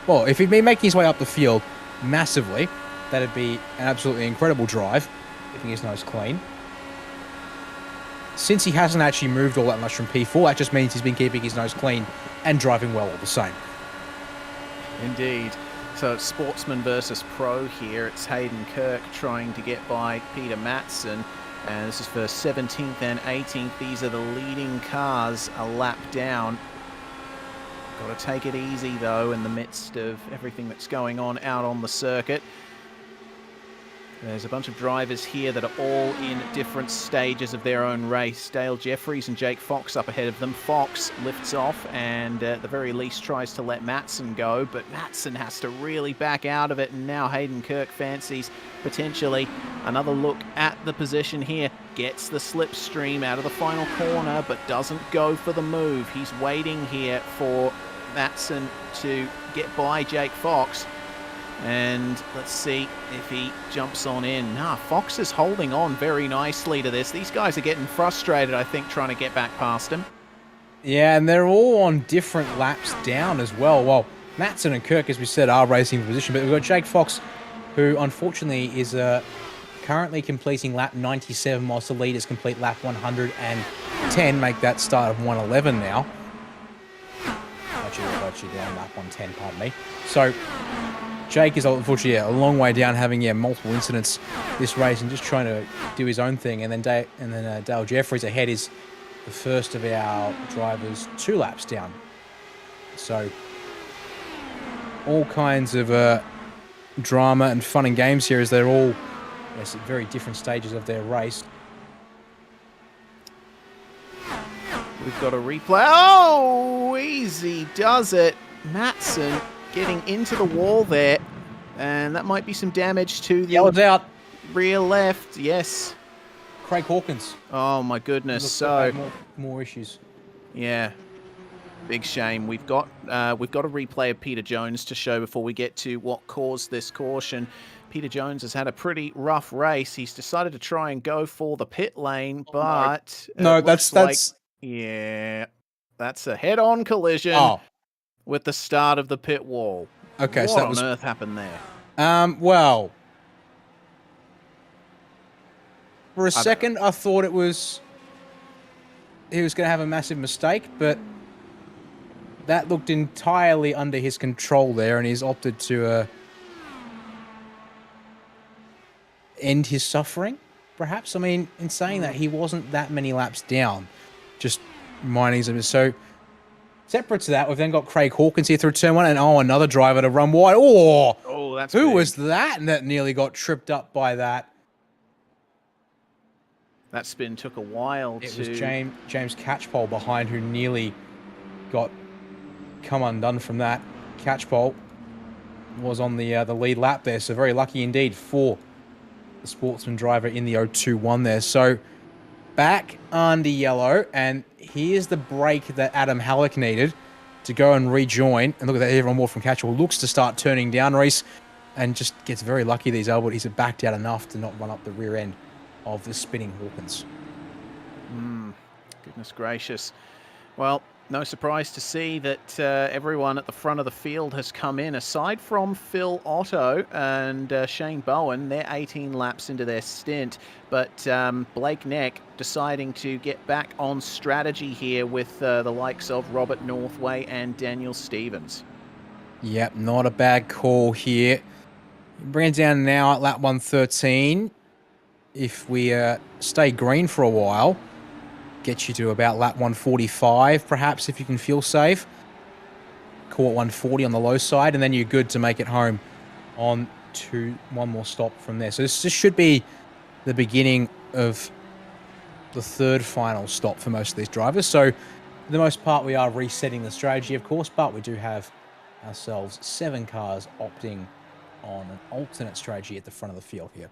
Well, if he'd been making his way up the field massively, that'd be an absolutely incredible drive, keeping his nose clean. Since he hasn't actually moved all that much from P4, that just means he's been keeping his nose clean and driving well all the same. Indeed. So it's sportsman versus pro here. It's Hayden Kirk trying to get by Peter Matson. And this is for 17th and 18th. These are the leading cars a lap down. Got to take it easy, though, in the midst of everything that's going on out on the circuit. There's a bunch of drivers here that are all in different stages of their own race. Dale Jeffries and Jake Fox up ahead of them. Fox lifts off and at the very least tries to let Matson go, but Matson has to really back out of it, and now Hayden Kirk fancies potentially another look at the position here. Gets the slipstream out of the final corner, but doesn't go for the move. He's waiting here for Matson to get by Jake Fox. And let's see if he jumps on in. Fox is holding on very nicely to this. These guys are getting frustrated, I think, trying to get back past him. Yeah, and they're all on different laps down as well. Well, Matson and Kirk, as we said, are racing for position, but we've got Jake Fox, who unfortunately is currently completing lap 97, whilst the leaders complete lap 110, make that start of 111 now. Actually down lap 110, pardon me. So Jake is unfortunately a long way down, having multiple incidents this race and just trying to do his own thing. And then Dale Jeffries ahead is the first of our drivers 2 laps down. So all kinds of drama and fun and games here as they're all at very different stages of their race. We've got a replay. Oh, easy does it. Matson getting into the wall there. And that might be some damage to the Yellow's out. rear left. Yes. Craig Hawkins. Oh, my goodness. Looks So, like more issues. yeah. Big shame. We've got a replay of Peter Jones to show before we get to what caused this caution. Peter Jones has had a pretty rough race. He's decided to try and go for the pit lane, but No, it that's looks like, yeah, that's a head-on collision with the start of the pit wall. Okay, what so that on was earth happened there? Well, for a second I thought he was going to have a massive mistake, but that looked entirely under his control there, and he's opted to end his suffering, perhaps. I mean, in saying that, he wasn't that many laps down, just reminding him. So, separate to that, we've then got Craig Hawkins here through turn 1, and another driver to run wide. Oh, that's who big. was that? And that nearly got tripped up by that. That spin took a while It to... was James Catchpole behind who nearly got come undone from that. Catchpole was on the lead lap there, so very lucky indeed for the Sportsman driver in the 021 there. So back under yellow, and here's the break that Adam Halek needed to go and rejoin. And look at that, everyone more from Catchpole looks to start turning down Reese, and just gets very lucky these Albert. He's backed out enough to not run up the rear end of the spinning Hawkins. Goodness gracious. Well, no surprise to see that everyone at the front of the field has come in, aside from Phil Otto and Shane Bowen. They're 18 laps into their stint, but Blake Neck deciding to get back on strategy here with the likes of Robert Northway and Daniel Stevens. Yep, not a bad call here. Bring it down now at lap 113. If we stay green for a while, get you to about lap 145, perhaps, if you can feel safe. Call it 140 on the low side, and then you're good to make it home on to one more stop from there. So this should be the beginning of the third final stop for most of these drivers. So for the most part, we are resetting the strategy, of course, but we do have ourselves 7 cars opting on an alternate strategy at the front of the field here.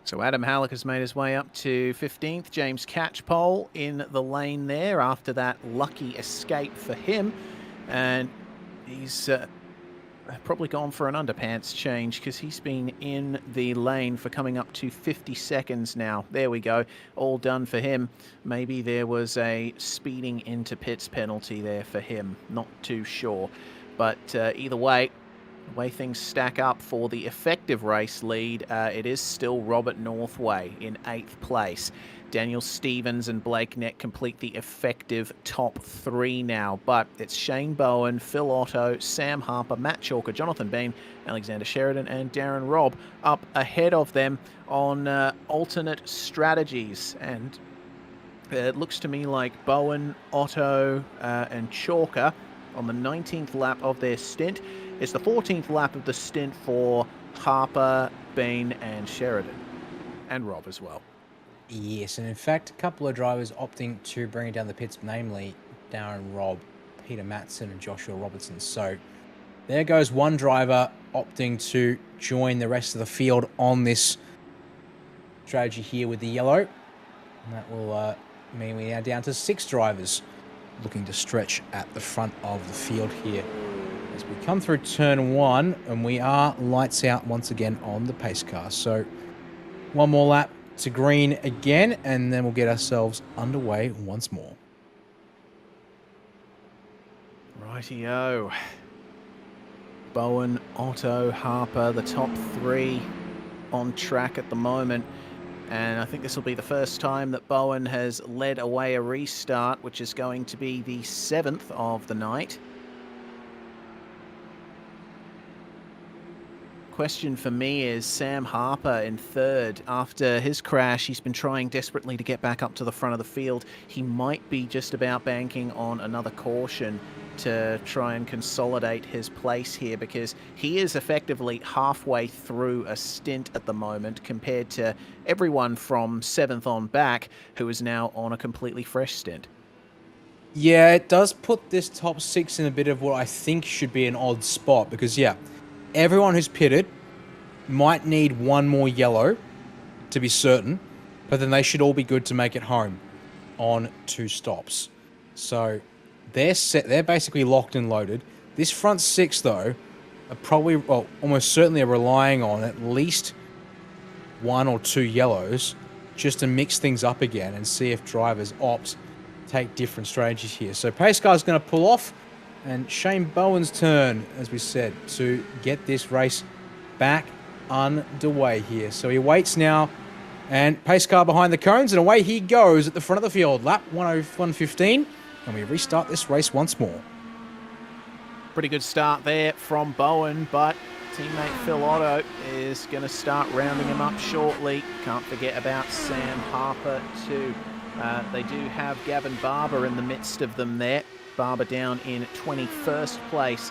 So Adam Halek has made his way up to 15th. James Catchpole in the lane there after that lucky escape for him. And he's probably gone for an underpants change because he's been in the lane for coming up to 50 seconds now. There we go. All done for him. Maybe there was a speeding into pits penalty there for him. Not too sure. But either way, the way things stack up for the effective race lead, it is still Robert Northway in 8th place. Daniel Stevens and Blake Neck complete the effective top 3 now, but it's Shane Bowen, Phil Otto, Sam Harper, Matt Chalker, Jonathan Bean, Alexander Sheridan and Darren Robb up ahead of them on alternate strategies. And it looks to me like Bowen, Otto and Chalker on the 19th lap of their stint. It's the 14th lap of the stint for Harper, Bean and Sheridan. And Rob as well. Yes, and in fact, a couple of drivers opting to bring it down the pits, namely Darren Robb, Peter Matson and Joshua Robertson. So there goes one driver opting to join the rest of the field on this strategy here with the yellow. And that will mean we are down to 6 drivers looking to stretch at the front of the field here as we come through turn 1, and we are lights out once again on the pace car. So one more lap to green again, and then we'll get ourselves underway once more. Rightio. Bowen, Otto, Harper, the top 3 on track at the moment. And I think this will be the first time that Bowen has led away a restart, which is going to be the 7th of the night. question for me is Sam Harper in third. After his crash, he's been trying desperately to get back up to the front of the field. He might be just about banking on another caution to try and consolidate his place here, because he is effectively halfway through a stint at the moment compared to everyone from 7th on back who is now on a completely fresh stint. Yeah, it does put this top 6 in a bit of what I think should be an odd spot, because, yeah, everyone who's pitted might need one more yellow to be certain, but then they should all be good to make it home on 2 stops. So they're set. They're basically locked and loaded. This front 6, though, are probably, well, almost certainly are relying on at least 1 or 2 yellows just to mix things up again and see if drivers opt take different strategies here. So pace car's going to pull off, and Shane Bowen's turn, as we said, to get this race back underway here. So he waits now, and pace car behind the cones, and away he goes at the front of the field. Lap 1:01.15, and we restart this race once more. Pretty good start there from Bowen, but teammate Phil Otto is going to start rounding him up shortly. Can't forget about Sam Harper too. They do have Gavin Barber in the midst of them there. Barber down in 21st place,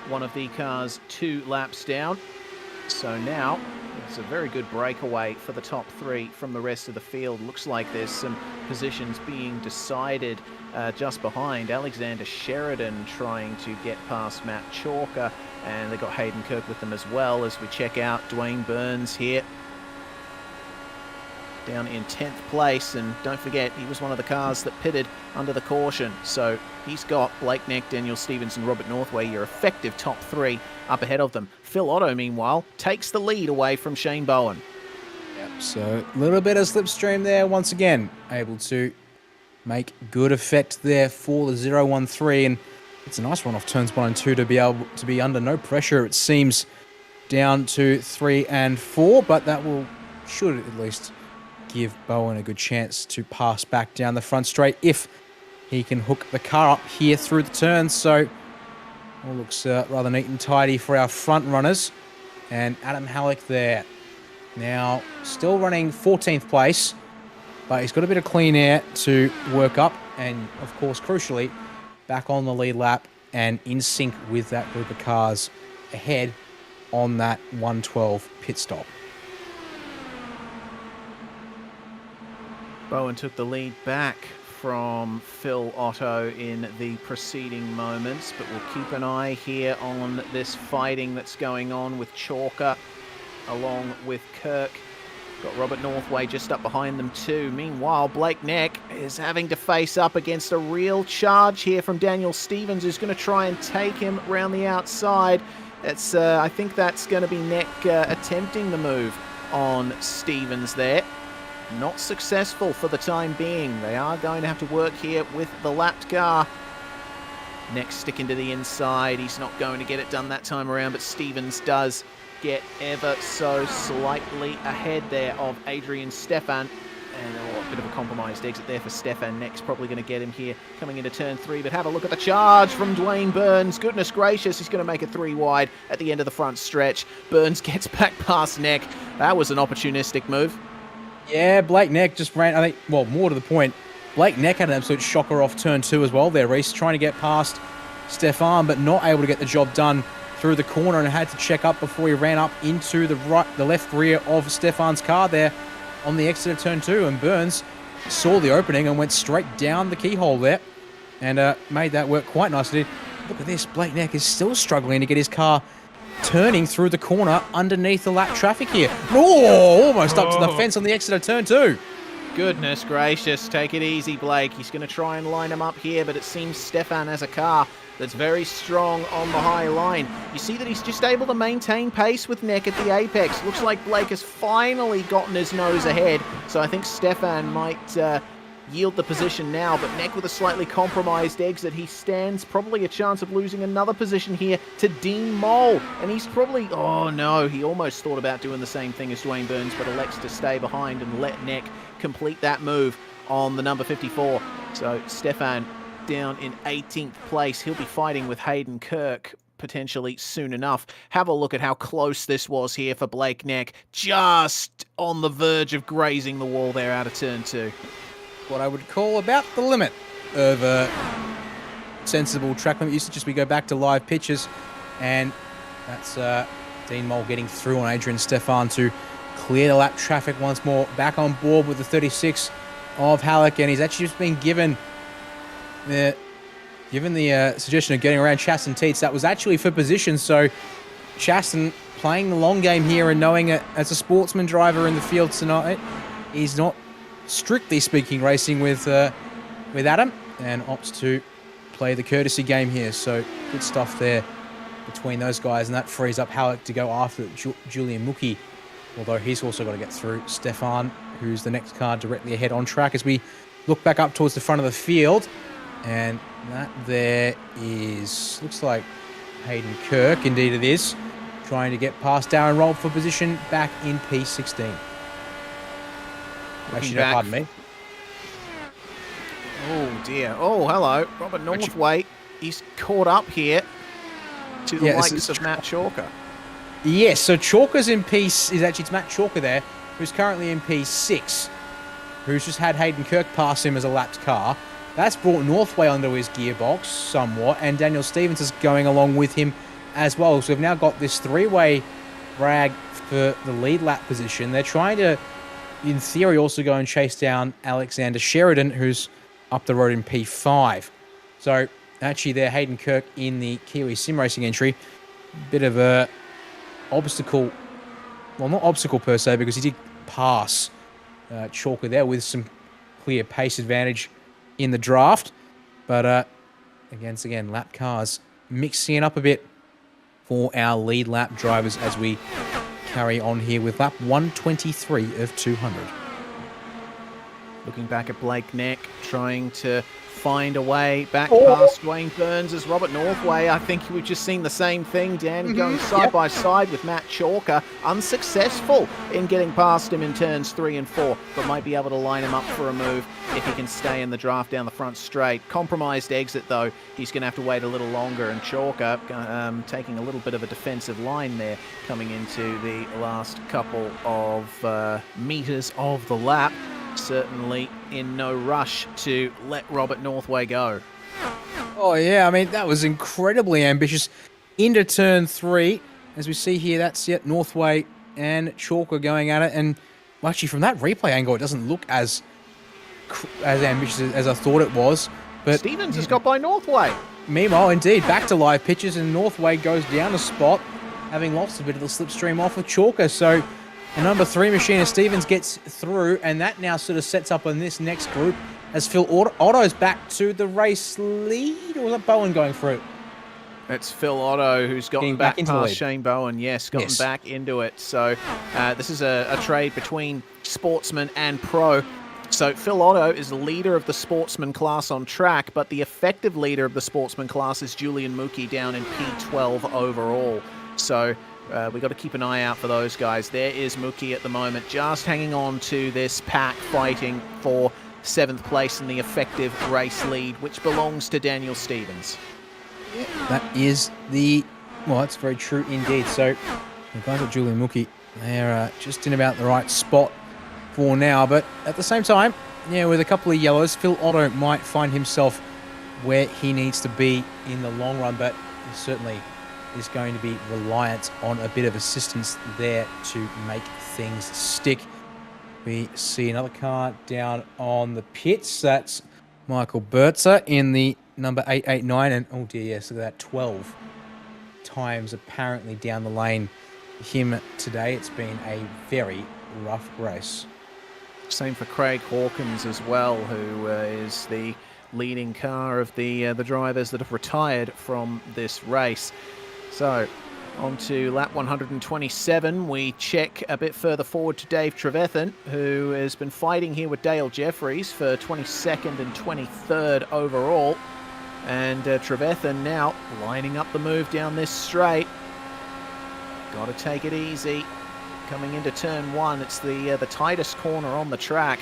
one of the cars 2 laps down. So now it's a very good breakaway for the top 3 from the rest of the field. Looks like there's some positions being decided just behind. Alexander Sheridan trying to get past Matt Chalker, and they've got Hayden Kirk with them as well, as we check out Dwayne Burns here down in 10th place. And don't forget, he was one of the cars that pitted under the caution. So he's got Blake Neck, Daniel Stevens and Robert Northway, your effective top 3 up ahead of them. Phil Otto, meanwhile, takes the lead away from Shane Bowen. Yep, so a little bit of slipstream there once again. Able to make good effect there for the 0-1-3. And it's a nice one off turns 1 and 2 to be able to be under no pressure, it seems, down to 3 and 4. But that should at least give Bowen a good chance to pass back down the front straight if he can hook the car up here through the turns. So all looks rather neat and tidy for our front runners. And Adam Halek there, now still running 14th place, but he's got a bit of clean air to work up, and of course, crucially, back on the lead lap and in sync with that group of cars ahead on that 1:12 pit stop. Bowen took the lead back from Phil Otto in the preceding moments, but we'll keep an eye here on this fighting that's going on with Chalker along with Kirk. Got Robert Northway just up behind them too. Meanwhile, Blake Neck is having to face up against a real charge here from Daniel Stevens, who's going to try and take him round the outside. It's I think that's going to be Neck attempting the move on Stevens there. Not successful for the time being. They are going to have to work here with the lapped car. Next sticking to the inside. He's not going to get it done that time around, but Stevens does get ever so slightly ahead there of Adrian Stefan. And a bit of a compromised exit there for Stefan. Next probably going to get him here coming into turn 3. But have a look at the charge from Dwayne Burns. Goodness gracious, he's going to make it 3 wide at the end of the front stretch. Burns gets back past Neck. That was an opportunistic move. Yeah, Blake Neck just ran, I think, well, more to the point, Blake Neck had an absolute shocker off turn 2 as well there, Reese, trying to get past Stefan, but not able to get the job done through the corner, and had to check up before he ran up into the left rear of Stefan's car there on the exit of turn 2, and Burns saw the opening and went straight down the keyhole there and made that work quite nicely. Look at this, Blake Neck is still struggling to get his car turning through the corner underneath the lap traffic here. Oh, almost up to the fence on the exit of turn 2. Goodness gracious, take it easy, Blake. He's going to try and line him up here, but it seems Stefan has a car that's very strong on the high line. You see that he's just able to maintain pace with Neck at the apex. Looks like Blake has finally gotten his nose ahead, so I think Stefan might yield the position now, but Neck with a slightly compromised exit. He stands probably a chance of losing another position here to Dean Mole, and he's probably, oh no, he almost thought about doing the same thing as Dwayne Burns, but elects to stay behind and let Neck complete that move on the number 54. So Stefan down in 18th place. He'll be fighting with Hayden Kirk potentially soon enough. Have a look at how close this was here for Blake Neck. Just on the verge of grazing the wall there out of turn 2. What I would call about the limit of a sensible track limit usage as we go back to live pitches. And that's Dean Mole getting through on Adrian Stefan to clear the lap traffic once more. Back on board with the 36 of Halek, and he's actually just been given the suggestion of getting around Chasten Teets. That was actually for position, so Chasten playing the long game here and knowing it as a sportsman driver in the field tonight, he's not strictly speaking racing with Adam, and opts to play the courtesy game here. So good stuff there between those guys, and that frees up Halek to go after Julian Mookie, although he's also got to get through Stefan, who's the next car directly ahead on track as we look back up towards the front of the field. And that there looks like Hayden Kirk, indeed it is, trying to get past Darren Roll for position back in P16. Actually, no, pardon me. Oh dear. Oh, hello. Robert Northway. He's caught up here to the likes of Matt Chalker. Yes, so Chalker's in it's Matt Chalker there, who's currently in P6, who's just had Hayden Kirk pass him as a lapped car. That's brought Northway onto his gearbox somewhat, and Daniel Stevens is going along with him as well. So we've now got this three-way drag for the lead lap position. They're trying to, in theory, also go and chase down Alexander Sheridan, who's up the road in P5. So actually there, Hayden Kirk in the Kiwi Sim Racing entry. Bit of a obstacle, well, not obstacle per se, because he did pass Chalker there with some clear pace advantage in the draft. But again, lap cars mixing it up a bit for our lead lap drivers as we carry on here with lap 123 of 200. Looking back at Blake Neck, trying to find a way back past Wayne Burns as Robert Northway. I think we've just seen the same thing, Dan, going side by side with Matt Chalker. Unsuccessful in getting past him in turns 3 and 4, but might be able to line him up for a move if he can stay in the draft down the front straight. Compromised exit, though. He's going to have to wait a little longer, and Chalker taking a little bit of a defensive line there coming into the last couple of meters of the lap. Certainly in no rush to let Robert Northway go. Oh, yeah, I mean, that was incredibly ambitious. Into turn 3, as we see here, that's yet Northway and Chalker going at it. And well, actually, from that replay angle, it doesn't look as ambitious as I thought it was. But Stevens has got by Northway. Meanwhile, indeed, back to live pitches, and Northway goes down a spot, having lost a bit of the slipstream off of Chalker. So the number 3 machine, Stevens, gets through, and that now sort of sets up on this next group as Phil Otto's back to the race lead. Or was that Bowen going through? It's Phil Otto who's gotten back past Shane Bowen. Yes, gotten back into it. So this is a trade between Sportsman and Pro. So Phil Otto is the leader of the Sportsman class on track, but the effective leader of the Sportsman class is Julian Mookie down in P12 overall. So we've got to keep an eye out for those guys. There is Mookie at the moment, just hanging on to this pack, fighting for 7th place in the effective race lead, which belongs to Daniel Stevens. That is that's very true indeed. So the guys at Julian Mookie, they're just in about the right spot for now. But at the same time, with a couple of yellows, Phil Otto might find himself where he needs to be in the long run, but he certainly is going to be reliant on a bit of assistance there to make things stick. We see another car down on the pits. That's Michael Bertzer in the number 889. And oh dear, yes, look at that, 12 times apparently down the lane for him today. It's been a very rough race. Same for Craig Hawkins as well, who is the leading car of the drivers that have retired from this race. So, on to lap 127. We check a bit further forward to Dave Trevethan, who has been fighting here with Dale Jeffries for 22nd and 23rd overall. And Trevethan now lining up the move down this straight. Got to take it easy. Coming into turn 1, it's the tightest corner on the track.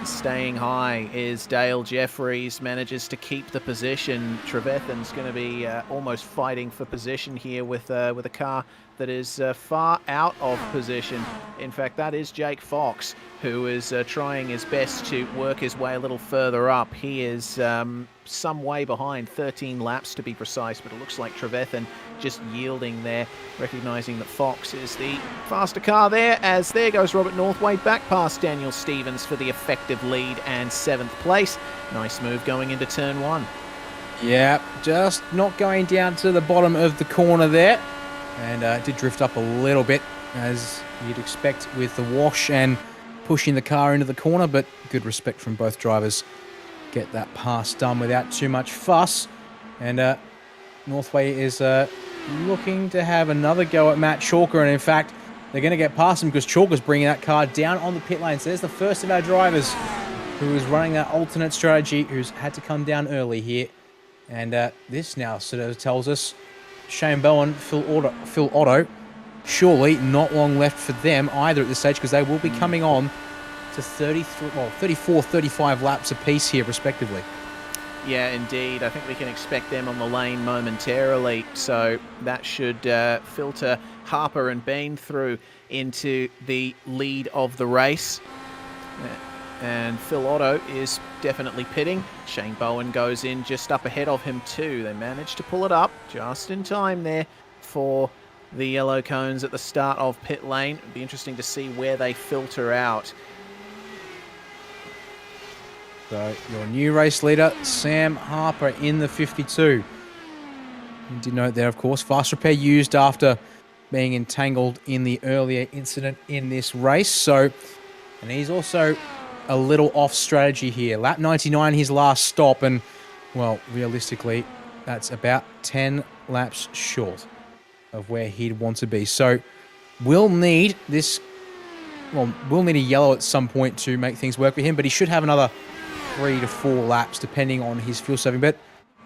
Staying high is Dale Jeffries, manages to keep the position. Trevethan's going to be almost fighting for position here with a car that is far out of position. In fact, that is Jake Fox, who is trying his best to work his way a little further up. He is some way behind, 13 laps to be precise, but it looks like Trevethan just yielding there, recognising that Fox is the faster car there, as there goes Robert Northway back past Daniel Stevens for the effective lead and 7th place. Nice move going into turn 1. Yeah, just not going down to the bottom of the corner there. And did drift up a little bit, as you'd expect with the wash and pushing the car into the corner, but good respect from both drivers. Get that pass done without too much fuss. And Northway is looking to have another go at Matt Chalker, and in fact, they're going to get past him because Chalker's bringing that car down on the pit lane. So there's the first of our drivers who is running that alternate strategy, who's had to come down early here. And this now sort of tells us Shane Bowen, Phil Otto, surely not long left for them either at this stage, because they will be coming on to 34, 35 laps apiece here, respectively. Yeah, indeed. I think we can expect them on the lane momentarily, so that should filter Harper and Bean through into the lead of the race. And Phil Otto is definitely pitting. Shane Bowen goes in just up ahead of him too. They managed to pull it up just in time there for the yellow cones at the start of pit lane. It'll be interesting to see where they filter out. So your new race leader, Sam Harper, in the 52. You did note there, of course, fast repair used after being entangled in the earlier incident in this race. So, and he's also a little off strategy here. Lap 99, his last stop, and, well, realistically, that's about 10 laps short of where he'd want to be. So we'll need this, well, we'll need a yellow at some point to make things work for him, but he should have another 3 to 4 laps, depending on his fuel saving. But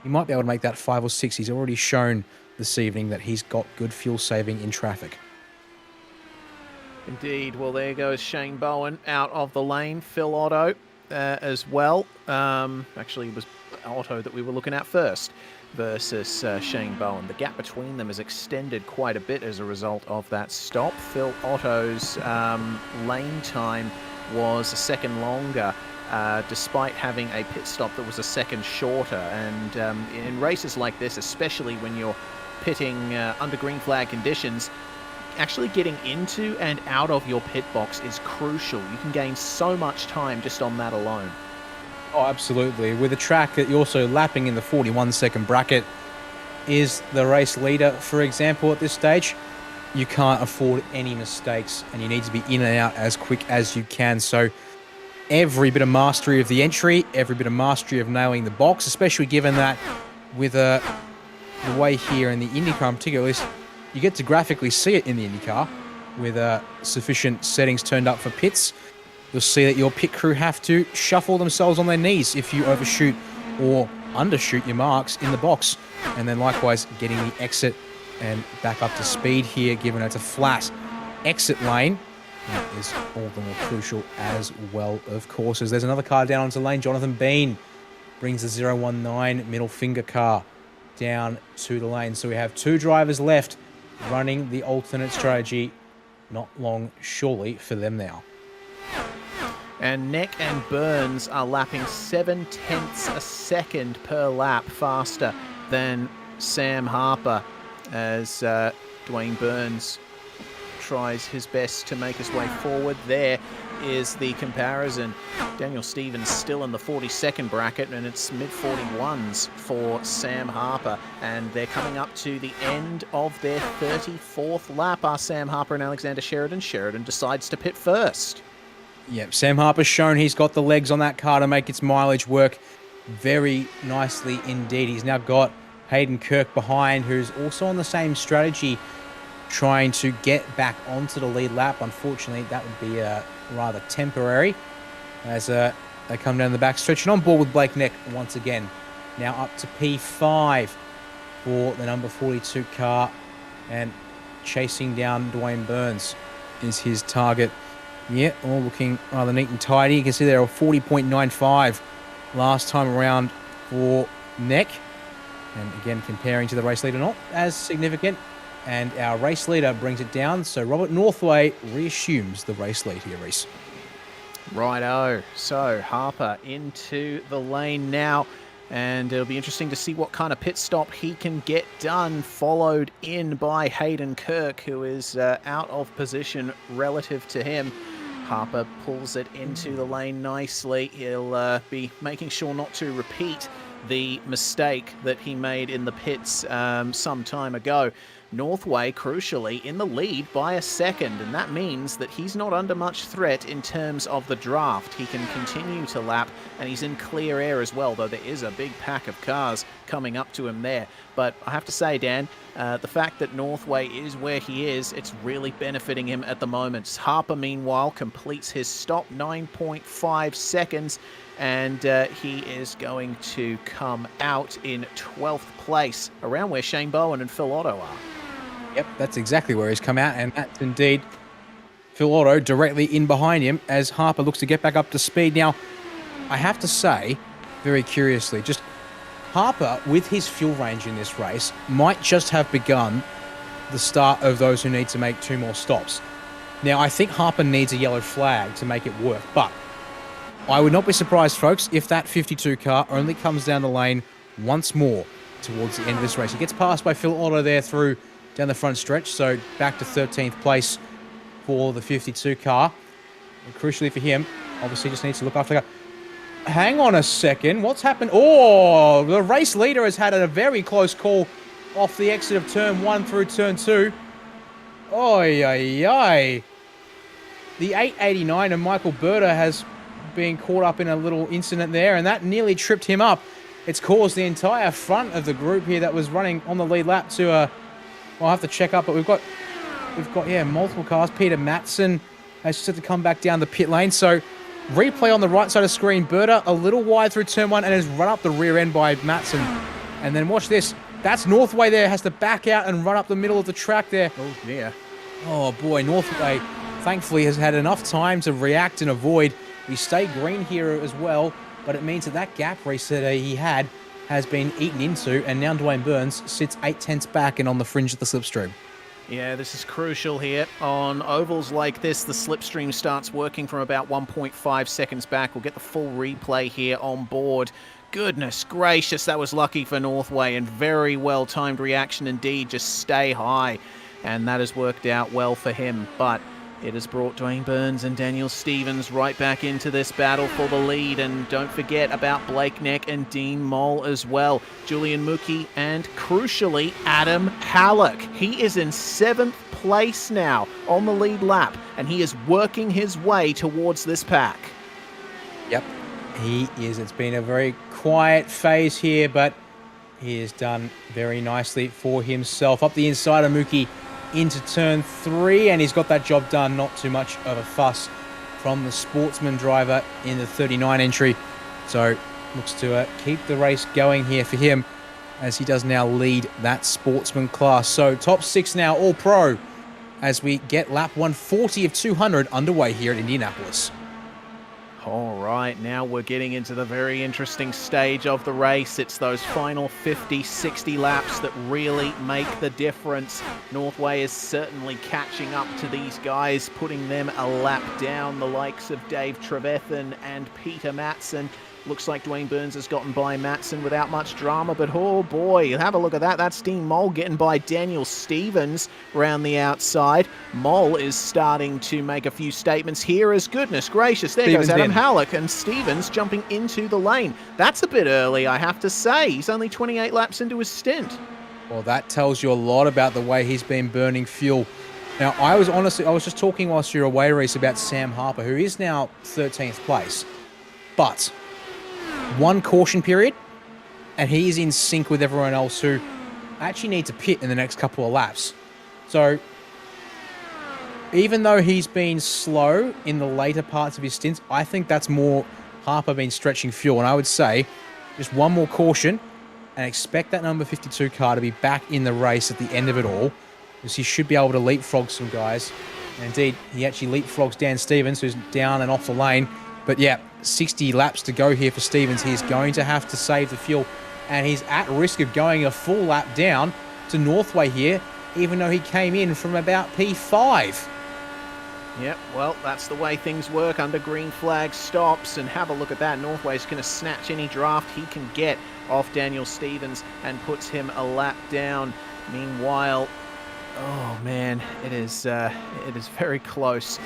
he might be able to make that 5 or 6. He's already shown this evening that he's got good fuel saving in traffic. Indeed. Well, there goes Shane Bowen out of the lane. Phil Otto as well. Actually, it was Otto that we were looking at first versus Shane Bowen. The gap between them has extended quite a bit as a result of that stop. Phil Otto's lane time was a second longer, despite having a pit stop that was a second shorter. And in races like this, especially when you're pitting under green flag conditions, actually getting into and out of your pit box is crucial. You can gain so much time just on that alone. Oh, absolutely. With a track that you're also lapping in the 41-second bracket is the race leader, for example, at this stage, you can't afford any mistakes and you need to be in and out as quick as you can. So every bit of mastery of the entry, every bit of mastery of nailing the box, especially given that with the way here in the IndyCar in particular, you get to graphically see it in the IndyCar with sufficient settings turned up for pits. You'll see that your pit crew have to shuffle themselves on their knees if you overshoot or undershoot your marks in the box. And then likewise, getting the exit and back up to speed here, given it's a flat exit lane, is all the more crucial as well, of course. As there's another car down onto lane, Jonathan Bean brings the 019 middle finger car down to the lane. So we have 2 drivers left running the alternate strategy. Not long, surely, for them now. And Neck and Burns are lapping 0.7 seconds per lap faster than Sam Harper, as Dwayne Burns tries his best to make his way forward. There is the comparison. Daniel Stevens still in the 42nd bracket, and it's mid-41s for Sam Harper. And they're coming up to the end of their 34th lap, are Sam Harper and Alexander Sheridan. Sheridan decides to pit first. Yep, Sam Harper's shown he's got the legs on that car to make its mileage work very nicely indeed. He's now got Hayden Kirk behind, who's also on the same strategy, trying to get back onto the lead lap. Unfortunately, that would be rather temporary as they come down the back stretch. And on board with Blake Neck once again. Now up to P5 for the number 42 car, and chasing down Dwayne Burns is his target Yeah, all looking rather neat and tidy. You can see there are 40.95 last time around for Neck. And again, comparing to the race leader, not as significant. And our race leader brings it down. So Robert Northway reassumes the race lead here, Reese. Righto. So Harper into the lane now. And it'll be interesting to see what kind of pit stop he can get done, followed in by Hayden Kirk, who is out of position relative to him. Harper pulls it into the lane nicely. He'll be making sure not to repeat the mistake that he made in the pits some time ago. Northway, crucially, in the lead by a second, and that means that he's not under much threat in terms of the draft. He can continue to lap, and he's in clear air as well, though there is a big pack of cars coming up to him there. But I have to say, Dan, the fact that Northway is where he is, it's really benefiting him at the moment. Harper, meanwhile, completes his stop, 9.5 seconds, and he is going to come out in 12th place, around where Shane Bowen and Phil Otto are. Yep, that's exactly where he's come out, and that's indeed Phil Otto directly in behind him as Harper looks to get back up to speed. Now, I have to say, very curiously, just Harper, with his fuel range in this race, might just have begun the start of those who need to make 2 more stops. Now, I think Harper needs a yellow flag to make it work, but I would not be surprised, folks, if that 52 car only comes down the lane once more towards the end of this race. He gets passed by Phil Otto there through down the front stretch, so back to 13th place for the 52 car. And crucially for him, obviously just needs to look after the car. Hang on a second, what's happened? Oh, the race leader has had a very close call off the exit of turn 1 through turn 2. Oy, oy, oy. The 889 of Michael Berta has been caught up in a little incident there, and that nearly tripped him up. It's caused the entire front of the group here that was running on the lead lap to I'll have to check up, but we've got multiple cars. Peter Matson has just had to come back down the pit lane. So replay on the right side of the screen. Berta a little wide through turn 1 and has run up the rear end by Matson. And then watch this. That's Northway there, has to back out and run up the middle of the track there. Oh, yeah. Oh, boy, Northway thankfully has had enough time to react and avoid. We stay green here as well, but it means that gap race that he had has been eaten into, and now Dwayne Burns sits 8/10 back and on the fringe of the slipstream. Yeah, this is crucial here. On ovals like this, the slipstream starts working from about 1.5 seconds back. We'll get the full replay here on board. Goodness gracious, that was lucky for Northway, and very well-timed reaction indeed. Just stay high, and that has worked out well for him. But it has brought Dwayne Burns and Daniel Stevens right back into this battle for the lead. And don't forget about Blake Neck and Dean Moll as well. Julian Mookie and, crucially, Adam Halek. He is in 7th place now on the lead lap, and he is working his way towards this pack. Yep, he is. It's been a very quiet phase here, but he has done very nicely for himself. Up the inside of Mookie into turn 3, and he's got that job done. Not too much of a fuss from the Sportsman driver in the 39 entry. So looks to keep the race going here for him as he does now lead that Sportsman class. So top 6 now, all pro, as we get lap 140 of 200 underway here at Indianapolis. All right, now we're getting into the very interesting stage of the race. It's those final 50, 60 laps that really make the difference. Northway is certainly catching up to these guys, putting them a lap down. The likes of Dave Trevethan and Peter Matson. Looks like Dwayne Burns has gotten by Matson without much drama, but oh boy, have a look at that. That's Dean Moll getting by Daniel Stevens round the outside. Moll is starting to make a few statements here as goodness gracious. There goes Adam Halek, and Stevens jumping into the lane. That's a bit early, I have to say. He's only 28 laps into his stint. Well, that tells you a lot about the way he's been burning fuel. Now, I was just talking whilst you were away, Reese, about Sam Harper, who is now 13th place. But one caution period, and he is in sync with everyone else who actually need to pit in the next couple of laps. So even though he's been slow in the later parts of his stints, I think that's more Harper been stretching fuel. And I would say just one more caution and expect that number 52 car to be back in the race at the end of it all, because he should be able to leapfrog some guys Indeed, he actually leapfrogs Dan Stevens, who's down and off the lane. But yeah, 60 laps to go here for Stevens. He's going to have to save the fuel, and he's at risk of going a full lap down to Northway here, even though he came in from about P5. Yep, well, that's the way things work under green flag stops, and have a look at that. Northway's going to snatch any draft he can get off Daniel Stevens and puts him a lap down. Meanwhile, oh man, it is very close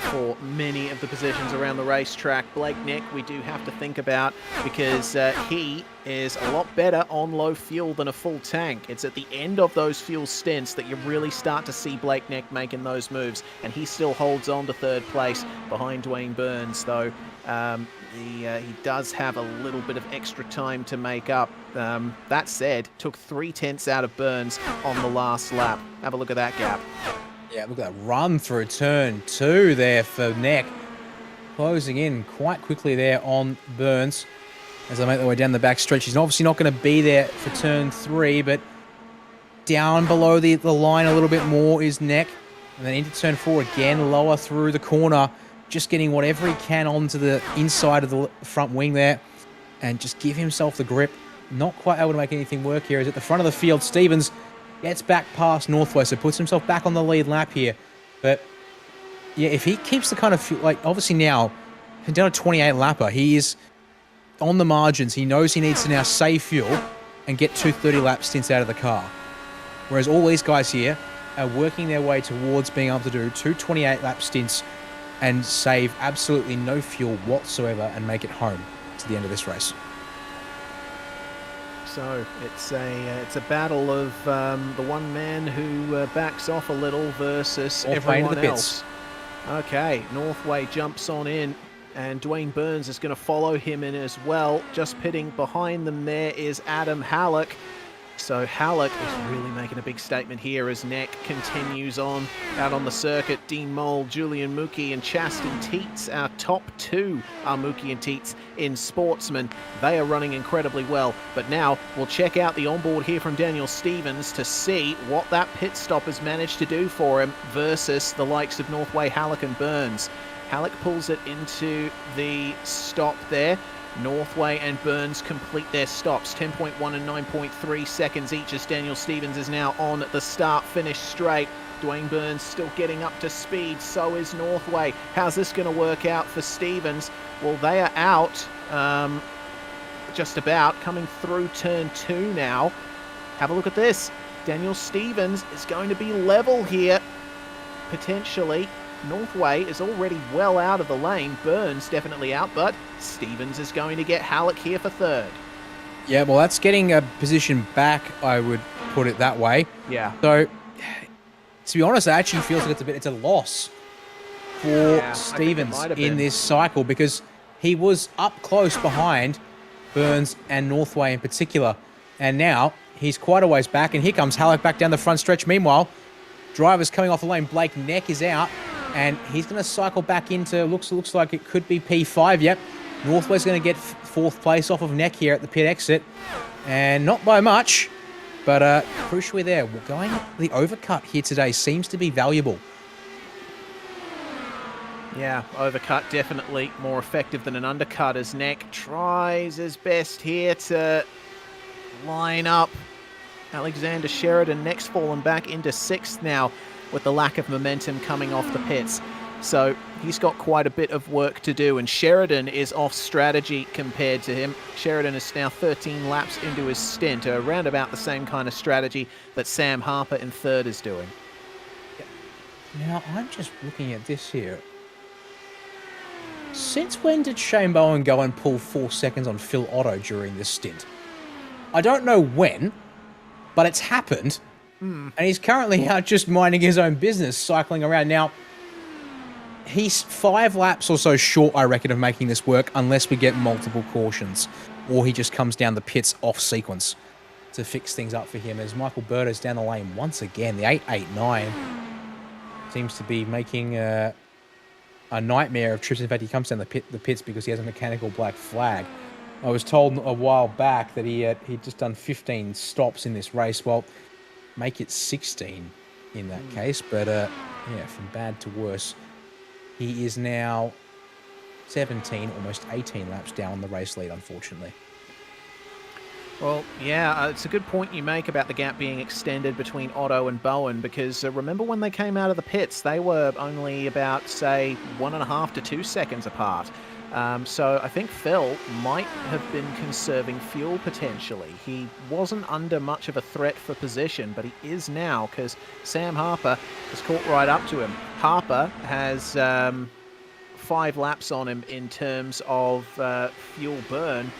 for many of the positions around the racetrack. Blake Neck we do have to think about, because he is a lot better on low fuel than a full tank. It's at the end of those fuel stints that you really start to see Blake Neck making those moves, and he still holds on to third place behind Dwayne Burns, though he does have a little bit of extra time to make up. That said, took 3/10 out of Burns on the last lap. Have a look at that gap. Yeah, look at that run through turn 2 there for Neck. Closing in quite quickly there on Burns as they make their way down the back stretch. He's obviously not going to be there for turn 3, but down below the line a little bit more is Neck. And then into turn 4 again, lower through the corner, just getting whatever he can onto the inside of the front wing there and just give himself the grip. Not quite able to make anything work here. As at the front of the field, Stevens gets back past Northway, so puts himself back on the lead lap here. But yeah, if he keeps the kind of, like, obviously now, down a 28 lapper, he is on the margins. He knows he needs to now save fuel and get 2 30-lap stints out of the car. Whereas all these guys here are working their way towards being able to do 2 28-lap stints and save absolutely no fuel whatsoever and make it home to the end of this race. So it's a battle of the one man who backs off a little versus everyone else. Okay, Northway jumps on in, and Dwayne Burns is going to follow him in as well. Just pitting behind them there is Adam Halek. So Halek is really making a big statement here as Neck continues on out on the circuit. Dean Mole, Julian Mookie, and Chaston Teets, our top 2 are Mookie and Teets in Sportsman. They are running incredibly well. But now we'll check out the onboard here from Daniel Stevens to see what that pit stop has managed to do for him versus the likes of Northway, Halek, and Burns. Halek pulls it into the stop there. Northway and Burns complete their stops, 10.1 and 9.3 seconds each, as Daniel Stevens is now on the start-finish straight. Dwayne Burns still getting up to speed, so is Northway. How's this going to work out for Stevens? Well, they are out just about, coming through turn 2 now. Have a look at this. Daniel Stevens is going to be level here, potentially. Northway is already well out of the lane. Burns definitely out, but Stevens is going to get Halek here for third. Yeah, well, that's getting a position back, I would put it that way. Yeah. So, to be honest, it actually feels like it's a loss for Stevens in this cycle, because he was up close behind Burns and Northway in particular, and now he's quite a ways back, and here comes Halek back down the front stretch. Meanwhile, drivers coming off the lane. Blake Neck is out, and he's going to cycle back into, looks like it could be P5. Yep, Northway's going to get 4th place off of Neck here at the pit exit, and not by much, but crucially there, going the overcut here today seems to be valuable. Yeah, overcut definitely more effective than an undercut, as Neck tries his best here to line up Alexander Sheridan. Neck's fallen back into 6th now with the lack of momentum coming off the pits. So he's got quite a bit of work to do, and Sheridan is off strategy compared to him. Sheridan is now 13 laps into his stint, around about the same kind of strategy that Sam Harper in 3rd is doing. Now, I'm just looking at this here. Since when did Shane Bowen go and pull 4 seconds on Phil Otto during this stint? I don't know when, but it's happened, and he's currently out just minding his own business, cycling around. Now, he's 5 laps or so short, I reckon, of making this work, unless we get multiple cautions, or he just comes down the pits off sequence to fix things up for him. As Michael Berto's down the lane once again, the 889 seems to be making a nightmare of trips. In fact, he comes down the pits because he has a mechanical black flag. I was told a while back that he'd just done 15 stops in this race. Well, make it 16. in that case. But yeah, from bad to worse, he is now 17, almost 18 laps down the race lead, unfortunately. Well, yeah, it's a good point you make about the gap being extended between Otto and Bowen, because remember when they came out of the pits, they were only about, say, 1.5 to 2 seconds apart. So I think Phil might have been conserving fuel potentially. He wasn't under much of a threat for position, but he is now, because Sam Harper has caught right up to him. Harper has 5 laps on him in terms of fuel burn,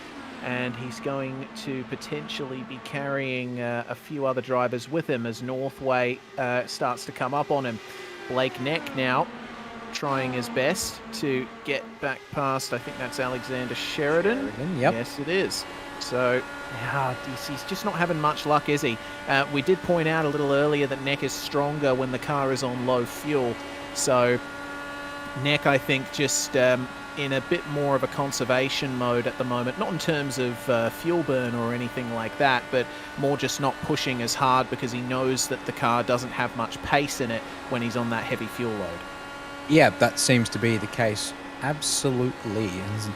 and he's going to potentially be carrying a few other drivers with him as Northway starts to come up on him. Blake Neck now trying his best to get back past, I think that's Alexander Sheridan. Yep. Yes, it is. So, yeah, DC's just not having much luck, is he? We did point out a little earlier that Neck is stronger when the car is on low fuel. So, Neck, I think, just in a bit more of a conservation mode at the moment, not in terms of fuel burn or anything like that, but more just not pushing as hard because he knows that the car doesn't have much pace in it when he's on that heavy fuel load. Yeah, that seems to be the case. Absolutely. And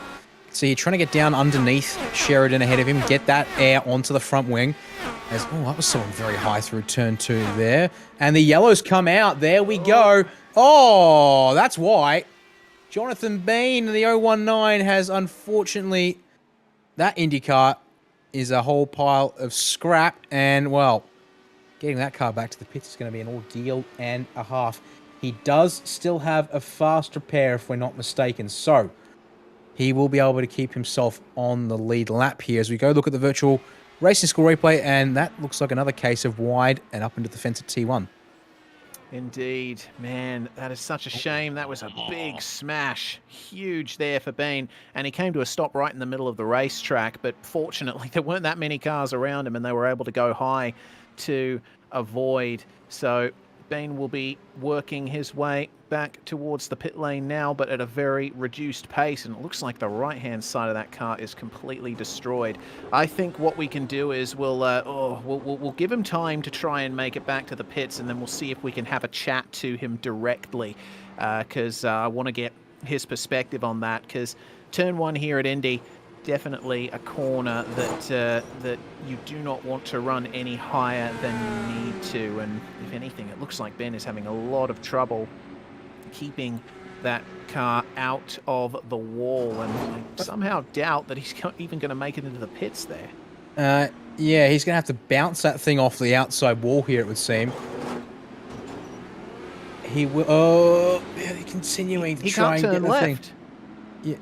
so you're trying to get down underneath Sheridan ahead of him, get that air onto the front wing. As, oh, that was someone very high through turn 2 there. And the yellows come out. There we go. Oh, that's why. Jonathan Bean, the 019, has unfortunately... That IndyCar is a whole pile of scrap. And, well, getting that car back to the pits is going to be an ordeal and a half. He does still have a fast repair, if we're not mistaken. So, he will be able to keep himself on the lead lap here as we go look at the virtual racing score replay. And that looks like another case of wide and up into the fence at T1. Indeed. Man, that is such a shame. That was a big smash. Huge there for Bean. And he came to a stop right in the middle of the racetrack. But fortunately, there weren't that many cars around him and they were able to go high to avoid. So Bean will be working his way back towards the pit lane now, but at a very reduced pace, and it looks like the right-hand side of that car is completely destroyed. I think what we can do is we'll give him time to try and make it back to the pits, and then we'll see if we can have a chat to him directly, because I want to get his perspective on that, because turn 1 here at Indy, definitely a corner that you do not want to run any higher than you need to, and if anything, it looks like Ben is having a lot of trouble keeping that car out of the wall, and I somehow doubt that he's even going to make it into the pits there. Yeah, he's going to have to bounce that thing off the outside wall here, it would seem. He will... Oh, yeah, continuing to try and get the thing. Yeah.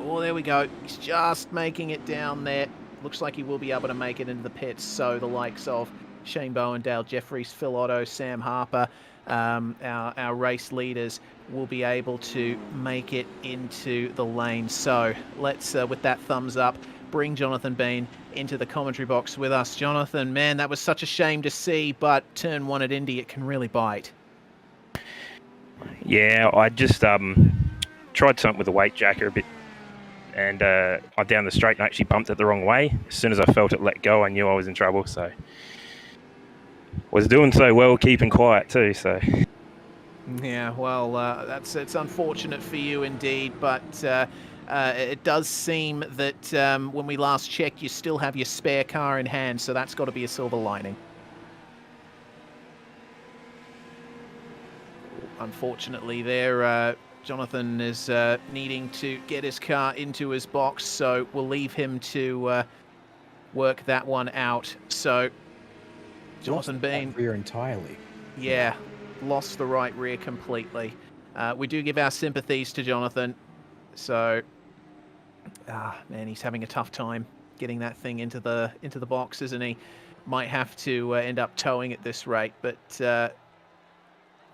Oh, there we go. He's just making it down there. Looks like he will be able to make it into the pits, so the likes of Shane Bowen, Dale Jeffries, Phil Otto, Sam Harper, our race leaders will be able to make it into the lane. So let's, with that thumbs up, bring Jonathan Bean into the commentary box with us. Jonathan, man, that was such a shame to see, but turn 1 at Indy, it can really bite. Yeah, I just tried something with the weight jacker a bit, and I down the straight and actually bumped it the wrong way. As soon as I felt it let go, I knew I was in trouble, so... Was doing so well, keeping quiet too, so... Yeah, well, it's unfortunate for you indeed, but it does seem that when we last checked, you still have your spare car in hand, so that's got to be a silver lining. Unfortunately there, Jonathan is needing to get his car into his box, so we'll leave him to work that one out. So, Jonathan Bean... rear entirely. Yeah, lost the right rear completely. We do give our sympathies to Jonathan. So, man, he's having a tough time getting that thing into the box, isn't he? Might have to end up towing at this rate, but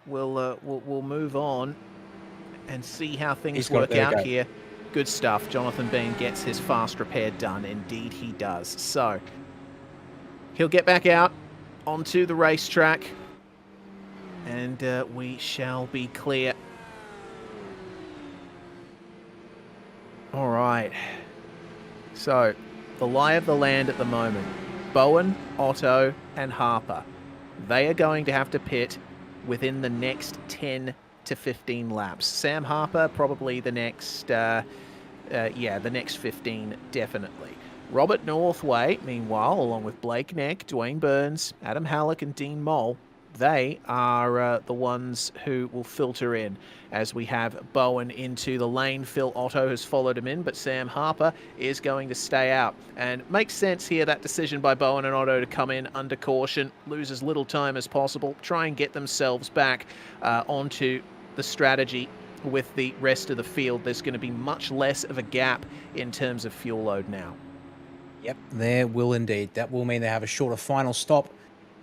we'll move on and see how things work out here. Good stuff. Jonathan Bean gets his fast repair done. Indeed, he does. So, he'll get back out onto the racetrack, and we shall be clear. All right. So, the lie of the land at the moment. Bowen, Otto, and Harper. they are going to have to pit within the next 10 to 15 laps. Sam Harper, probably the next, the next 15, definitely. Robert Northway, meanwhile, along with Blake Neck, Dwayne Burns, Adam Halek, and Dean Moll, they are the ones who will filter in as we have Bowen into the lane. Phil Otto has followed him in, but Sam Harper is going to stay out. And makes sense here, that decision by Bowen and Otto to come in under caution, lose as little time as possible, try and get themselves back onto the strategy with the rest of the field. There's going to be much less of a gap in terms of fuel load now. Yep, there will indeed. That will mean they have a shorter final stop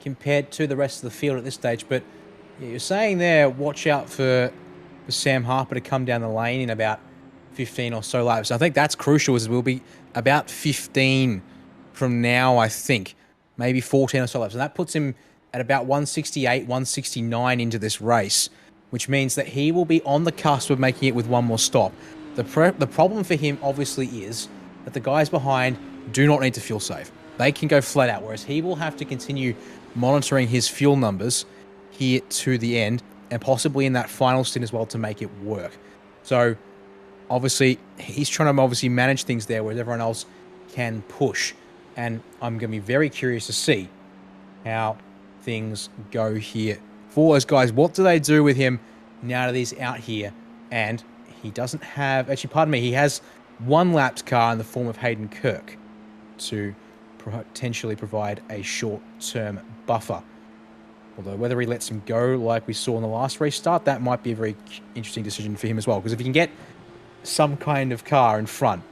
compared to the rest of the field at this stage. But yeah, you're saying there, watch out for Sam Harper to come down the lane in about 15 or so laps. I think that's crucial, as we'll be about 15 from now, I think. Maybe 14 or so laps. And that puts him at about 168, 169 into this race, which means that he will be on the cusp of making it with one more stop. The problem for him, obviously, is that the guys behind do not need to fuel save. They can go flat out, whereas he will have to continue monitoring his fuel numbers here to the end, and possibly in that final stint as well to make it work. So, obviously, he's trying to manage things there, whereas everyone else can push. And I'm going to be very curious to see how things go here for those guys. What do they do with him now that he's out here? And he doesn't have... Actually, pardon me, he has one lapped car in the form of Hayden Kirk to potentially provide a short-term buffer. Although whether he lets him go like we saw in the last restart, that might be a very interesting decision for him as well. Because if he can get some kind of car in front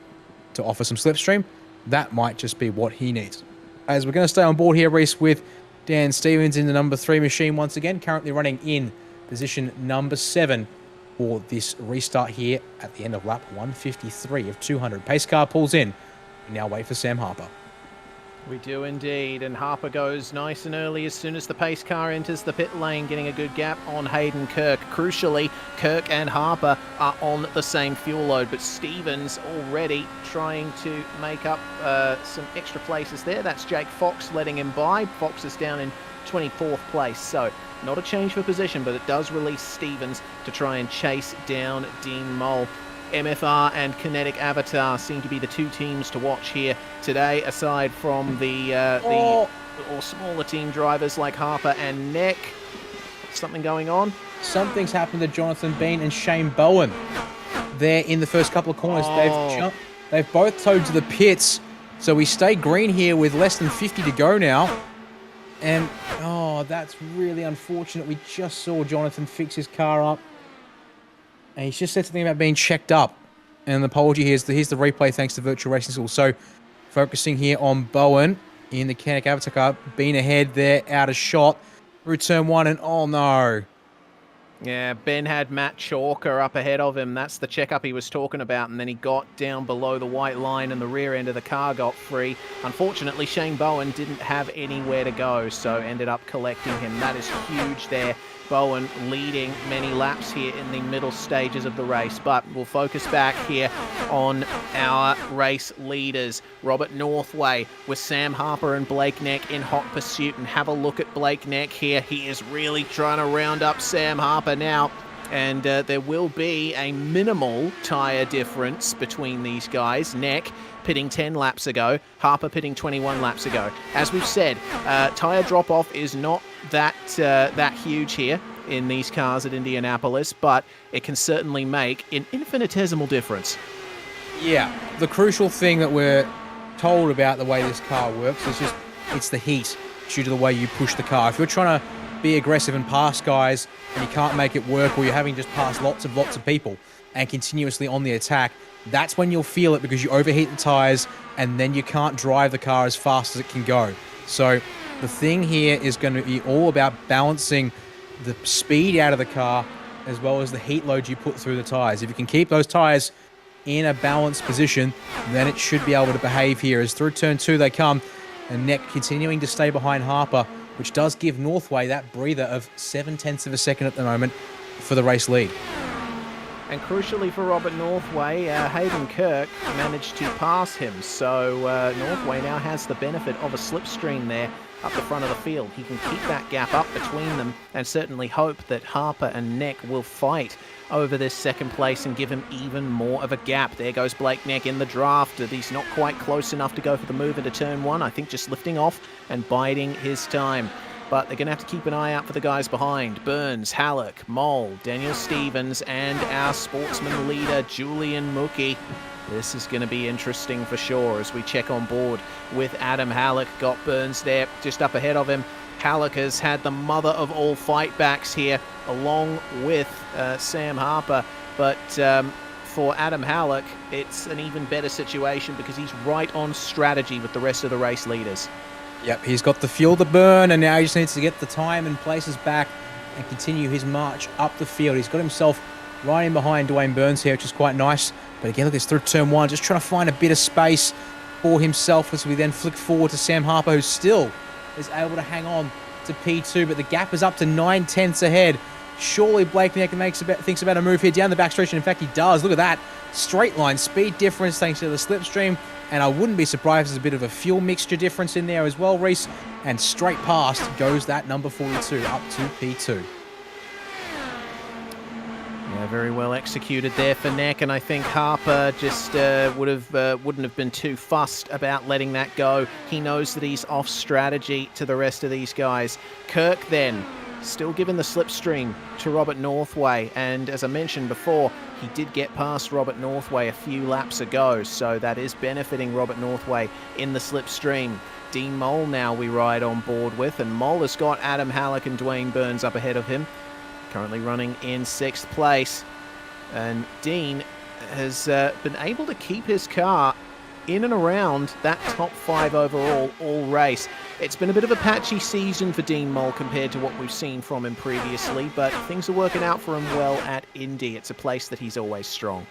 to offer some slipstream, that might just be what he needs. As we're going to stay on board here, Reese, with Dan Stevens in the number 3 machine once again, currently running in position number 7 for this restart here at the end of lap 153 of 200. Pace car pulls in. We now wait for Sam Harper. We do indeed, and Harper goes nice and early as soon as the pace car enters the pit lane, getting a good gap on Hayden Kirk. Crucially, Kirk and Harper are on the same fuel load, but Stevens already trying to make up some extra places there. That's Jake Fox letting him by. Fox is down in 24th place, so not a change for position, but it does release Stevens to try and chase down Dean Moll. MFR and Kinetic Avatar seem to be the two teams to watch here today, aside from the smaller team drivers like Harper and Neck. Something going on? Something's happened to Jonathan Bean and Shane Bowen. They're in the first couple of corners. They've both towed to the pits, so we stay green here with less than 50 to go now. And, that's really unfortunate. We just saw Jonathan fix his car up. And he's just said something about being checked up. And the apology here's the replay thanks to Virtual Racing School. So, focusing here on Bowen in the Kinetic Avatar car. Being ahead there, out of shot. Through turn 1, and oh no. Yeah, Ben had Matt Chalker up ahead of him. That's the checkup he was talking about. And then he got down below the white line and the rear end of the car got free. Unfortunately, Shane Bowen didn't have anywhere to go, so ended up collecting him. That is huge there. Bowen leading many laps here in the middle stages of the race, but we'll focus back here on our race leaders. Robert Northway with Sam Harper and Blake Neck in hot pursuit, and have a look at Blake Neck here. He is really trying to round up Sam Harper now, and there will be a minimal tyre difference between these guys. Neck pitting 10 laps ago, Harper pitting 21 laps ago. As we've said, tyre drop-off is not that huge here in these cars at Indianapolis, but it can certainly make an infinitesimal difference. Yeah, the crucial thing that we're told about the way this car works is it's the heat due to the way you push the car. If you're trying to be aggressive and pass guys and you can't make it work, or you're having just pass lots of people and continuously on the attack, that's when you'll feel it, because you overheat the tires and then you can't drive the car as fast as it can go. So the thing here is going to be all about balancing the speed out of the car as well as the heat load you put through the tires. If you can keep those tires in a balanced position, then it should be able to behave here. As through turn 2 they come, and Neck continuing to stay behind Harper, which does give Northway that breather of 0.7 of a second at the moment for the race lead. And crucially for Robert Northway, Hayden Kirk managed to pass him. So Northway now has the benefit of a slipstream there up the front of the field. He can keep that gap up between them and certainly hope that Harper and Neck will fight over this second place and give him even more of a gap. There goes Blake Neck in the draft. He's not quite close enough to go for the move into turn one. I think just lifting off and biding his time. But they're going to have to keep an eye out for the guys behind. Burns, Halek, Mole, Daniel Stevens, and our sportsman leader, Julian Mookie. This is going to be interesting for sure as we check on board with Adam Halek. Got Burns there just up ahead of him. Halek has had the mother of all fightbacks here, along with Sam Harper. But for Adam Halek, it's an even better situation because he's right on strategy with the rest of the race leaders. Yep, he's got the fuel to burn, and now he just needs to get the time and places back and continue his march up the field. He's got himself right in behind Dwayne Burns here, which is quite nice. But again, look, it's through turn one, just trying to find a bit of space for himself as we then flick forward to Sam Harper, who still is able to hang on to P2, but the gap is up to 9/10 ahead. Surely Blake Neck thinks about a move here down the backstretch, and in fact he does. Look at that. Straight line speed difference thanks to the slipstream. And I wouldn't be surprised if there's a bit of a fuel mixture difference in there as well, Reese. And straight past goes that number 42 up to P2. Yeah, very well executed there for Neck, and I think Harper just wouldn't have been too fussed about letting that go. He knows that he's off strategy to the rest of these guys. Kirk then still giving the slipstream to Robert Northway, and as I mentioned before, he did get past Robert Northway a few laps ago, so that is benefiting Robert Northway in the slipstream. Dean Mole now we ride on board with, and Mole has got Adam Halek and Dwayne Burns up ahead of him, currently running in 6th place. And Dean has been able to keep his car in and around that top 5 overall all race. It's been a bit of a patchy season for Dean Mole compared to what we've seen from him previously, but things are working out for him well at Indy. It's a place that he's always strong.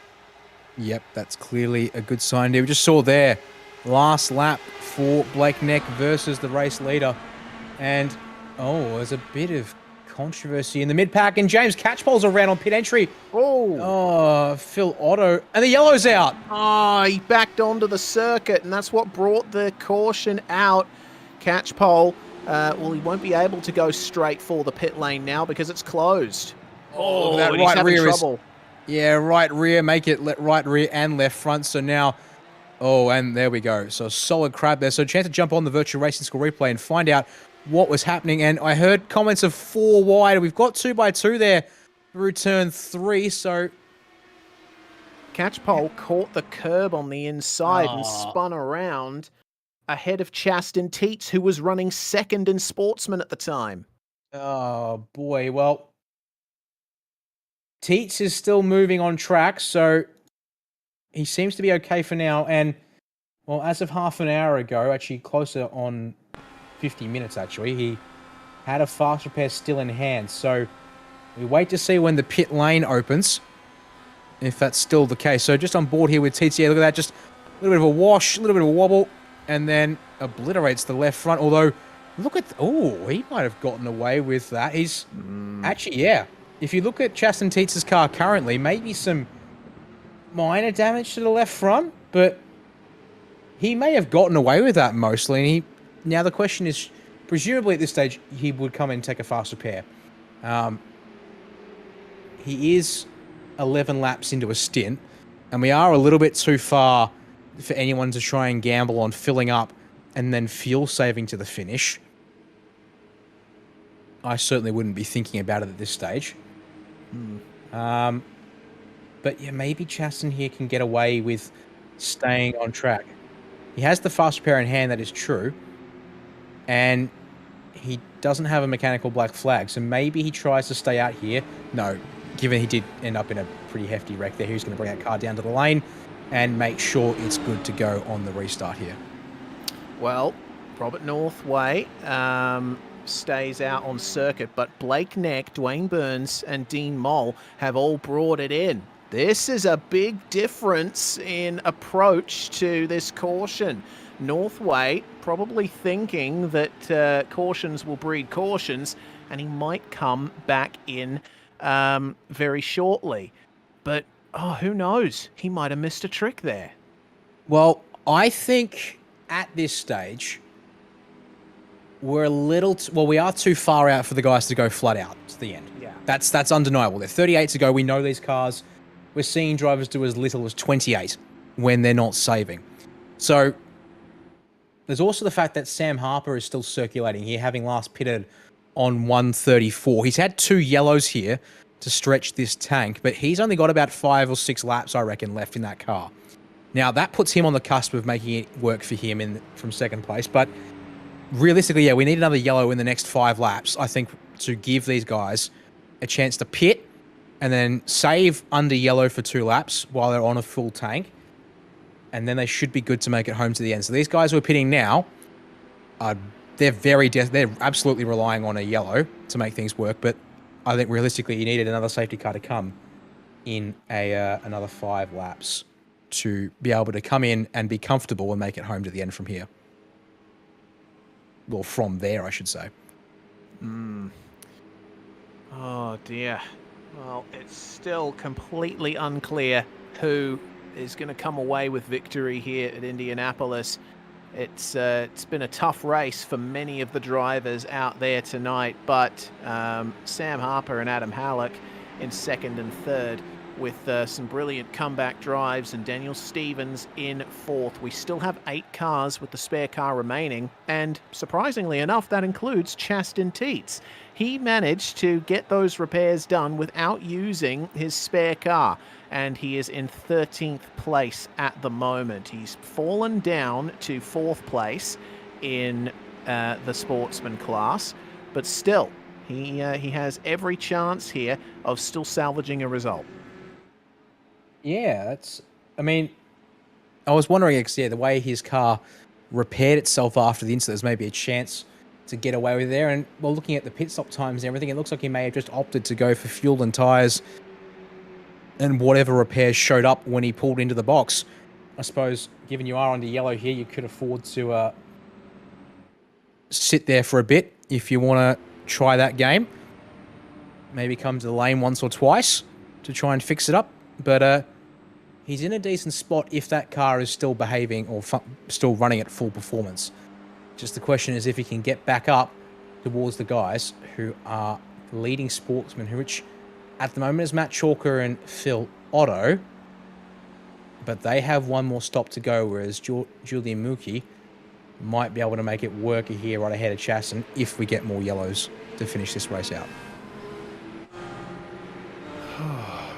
Yep, that's clearly a good sign there. We just saw there, last lap for Blake Neck versus the race leader. And, there's a bit of controversy in the mid-pack, and James Catchpole's around on pit entry. Phil Otto, and the yellow's out. He backed onto the circuit, and that's what brought the caution out. Catchpole, he won't be able to go straight for the pit lane now because it's closed. That and he's right having rear trouble. right rear, make it right rear and left front. So now, and there we go. So a solid crab there. So a chance to jump on the virtual racing school replay and find out what was happening. And I heard comments of 4 wide. We've got 2x2 there through turn 3. So Catchpole caught the curb on the inside and spun around ahead of Chaston Teets, who was running 2nd in Sportsman at the time. Oh, boy. Well, Teets is still moving on track, so he seems to be okay for now. And, as of half an hour ago, actually closer on 50 minutes, actually, he had a fast repair still in hand. So we wait to see when the pit lane opens, if that's still the case. So just on board here with Teets, look at that, just a little bit of a wash, a little bit of a wobble, and then obliterates the left front. Although, look at... he might have gotten away with that. He's... Actually, if you look at Chaston Teets' car currently, maybe some minor damage to the left front, but he may have gotten away with that mostly. And now the question is, presumably at this stage, he would come and take a fast repair. He is 11 laps into a stint, and we are a little bit too far for anyone to try and gamble on filling up and then fuel saving to the finish. I certainly wouldn't be thinking about it at this stage. But maybe Chaston here can get away with staying on track. He has the fast repair in hand, that is true. And he doesn't have a mechanical black flag, so maybe he tries to stay out here. No, given he did end up in a pretty hefty wreck there, he's going to bring that car down to the lane and make sure it's good to go on the restart here. Well, Robert Northway stays out on circuit, but Blake Neck, Dwayne Burns, and Dean Mole have all brought it in. This is a big difference in approach to this caution. Northway probably thinking that cautions will breed cautions, and he might come back in very shortly. but oh, who knows? He might have missed a trick there. Well, I think at this stage, we're a little... we are too far out for the guys to go flat out to the end. Yeah. That's undeniable. They're 38 to go. We know these cars. We're seeing drivers do as little as 28 when they're not saving. So there's also the fact that Sam Harper is still circulating here, having last pitted on 134. He's had 2 yellows here to stretch this tank, but he's only got about 5 or 6 laps, I reckon, left in that car. Now, that puts him on the cusp of making it work for him from second place, but realistically, yeah, we need another yellow in the next 5 laps, I think, to give these guys a chance to pit and then save under yellow for 2 laps while they're on a full tank, and then they should be good to make it home to the end. So these guys who are pitting now, they're absolutely relying on a yellow to make things work, but I think realistically you needed another safety car to come in another 5 laps to be able to come in and be comfortable and make it home to the end from here. Well, from there, I should say. Oh, dear. Well, it's still completely unclear who is going to come away with victory here at Indianapolis. It's been a tough race for many of the drivers out there tonight, but Sam Harper and Adam Halek in second and third with some brilliant comeback drives, and Daniel Stevens in fourth. We still have 8 cars with the spare car remaining, and surprisingly enough, that includes Chaston Teets. He managed to get those repairs done without using his spare car, and he is in 13th place at the moment. He's fallen down to 4th place in the sportsman class, but still, he has every chance here of still salvaging a result. Yeah, I mean, I was wondering, the way his car repaired itself after the incident, there's maybe a chance to get away with there. And, well, looking at the pit stop times and everything, it looks like he may have just opted to go for fuel and tyres and whatever repairs showed up when he pulled into the box. I suppose, given you are under yellow here, you could afford to sit there for a bit if you want to try that game. Maybe come to the lane once or twice to try and fix it up. But he's in a decent spot if that car is still behaving or still running at full performance. Just the question is if he can get back up towards the guys who are leading sportsmen, which at the moment is Matt Chalker and Phil Otto. But they have one more stop to go, whereas Julian Mookie might be able to make it work here right ahead of Chaston if we get more yellows to finish this race out.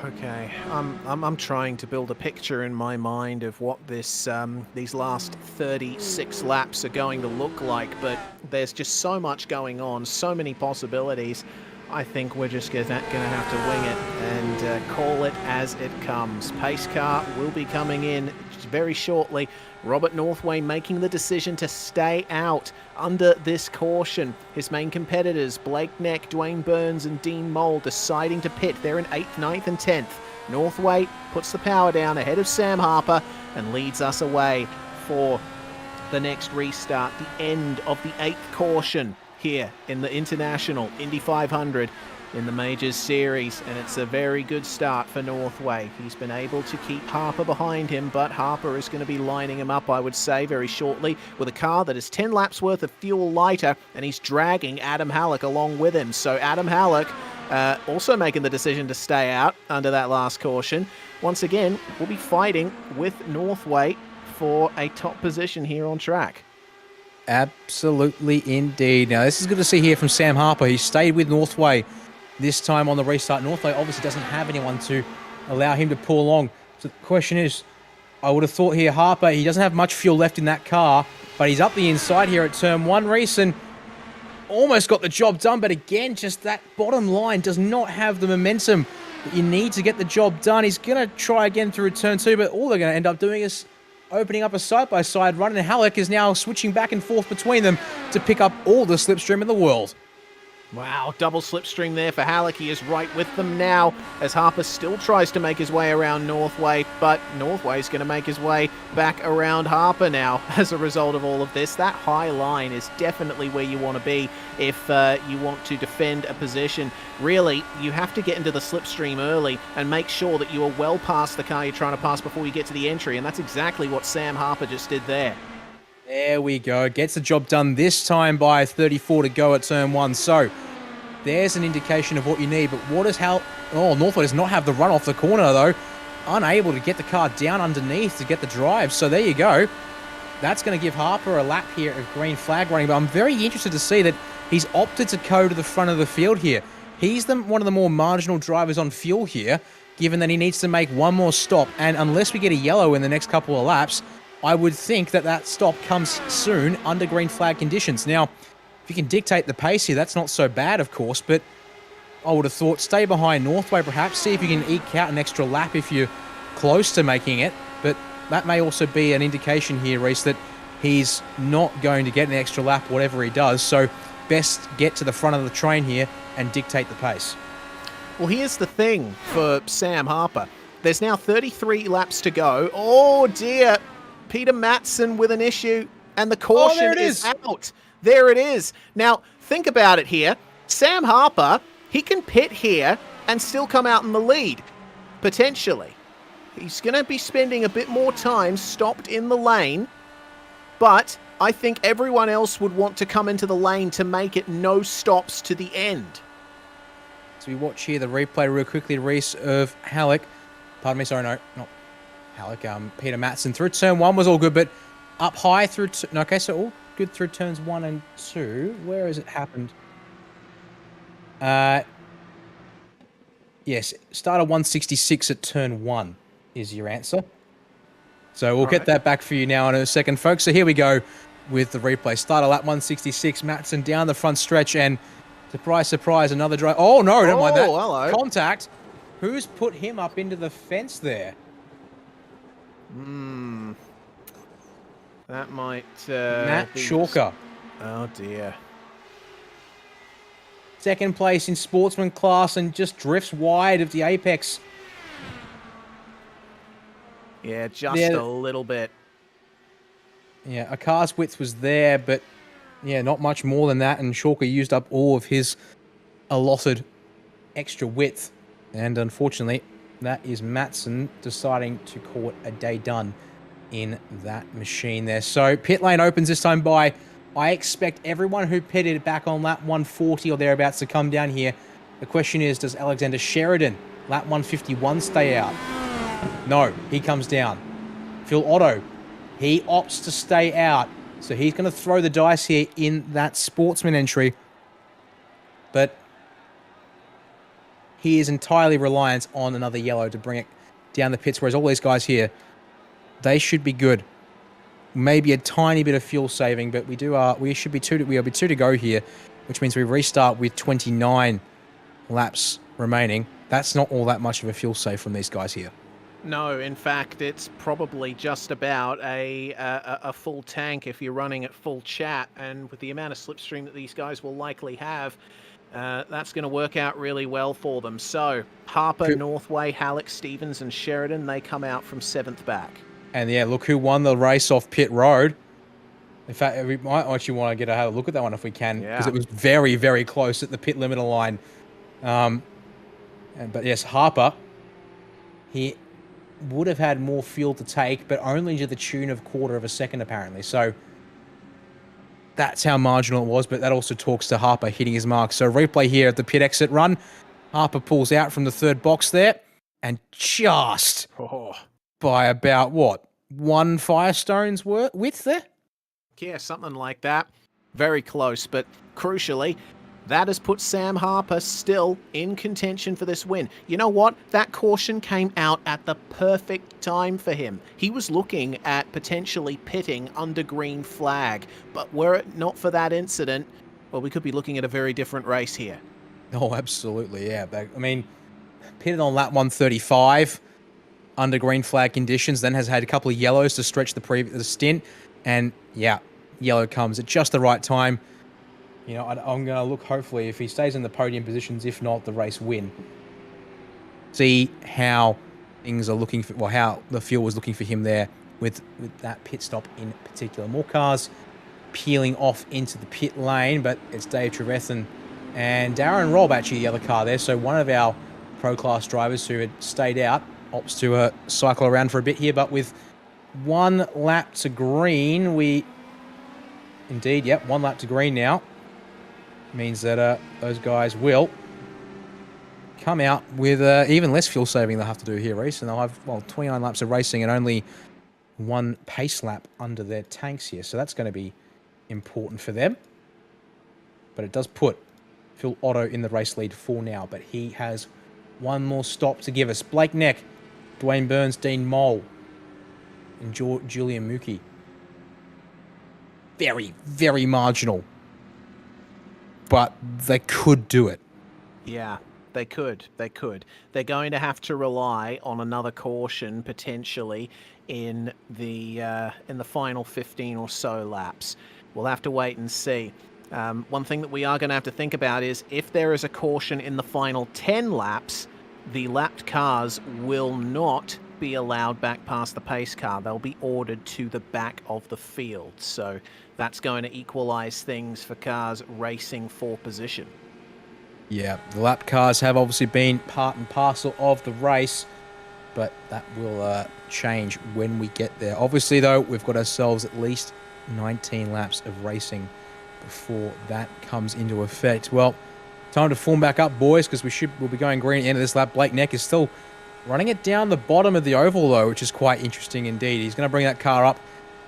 Okay, I'm trying to build a picture in my mind of what this these last 36 laps are going to look like, but there's just so much going on, so many possibilities. I think we're just going to have to wing it and call it as it comes. Pace car will be coming in very shortly. Robert Northway making the decision to stay out under this caution. His main competitors, Blake Neck, Dwayne Burns and Dean Mole, deciding to pit. They're in 8th, 9th and 10th. Northway puts the power down ahead of Sam Harper and leads us away for the next restart, the end of the 8th caution here in the International Indy 500 in the Majors Series, and it's a very good start for Northway. He's been able to keep Harper behind him, but Harper is going to be lining him up, I would say, very shortly with a car that is 10 laps worth of fuel lighter, and he's dragging Adam Halek along with him. So Adam Halek also making the decision to stay out under that last caution. Once again, we'll be fighting with Northway for a top position here on track. Absolutely indeed. Now, this is good to see here from Sam Harper. He stayed with Northway this time on the restart. Northway obviously doesn't have anyone to allow him to pull along. So the question is, I would have thought here Harper, he doesn't have much fuel left in that car, but he's up the inside here at turn 1. Reeson almost got the job done, but again, just that bottom line does not have the momentum that you need to get the job done. He's going to try again through turn 2, but all they're going to end up doing is opening up a side-by-side run, and Halek is now switching back and forth between them to pick up all the slipstream in the world. Wow, double slipstream there for Halek. He is right with them now as Harper still tries to make his way around Northway, but Northway's going to make his way back around Harper now as a result of all of this. That high line is definitely where you want to be if you want to defend a position. Really, you have to get into the slipstream early and make sure that you are well past the car you're trying to pass before you get to the entry, and that's exactly what Sam Harper just did there. There we go. Gets the job done this time by 34 to go at turn 1. So there's an indication of what you need. But what does Northway does not have the run off the corner, though. Unable to get the car down underneath to get the drive. So there you go. That's going to give Harper a lap here of green flag running. But I'm very interested to see that he's opted to go to the front of the field here. He's one of the more marginal drivers on fuel here, given that he needs to make one more stop. And unless we get a yellow in the next couple of laps, I would think that stop comes soon under green flag conditions. Now, if you can dictate the pace here, that's not so bad, of course, but I would have thought stay behind Northway perhaps, see if you can eke out an extra lap if you're close to making it, but that may also be an indication here, Reese, that he's not going to get an extra lap whatever he does, so best get to the front of the train here and dictate the pace. Well, here's the thing for Sam Harper. There's now 33 laps to go. Oh, dear. Peter Matson with an issue, and the caution is out. There it is. Now, think about it here. Sam Harper, he can pit here and still come out in the lead, potentially. He's going to be spending a bit more time stopped in the lane, but I think everyone else would want to come into the lane to make it no stops to the end. So we watch here the replay real quickly, Reese, of Halek. Pardon me, sorry, no, not Halek. Peter Matson through turn 1 was all good, but up high through... okay, so all good through turns 1 and 2. Where has it happened? Yes, started 166 at turn 1 is your answer. So we'll get that back for you now in a second, folks. So here we go with the replay. Start lap 166, Matson down the front stretch, and surprise, surprise, another drive. Oh, no, don't mind that. Hello. Contact. Who's put him up into the fence there? That might Matt Chalker. Oh, dear. Second place in sportsman class and just drifts wide of the apex. Yeah, just a little bit. Yeah, a car's width was there, but yeah, not much more than that. And Chalker used up all of his allotted extra width. And unfortunately, that is Matson deciding to call it a day done in that machine there. So pit lane opens this time by, I expect everyone who pitted back on lap 140 or thereabouts to come down here. The question is, does Alexander Sheridan, lap 151, stay out? No, he comes down. Phil Otto, he opts to stay out. So he's going to throw the dice here in that sportsman entry. But he is entirely reliant on another yellow to bring it down the pits, whereas all these guys here, they should be good. Maybe a tiny bit of fuel saving, but we should be two to go here, which means we restart with 29 laps remaining. That's not all that much of a fuel save from these guys here. No, in fact, it's probably just about a full tank if you're running at full chat, and with the amount of slipstream that these guys will likely have, that's going to work out really well for them. So Harper, Northway, Halek, Stevens, and Sheridan, they come out from 7th back. And yeah, look who won the race off pit road. In fact, we might actually want to have a look at that one if we can, because it was very, very close at the pit limiter line. But yes, Harper, he would have had more fuel to take, but only to the tune of 1/4 of a second, apparently. So that's how marginal it was, but that also talks to Harper hitting his mark. So replay here at the pit exit run. Harper pulls out from the 3rd box there, and just by about, what, 1 Firestone's width there? Yeah, something like that. Very close, but crucially, that has put Sam Harper still in contention for this win. You know what? That caution came out at the perfect time for him. He was looking at potentially pitting under green flag, but were it not for that incident, well, we could be looking at a very different race here. Oh, absolutely, yeah. I mean, pitted on lap 135 under green flag conditions, then has had a couple of yellows to stretch the stint, and yeah, yellow comes at just the right time. You know, I'm going to look, hopefully, if he stays in the podium positions, if not, the race win. See how things are looking for, well, how the field was looking for him there with that pit stop in particular. More cars peeling off into the pit lane, but it's Dave Trevethan and Darren Robb, actually, the other car there. So one of our Pro Class drivers who had stayed out opts to cycle around for a bit here, but with 1 lap to green, indeed, yep, 1 lap to green now. Means that those guys will come out with even less fuel saving they'll have to do here, Reese, and they'll have, well, 29 laps of racing and only 1 pace lap under their tanks here, so that's going to be important for them. But it does put Phil Otto in the race lead for now, but he has 1 more stop to give us. Blake Neck, Dwayne Burns, Dean Mole, and Julian Mookie. Very, very marginal. But they could do it. Yeah, they could. They could. They're going to have to rely on another caution potentially in the final 15 or so laps. We'll have to wait and see. One thing that we are going to have to think about is if there is a caution in the final 10 laps, the lapped cars will not be allowed back past the pace car. They'll be ordered to the back of the field. So that's going to equalize things for cars racing for position. Yeah, the lap cars have obviously been part and parcel of the race, but that will change when we get there. Obviously, though, we've got ourselves at least 19 laps of racing before that comes into effect. Well, time to form back up, boys, because we'll be going green at the end of this lap. Blake Neck is still running it down the bottom of the oval, though, which is quite interesting indeed. He's going to bring that car up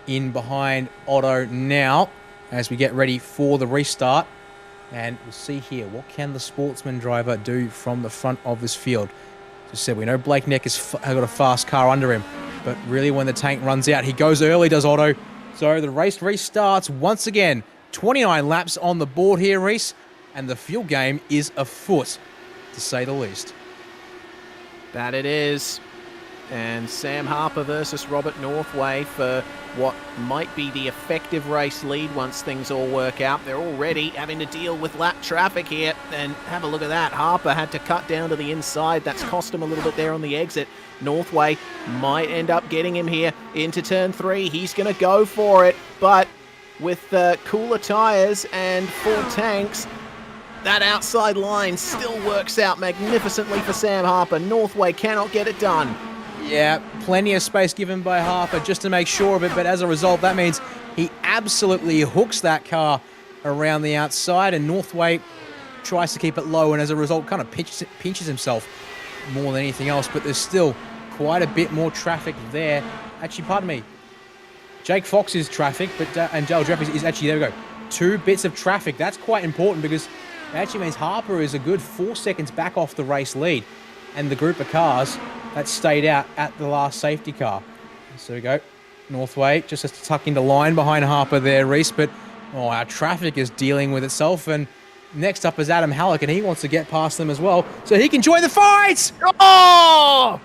in behind Otto now as we get ready for the restart. And we'll see here, what can the Sportsman driver do from the front of this field? As I said, we know Blake Neck has got a fast car under him, but really when the tank runs out, he goes early, does Otto. So the race restarts once again. 29 laps on the board here, Reese, and the fuel game is afoot, to say the least. That it is. And Sam Harper versus Robert Northway for what might be the effective race lead once things all work out. They're already having to deal with lap traffic here. And have a look at that. Harper had to cut down to the inside. That's cost him a little bit there on the exit. Northway might end up getting him here into turn 3. He's going to go for it. But with cooler tyres and full tanks, that outside line still works out magnificently for Sam Harper. Northway cannot get it done. Yeah, plenty of space given by Harper just to make sure of it, but as a result, that means he absolutely hooks that car around the outside, and Northway tries to keep it low, and as a result, kind of pinches himself more than anything else, but there's still quite a bit more traffic there. Actually, pardon me, Jake Fox is traffic, and Dale Jeffries is actually, there we go, 2 bits of traffic. That's quite important because it actually means Harper is a good 4 seconds back off the race lead, and the group of cars that stayed out at the last safety car. So we go. Northway just has to tuck into line behind Harper there, Reese. But, our traffic is dealing with itself. And next up is Adam Halek, and he wants to get past them as well so he can join the fight! Oh!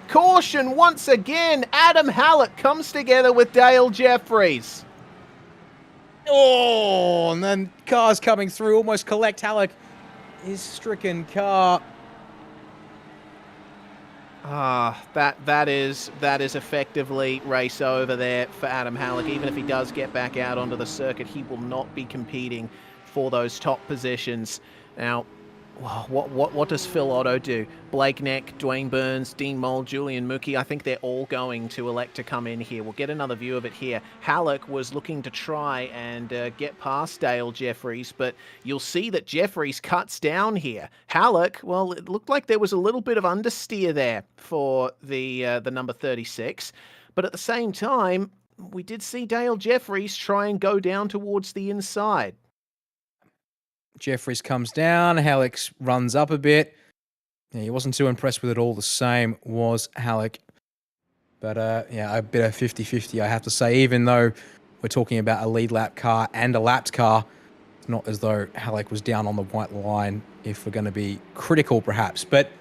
Caution once again. Adam Halek comes together with Dale Jeffries. Oh, and then cars coming through almost collect Halek. His stricken car. That is effectively race over there for Adam Halek. Even if he does get back out onto the circuit, he will not be competing for those top positions. Now, what does Phil Otto do? Blake Neck, Dwayne Burns, Dean Mole, Julian Mookie, I think they're all going to elect to come in here. We'll get another view of it here. Halek was looking to try and get past Dale Jeffries, but you'll see that Jeffries cuts down here. Halek, well, it looked like there was a little bit of understeer there for the number 36, but at the same time, we did see Dale Jeffries try and go down towards the inside. Jeffries comes down. Halek runs up a bit. Yeah, he wasn't too impressed with it all the same, was Halek. But, a bit of 50-50, I have to say. Even though we're talking about a lead lap car and a lapped car, it's not as though Halek was down on the white line, if we're going to be critical, perhaps. But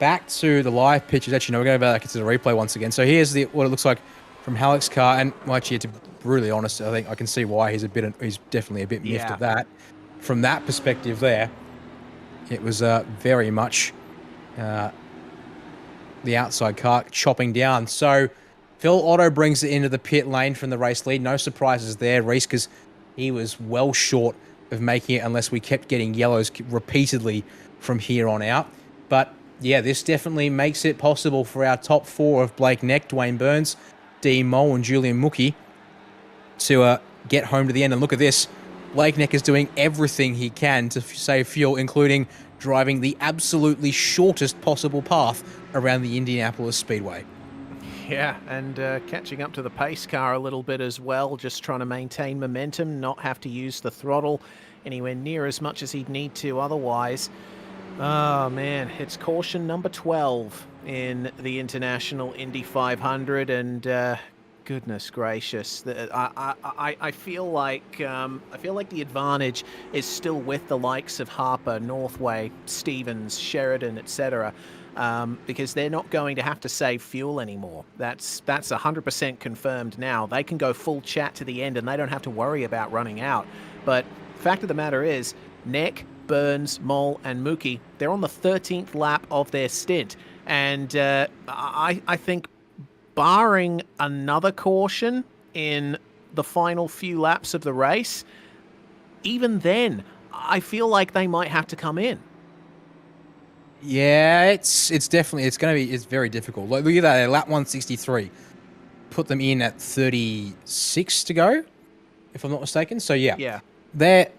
back to the live pictures. Actually, no, we're going to go back into the replay once again. So here's what it looks like from Halek's car. And well, actually, to be brutally honest, I think I can see why he's definitely a bit miffed Yeah. at that. From that perspective there, it was very much the outside car chopping down. So Phil Otto brings it into the pit lane from the race lead. No surprises there, Reese, because he was well short of making it unless we kept getting yellows repeatedly from here on out. But yeah, this definitely makes it possible for our top four of Blake Neck, Dwayne Burns, Dean Mole, and Julian Mookie to get home to the end. And look at this. Blake Neck is doing everything he can to save fuel, including driving the absolutely shortest possible path around the Indianapolis Speedway. Yeah, and catching up to the pace car a little bit as well, just trying to maintain momentum, not have to use the throttle anywhere near as much as he'd need to otherwise. Oh man, it's caution number 12 in the International Indy 500, and goodness gracious, I feel like the advantage is still with the likes of Harper, Northway, Stevens, Sheridan, etc. Because they're not going to have to save fuel anymore. That's 100% confirmed now. They can go full chat to the end and they don't have to worry about running out. But fact of the matter is, Neck, Burns, Mole, and Mookie, they're on the 13th lap of their stint. And I think barring another caution in the final few laps of the race, even then, I feel like they might have to come in. Yeah, it's very difficult. Look at that, lap 163. Put them in at 36 to go, if I'm not mistaken. So yeah. They're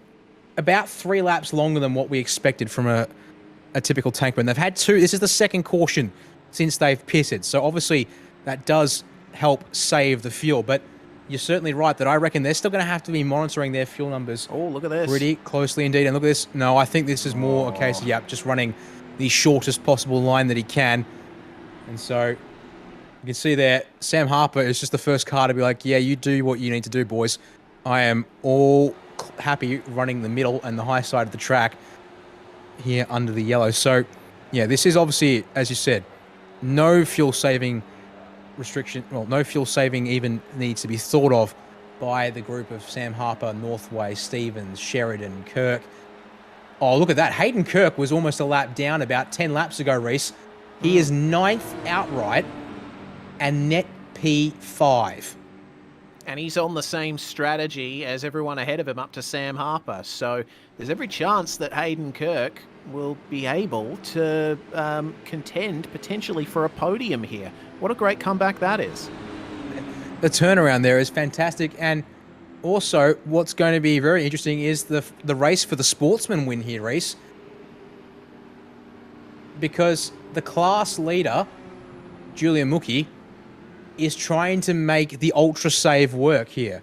about 3 laps longer than what we expected from a typical tank burn. They've had 2. This is the second caution since they've pitted. So obviously that does help save the fuel. But you're certainly right that I reckon they're still going to have to be monitoring their fuel numbers. Oh, look at this. Pretty closely indeed. And look at this. No, I think this is more a case of, just running the shortest possible line that he can. And so you can see there, Sam Harper is just the first car to be like, yeah, you do what you need to do, boys. I am all happy running the middle and the high side of the track here under the yellow. So yeah, this is obviously, as you said, no fuel saving restriction. Well, no fuel saving even needs to be thought of by the group of Sam Harper, Northway, Stevens, Sheridan, Kirk. Oh, look at that. Hayden Kirk was almost a lap down about 10 laps ago, Reese. He is 9th outright and net P5. And he's on the same strategy as everyone ahead of him up to Sam Harper. So there's every chance that Hayden Kirk will be able to contend potentially for a podium here. What a great comeback that is. The turnaround there is fantastic. And also, what's going to be very interesting is the race for the sportsman win here, Reese. Because the class leader, Julian Mookie, is trying to make the ultra save work here.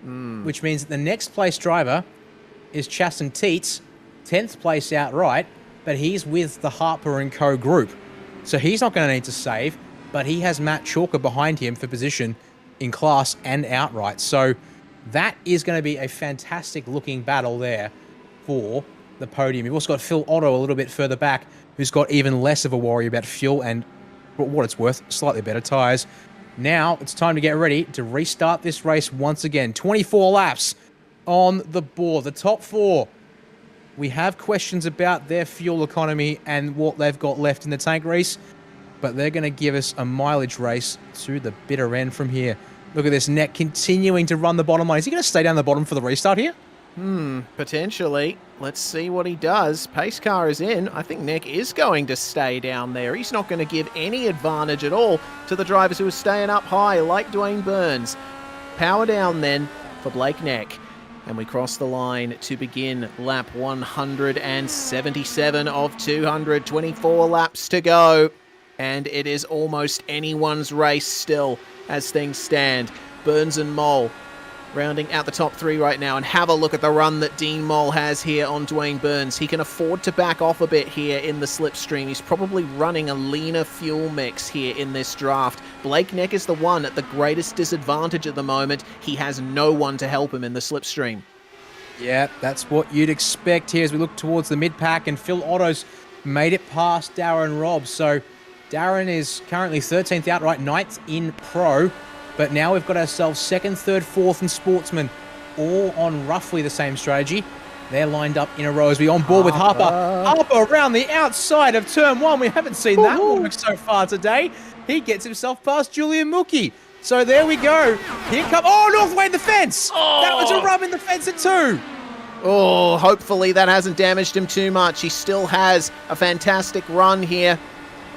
Which means that the next place driver is Chasten Teets, 10th place outright, but he's with the Harper and Co group. So he's not going to need to save, but he has Matt Chalker behind him for position in class and outright. So that is going to be a fantastic looking battle there for the podium. You've also got Phil Otto a little bit further back, who's got even less of a worry about fuel and, for what it's worth, slightly better tyres. Now it's time to get ready to restart this race once again. 24 laps on the board. The top 4. We have questions about their fuel economy and what they've got left in the tank race, but they're going to give us a mileage race to the bitter end from here. Look at this, Neck continuing to run the bottom line. Is he going to stay down the bottom for the restart here? Potentially. Let's see what he does. Pace car is in. I think Neck is going to stay down there. He's not going to give any advantage at all to the drivers who are staying up high, like Dwayne Burns. Power down then for Blake Neck. And we cross the line to begin lap 177 of 224 laps to go. And it is almost anyone's race still as things stand. Burns and Mole rounding out the top 3 right now. And have a look at the run that Dean Mole has here on Dwayne Burns. He can afford to back off a bit here in the slipstream. He's probably running a leaner fuel mix here in this draft. Blake Neck is the one at the greatest disadvantage at the moment. He has no one to help him in the slipstream. Yeah, that's what you'd expect here as we look towards the mid-pack. And Phil Otto's made it past Darren Robb. So Darren is currently 13th outright, 9th in pro. But now we've got ourselves 2nd, 3rd, 4th, and Sportsman all on roughly the same strategy. They're lined up in a row as we on board with Harper. Harper around the outside of turn 1. We haven't seen that work so far today. He gets himself past Julian Mookie. So there we go. Here come... Oh, Northway in the fence. That was a rub in the fence at 2. Oh, hopefully that hasn't damaged him too much. He still has a fantastic run here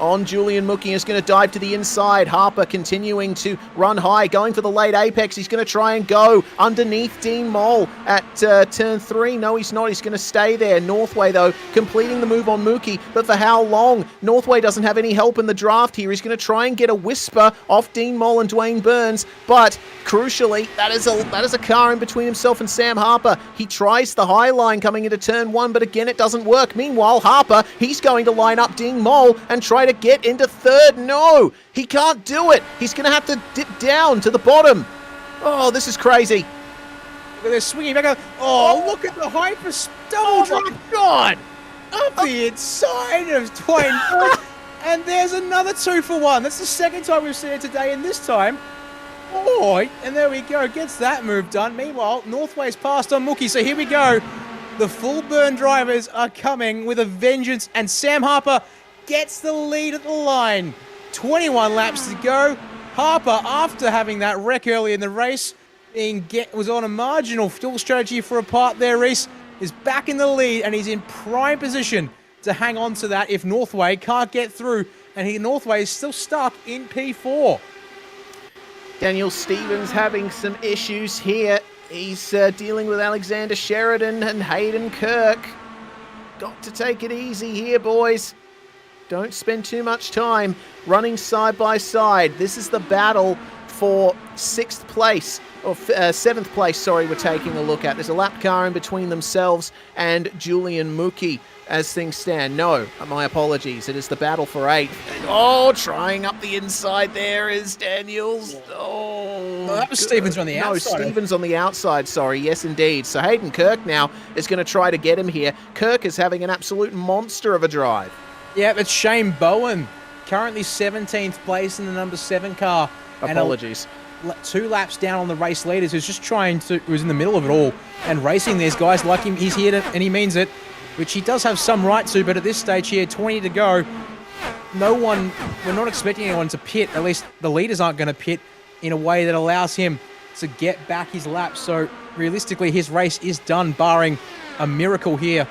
on Julian Mookie. Is going to dive to the inside. Harper continuing to run high, going for the late apex. He's going to try and go underneath Dean Mole at turn 3. No, he's not. He's going to stay there. Northway, though, completing the move on Mookie. But for how long? Northway doesn't have any help in the draft here. He's going to try and get a whisper off Dean Mole and Dwayne Burns. But crucially, that is a car in between himself and Sam Harper. He tries the high line coming into turn 1, but again, it doesn't work. Meanwhile, Harper, he's going to line up Dean Mole and try to get into 3rd. No, he can't do it. He's going to have to dip down to the bottom. Oh, this is crazy. Look at this swinging back up. Oh, look at the Hyper double drive. Oh my God. Up the inside of Dwayne Burns. And there's another 2 for 1. That's the second time we've seen it today, and this time, oh, and there we go. Gets that move done. Meanwhile, Northway's passed on Mookie, so here we go. The full burn drivers are coming with a vengeance, and Sam Harper gets the lead at the line. 21 laps to go. Harper, after having that wreck early in the race, was on a marginal fuel strategy for a part there, Reese, is back in the lead, and he's in prime position to hang on to that if Northway can't get through, and Northway is still stuck in P4. Daniel Stevens having some issues here. He's dealing with Alexander Sheridan and Hayden Kirk. Got to take it easy here, boys. Don't spend too much time running side by side. This is the battle for 6th place, or 7th place, sorry, we're taking a look at. There's a lap car in between themselves and Julian Mookie as things stand. No, my apologies. It is the battle for 8th. Oh, trying up the inside there is Daniels. Oh, that was Stevens on the outside. No, Stevens on the outside, sorry. Yes, indeed. So Hayden Kirk now is going to try to get him here. Kirk is having an absolute monster of a drive. Yeah, it's Shane Bowen, currently 17th place in the number 7 car. Apologies. And 2 laps down on the race leaders, who's in the middle of it all and racing these guys like him. He's here and he means it, which he does have some right to, but at this stage here, 20 to go, we're not expecting anyone to pit. At least the leaders aren't going to pit in a way that allows him to get back his lap. So realistically, his race is done, barring a miracle here,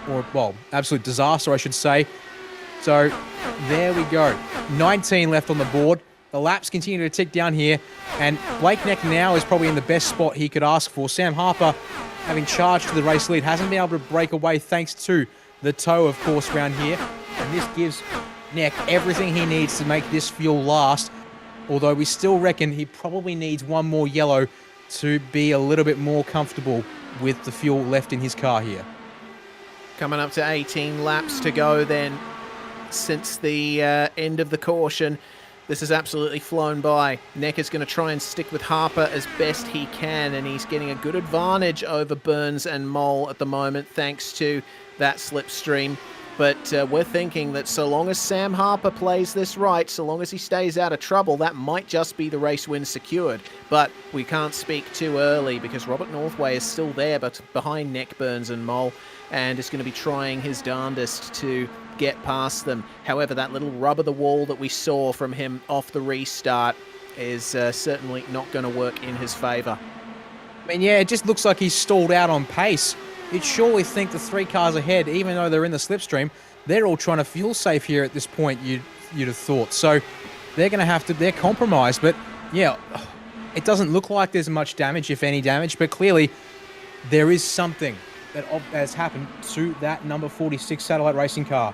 or, well, absolute disaster, I should say. So there we go. 19 left on the board. The laps continue to tick down here, and Blake Neck now is probably in the best spot he could ask for. Sam Harper, having charged to the race lead, hasn't been able to break away thanks to the tow, of course, around here. And this gives Neck everything he needs to make this fuel last, although we still reckon he probably needs one more yellow to be a little bit more comfortable with the fuel left in his car here. Coming up to 18 laps to go then since the end of the caution. This has absolutely flown by. Neck is going to try and stick with Harper as best he can, and he's getting a good advantage over Burns and Mole at the moment thanks to that slipstream. But we're thinking that so long as Sam Harper plays this right, so long as he stays out of trouble, that might just be the race win secured. But we can't speak too early because Robert Northway is still there, but behind Neck, Burns and Mole, and is going to be trying his darndest to get past them. However, that little rub of the wall that we saw from him off the restart is certainly not going to work in his favour. I mean, yeah, it just looks like he's stalled out on pace. You'd surely think the 3 cars ahead, even though they're in the slipstream, they're all trying to fuel safe here at this point, you'd have thought. So they're going to have to, they're compromised. But yeah, it doesn't look like there's much damage, if any damage, but clearly there is something that has happened to that number 46 Satellite Racing car.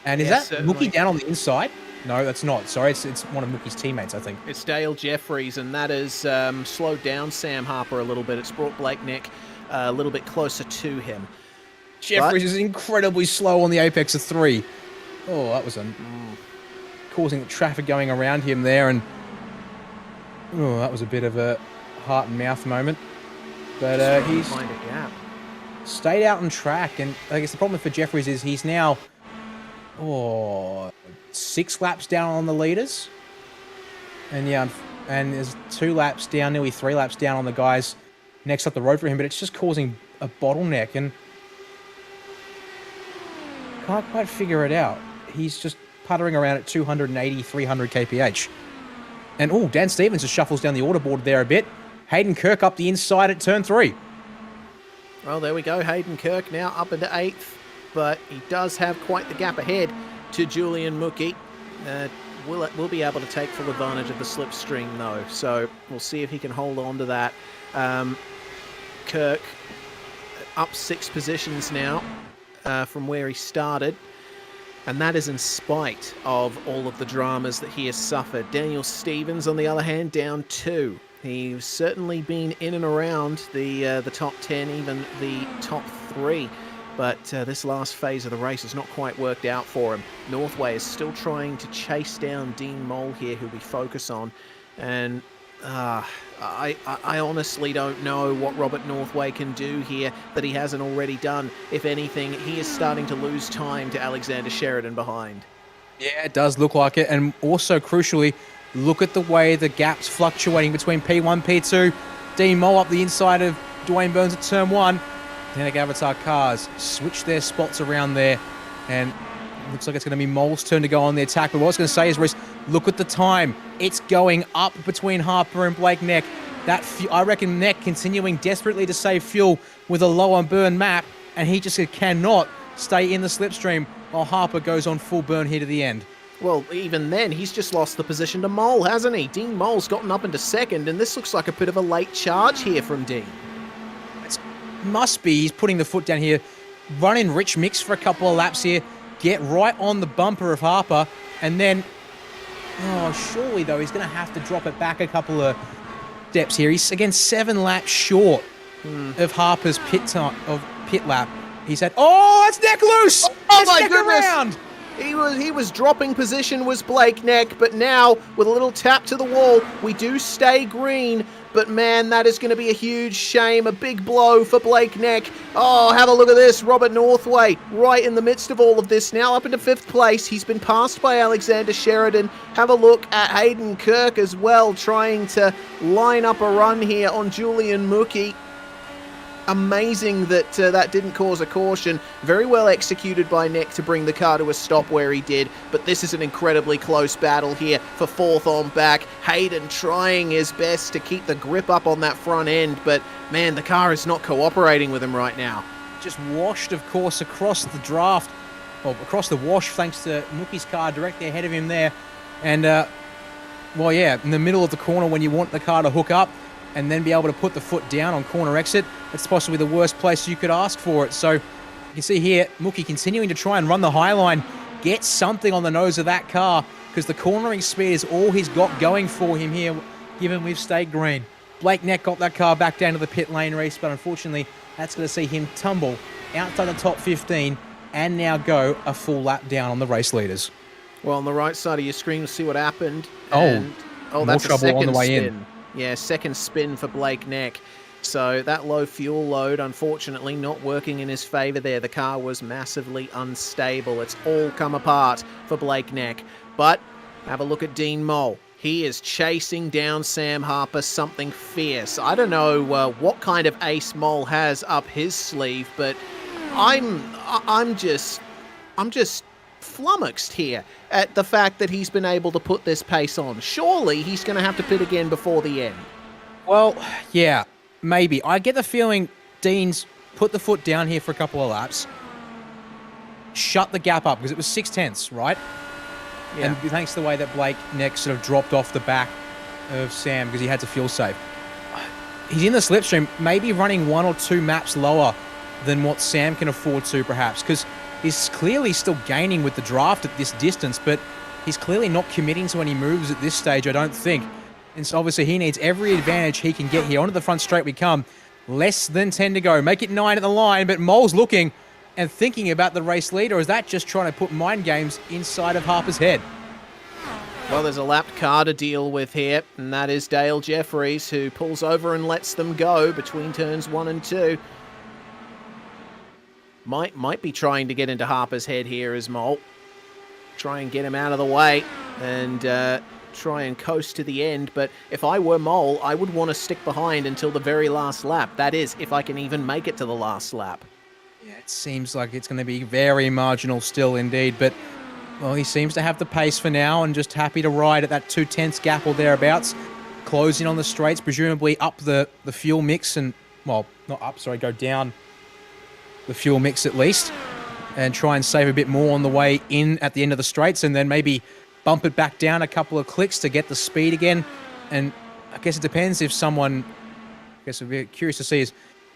And is that certainly Mookie down on the inside? No, that's not. Sorry, it's one of Mookie's teammates, I think. It's Dale Jeffries, and that has slowed down Sam Harper a little bit. It's brought Blake Neck a little bit closer to him. Jeffries is incredibly slow on the apex of 3. Oh, that was causing traffic going around him there, and that was a bit of a heart and mouth moment. But he's stayed out on track, and I guess the problem for Jeffries is he's now 6 laps down on the leaders. And yeah, and there's 2 laps down, nearly 3 laps down on the guys next up the road for him, but it's just causing a bottleneck, and can't quite figure it out. He's just puttering around at 280, 300 kph. And Dan Stevens just shuffles down the order board there a bit. Hayden Kirk up the inside at turn 3. Well, there we go. Hayden Kirk now up into 8th, but he does have quite the gap ahead to Julian Mookie. We'll be able to take full advantage of the slipstream, though, so we'll see if he can hold on to that. Kirk up 6 positions now from where he started, and that is in spite of all of the dramas that he has suffered. Daniel Stevens, on the other hand, down 2. He's certainly been in and around the top 10, even the top 3. But this last phase of the race has not quite worked out for him. Northway is still trying to chase down Dean Mole here, who we focus on. And I honestly don't know what Robert Northway can do here that he hasn't already done. If anything, he is starting to lose time to Alexander Sheridan behind. Yeah, it does look like it. And also, crucially, look at the way the gap's fluctuating between P1, P2. Dean Mole up the inside of Dwayne Burns at turn 1. Kinetic Avatar cars switch their spots around there, and it looks like it's going to be Mole's turn to go on the attack. But what I was going to say is, Reece, look at the time. It's going up between Harper and Blake Neck. I reckon Neck continuing desperately to save fuel with a low on burn map, and he just cannot stay in the slipstream while Harper goes on full burn here to the end. Well, even then, he's just lost the position to Mole, hasn't he? Dean Mole's gotten up into 2nd, and this looks like a bit of a late charge here from Dean. Must be he's putting the foot down here, running rich mix for a couple of laps here, get right on the bumper of Harper, and then surely though he's going to have to drop it back a couple of steps here. He's again 7 laps short of Harper's pit lap. He said, that's Neck loose. Oh my Neck goodness. around. He was dropping position, was Blake Neck, but now with a little tap to the wall, we do stay green. But man, that is going to be a huge shame, a big blow for Blake Neck. Oh, have a look at this. Robert Northway right in the midst of all of this, now up into 5th place. He's been passed by Alexander Sheridan. Have a look at Hayden Kirk as well, trying to line up a run here on Julian Mookie. Amazing that that didn't cause a caution. Very well executed by Neck to bring the car to a stop where he did. But this is an incredibly close battle here for 4th on back. Hayden trying his best to keep the grip up on that front end. But man, the car is not cooperating with him right now. Just washed, of course, across the draft. Well, across the wash, thanks to Mookie's car directly ahead of him there. And, in the middle of the corner when you want the car to hook up and then be able to put the foot down on corner exit, it's possibly the worst place you could ask for it. So you can see here, Mookie continuing to try and run the high line, get something on the nose of that car, because the cornering speed is all he's got going for him here, given we've stayed green. Blake Neck got that car back down to the pit lane race, but unfortunately, that's going to see him tumble outside the top 15 and now go a full lap down on the race leaders. Well, on the right side of your screen, you'll see what happened. More That's trouble a second on the way spin. in. Yeah, second spin for Blake Neck. So that low fuel load, unfortunately, not working in his favour there. The car was massively unstable. It's all come apart for Blake Neck. But have a look at Dean Mole. He is chasing down Sam Harper, something fierce. I don't know what kind of ace Mole has up his sleeve, but I'm just flummoxed here at the fact that he's been able to put this pace on. Surely he's going to have to pit again before the end. Well, yeah, maybe. I get the feeling Dean's put the foot down here for a couple of laps, shut the gap up, because it was 6/10, right? Yeah. And thanks to the way that Blake Neck sort of dropped off the back of Sam because he had to fuel save. He's in the slipstream, maybe running 1 or 2 maps lower than what Sam can afford to, perhaps, because he's clearly still gaining with the draft at this distance, but he's clearly not committing to any moves at this stage, I don't think. And so obviously he needs every advantage he can get here. Onto the front straight we come. Less than 10 to go. Make it 9 at the line, but Mole's looking and thinking about the race lead, or is that just trying to put mind games inside of Harper's head? Well, there's a lapped car to deal with here, and that is Dale Jeffries, who pulls over and lets them go between turns 1 and 2. Might be trying to get into Harper's head here as Mole. try and get him out of the way and try and coast to the end. But if I were Mole, I would want to stick behind until the very last lap. That is, if I can even make it to the last lap. Yeah, it seems like it's going to be very marginal still indeed, but well, he seems to have the pace for now and just happy to ride at that 2/10 gap or thereabouts, closing on the straights, presumably up the fuel mix and, well, not up, sorry, go down the fuel mix at least, and try and save a bit more on the way in at the end of the straights, and then maybe bump it back down a couple of clicks to get the speed again. And I guess it depends if someone, I guess I'd be curious to see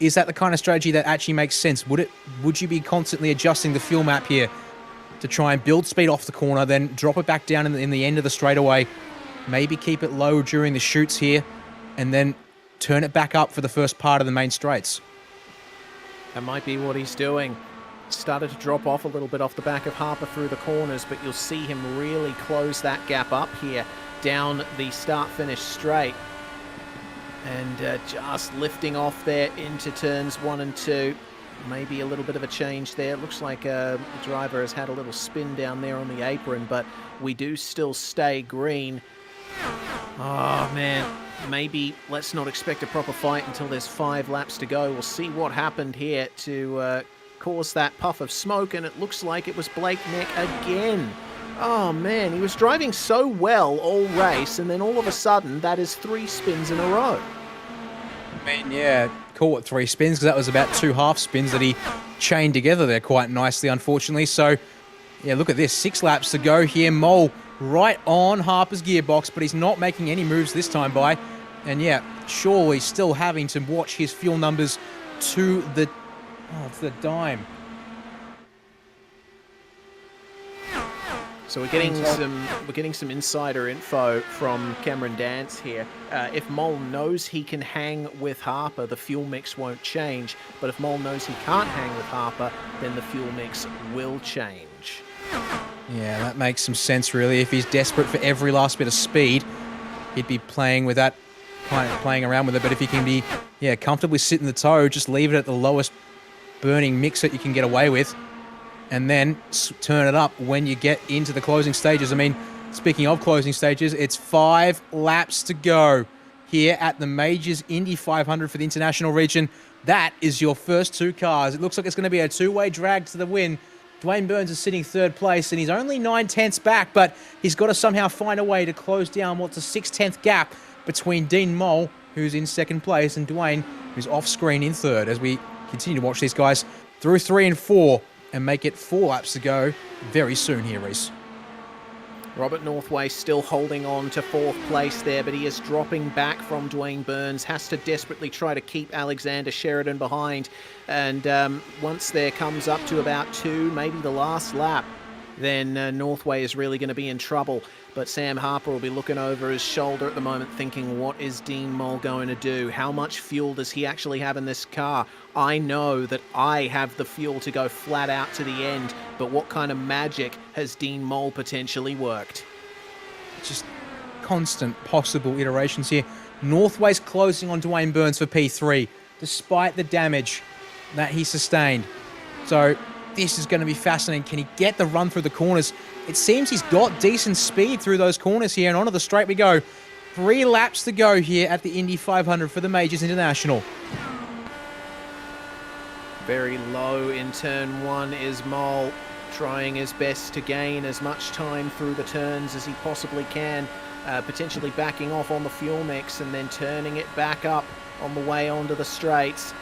is that the kind of strategy that actually makes sense? Would you be constantly adjusting the fuel map here to try and build speed off the corner, then drop it back down in the end of the straightaway, maybe keep it low during the shoots here, and then turn it back up for the first part of the main straights? That might be what he's doing. Started to drop off a little bit off the back of Harper through the corners, but you'll see him really close that gap up here down the start-finish straight. And just lifting off there into turns 1 and 2. Maybe a little bit of a change there. It looks like the driver has had a little spin down there on the apron, but we do still stay green. Oh, man. Maybe let's not expect a proper fight until there's 5 laps to go. We'll see what happened here to cause that puff of smoke, and it looks like it was Blake Neck again. Oh, man. He was driving so well all race, and then all of a sudden, that is 3 spins in a row. I mean, yeah, call it 3 spins, because that was about 2 half spins that he chained together there quite nicely, unfortunately. So, yeah, look at this. 6 laps to go here. Mole right on Harper's gearbox, but he's not making any moves this time by. And, yeah, surely still having to watch his fuel numbers to the dime. So we're getting some insider info from Cameron Dance here. If Mole knows he can hang with Harper, the fuel mix won't change. But if Mole knows he can't hang with Harper, then the fuel mix will change. Yeah, that makes some sense, really. If he's desperate for every last bit of speed, he'd be playing with that, kind of playing around with it. But if he can be, comfortably sit in the toe, just leave it at the lowest burning mix that you can get away with, and then turn it up when you get into the closing stages. I mean, speaking of closing stages, it's 5 laps to go here at the Majors Indy 500 for the international region. That is your first 2 cars. It looks like it's going to be a 2-way drag to the win. Dwayne Burns is sitting 3rd place, and he's only 9/10 back, but he's got to somehow find a way to close down what's a 6/10 gap between Dean Mole, who's in 2nd place, and Dwayne, who's off-screen in 3rd, as we continue to watch these guys through 3 and 4 and make it 4 laps to go very soon here, Reese. Robert Northway still holding on to 4th place there, but he is dropping back from Dwayne Burns, has to desperately try to keep Alexander Sheridan behind. And once there comes up to about 2, maybe the last lap, then Northway is really going to be in trouble. But Sam Harper will be looking over his shoulder at the moment thinking, what is Dean Mole going to do? How much fuel does he actually have in this car? I know that I have the fuel to go flat out to the end, but what kind of magic has Dean Mole potentially worked? Just constant possible iterations here. Northway's closing on Dwayne Burns for P3, despite the damage that he sustained. So this is going to be fascinating. Can he get the run through the corners? It seems he's got decent speed through those corners here, and onto the straight we go. 3 laps to go here at the Indy 500 for the Majors International. Very low in turn 1 is Mole, trying his best to gain as much time through the turns as he possibly can, potentially backing off on the fuel mix and then turning it back up on the way onto the straights.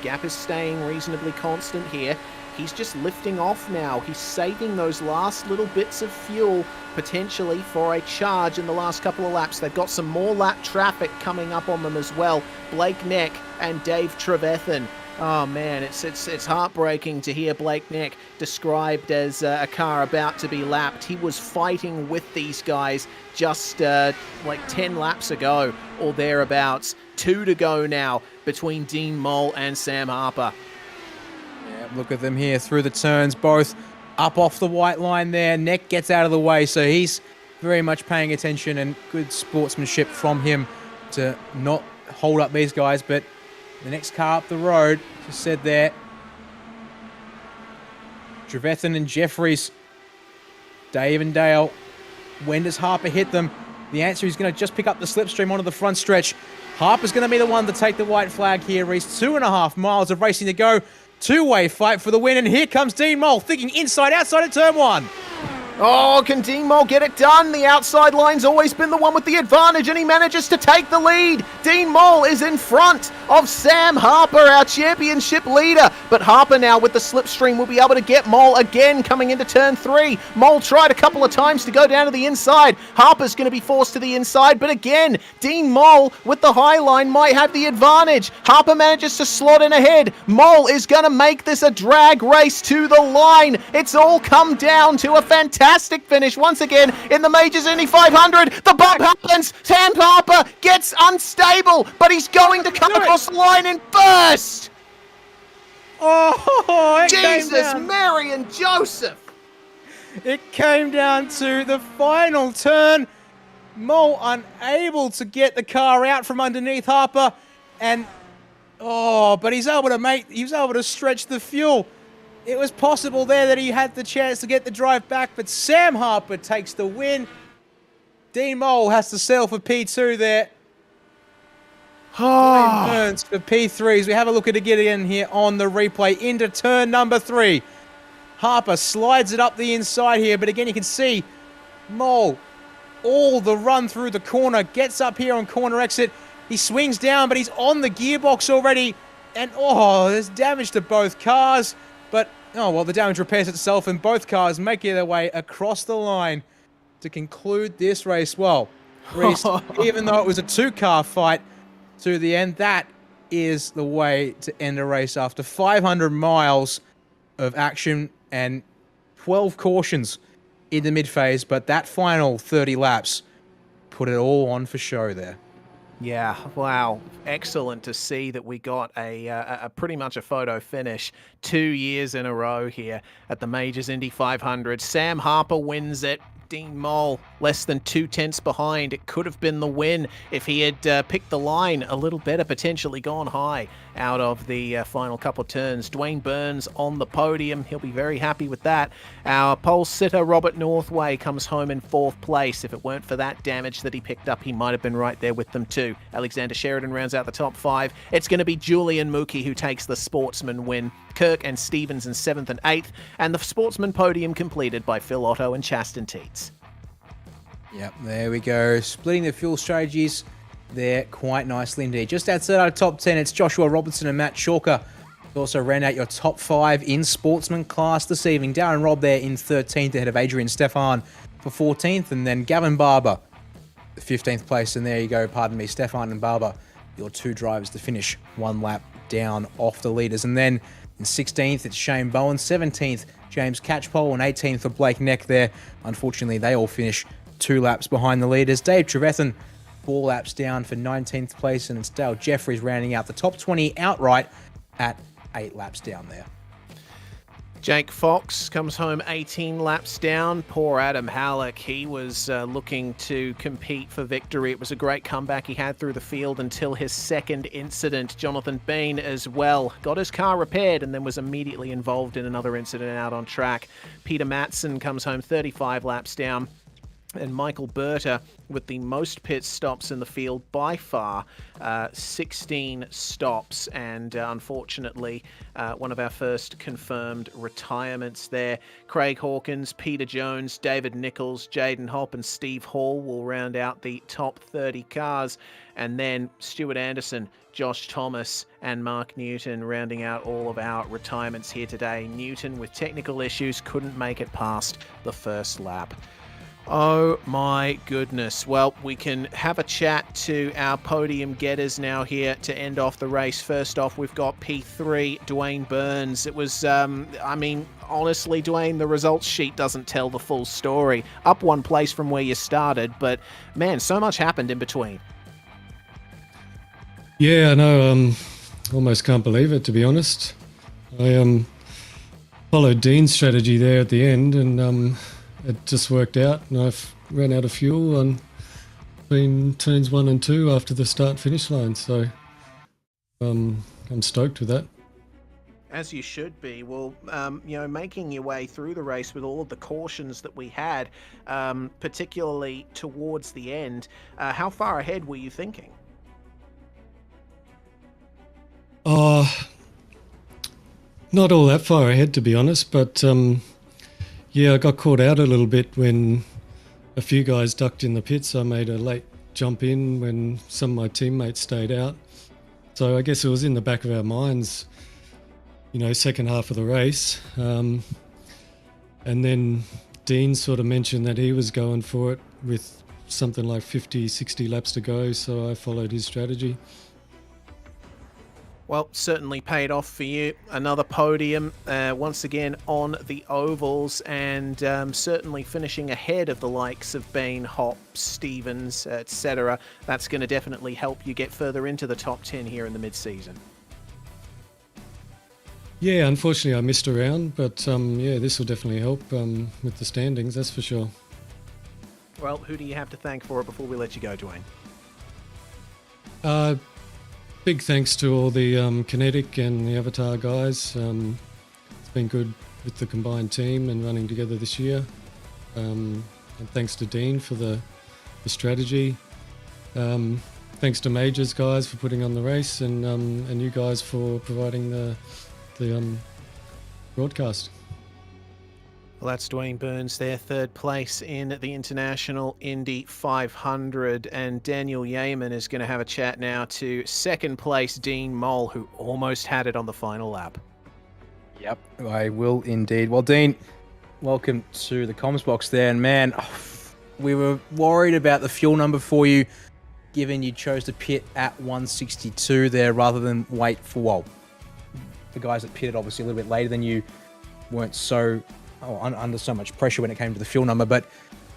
Gap is staying reasonably constant here. He's just lifting off now. He's saving those last little bits of fuel potentially for a charge in the last couple of laps. They've got some more lap traffic coming up on them as well. Blake Neck and Dave Trevethan. Oh man, it's heartbreaking to hear Blake Neck described as a car about to be lapped. He was fighting with these guys just like 10 laps ago or thereabouts. 2 to go now between Dean Mole and Sam Harper. Yeah, look at them here through the turns, both up off the white line there. Neck gets out of the way, so he's very much paying attention, and good sportsmanship from him to not hold up these guys. But the next car up the road, just said there, Trevethan and Jeffries Dave and Dale, when does Harper hit them? The answer is going to just pick up the slipstream onto the front stretch. Harper's going to be the one to take the white flag here, Reese. 2.5 miles of racing to go. Two-way fight for the win, and here comes Dean Mole, thinking inside, outside of turn 1. Oh, can Dean Mole get it done? The outside line's always been the one with the advantage, and he manages to take the lead. Dean Mole is in front of Sam Harper, our championship leader. But Harper now with the slipstream will be able to get Mole again coming into turn 3. Mole tried a couple of times to go down to the inside. Harper's going to be forced to the inside, but again, Dean Mole with the high line might have the advantage. Harper manages to slot in ahead. Mole is going to make this a drag race to the line. It's all come down to a fantastic finish once again in the Majors Indy 500. The bump happens. Sam Harper gets unstable, but he's going to come across the line in first. Oh, Jesus, Mary and Joseph. It came down to the final turn. Mole unable to get the car out from underneath Harper, and but he's able to stretch the fuel. It was possible there that he had the chance to get the drive back, but Sam Harper takes the win. Dean Mole has to settle for P2 there. Dwayne Burns for P3 as we have a look at it again here on the replay into turn number 3. Harper slides it up the inside here, but again you can see Mole all the run through the corner, gets up here on corner exit. He swings down, but he's on the gearbox already, and there's damage to both cars. But, the damage repairs itself, and both cars make their way across the line to conclude this race. Well, Reese, even though it was a 2-car fight to the end, that is the way to end a race after 500 miles of action and 12 cautions in the mid-phase. But that final 30 laps put it all on for show there. Yeah, wow. Excellent to see that we got a pretty much a photo finish 2 years in a row here at the Majors Indy 500. Sam Harper wins it. Dean Mole less than 2/10 behind. It could have been the win if he had picked the line a little better, potentially gone high out of the final couple turns. Dwayne Burns on the podium. He'll be very happy with that. Our pole sitter, Robert Northway, comes home in 4th place. If it weren't for that damage that he picked up, he might have been right there with them too. Alexander Sheridan rounds out the top 5. It's going to be Julian Mookie who takes the sportsman win. Kirk and Stevens in 7th and 8th, and the sportsman podium completed by Phil Otto and Chaston Teets. Yep, there we go. Splitting the fuel strategies there quite nicely indeed. Just outside our top 10, it's Joshua Robertson and Matt Chalker. Also ran out your top 5 in sportsman class this evening. Darren Robb there in 13th ahead of Adrian Stefan for 14th, and then Gavin Barber, 15th place. And there you go, Stefan and Barber, your 2 drivers to finish 1 lap down off the leaders. And then in 16th, it's Shane Bowen. 17th, James Catchpole. And 18th for Blake Neck there. Unfortunately, they all finish 2 laps behind the leaders. Dave Trevethan, 4 laps down for 19th place. And it's Dale Jeffries rounding out the top 20 outright at 8 laps down there. Jake Fox comes home 18 laps down. Poor Adam Halek. He was looking to compete for victory. It was a great comeback he had through the field until his second incident. Jonathan Bean as well got his car repaired and then was immediately involved in another incident out on track. Peter Matson comes home 35 laps down. And Michael Berta with the most pit stops in the field by far, 16 stops, and unfortunately one of our first confirmed retirements there. Craig Hawkins, Peter Jones, David Nichols, Jaden Hopp and Steve Hall will round out the top 30 cars, and then Stuart Anderson, Josh Thomas and Mark Newton rounding out all of our retirements here today. Newton with technical issues couldn't make it past the first lap. Oh my goodness. Well, we can have a chat to our podium getters now here to end off the race. First off, we've got P3, Dwayne Burns. It was, honestly, Dwayne, the results sheet doesn't tell the full story. Up 1 place from where you started, but man, so much happened in between. Yeah, I know. Almost can't believe it, to be honest. I followed Dean's strategy there at the end, and it just worked out, and I ran out of fuel on between turns 1 and 2 after the start-finish line, so I'm stoked with that. As you should be. Well, making your way through the race with all of the cautions that we had, particularly towards the end, how far ahead were you thinking? Not all that far ahead, to be honest, but I got caught out a little bit when a few guys ducked in the pits. I made a late jump in when some of my teammates stayed out. So I guess it was in the back of our minds, second half of the race. And then Dean sort of mentioned that he was going for it with something like 50, 60 laps to go, so I followed his strategy. Well, certainly paid off for you. Another podium, once again on the ovals, and certainly finishing ahead of the likes of Bain, Hopp, Stevens, etc. That's going to definitely help you get further into the top 10 here in the mid-season. Yeah, unfortunately I missed a round, but this will definitely help with the standings, that's for sure. Well, who do you have to thank for it before we let you go, Dwayne? Big thanks to all the Kinetic and the Avatar guys. It's been good with the combined team and running together this year. And thanks to Dean for the strategy. Thanks to Majors guys for putting on the race, and you guys for providing the broadcast. Well, that's Dwayne Burns there, third place in the International Indy 500. And Daniel Yeaman is going to have a chat now to second place Dean Moll, who almost had it on the final lap. Yep, I will indeed. Well, Dean, welcome to the comms box there. And man, we were worried about the fuel number for you, given you chose to pit at 162 there rather than wait for, the guys that pitted obviously a little bit later than you weren't so under so much pressure when it came to the fuel number, but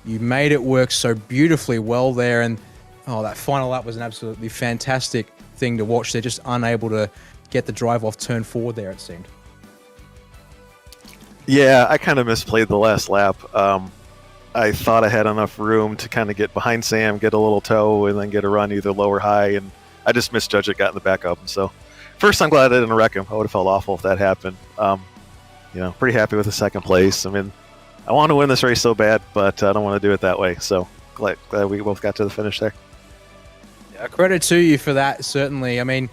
you made it work so beautifully well there, and that final lap was an absolutely fantastic thing to watch. They're just unable to get the drive off turn 4 there, it seemed. Yeah, I kind of misplayed the last lap. I thought I had enough room to kind of get behind Sam, get a little toe, and then get a run either low or high, and I just misjudged it, got in the back up. And so first, I'm glad I didn't wreck him. I would have felt awful if that happened. Pretty happy with the second place. I mean, I want to win this race so bad, but I don't want to do it that way. So glad we both got to the finish there. Yeah, credit to you for that, certainly. I mean,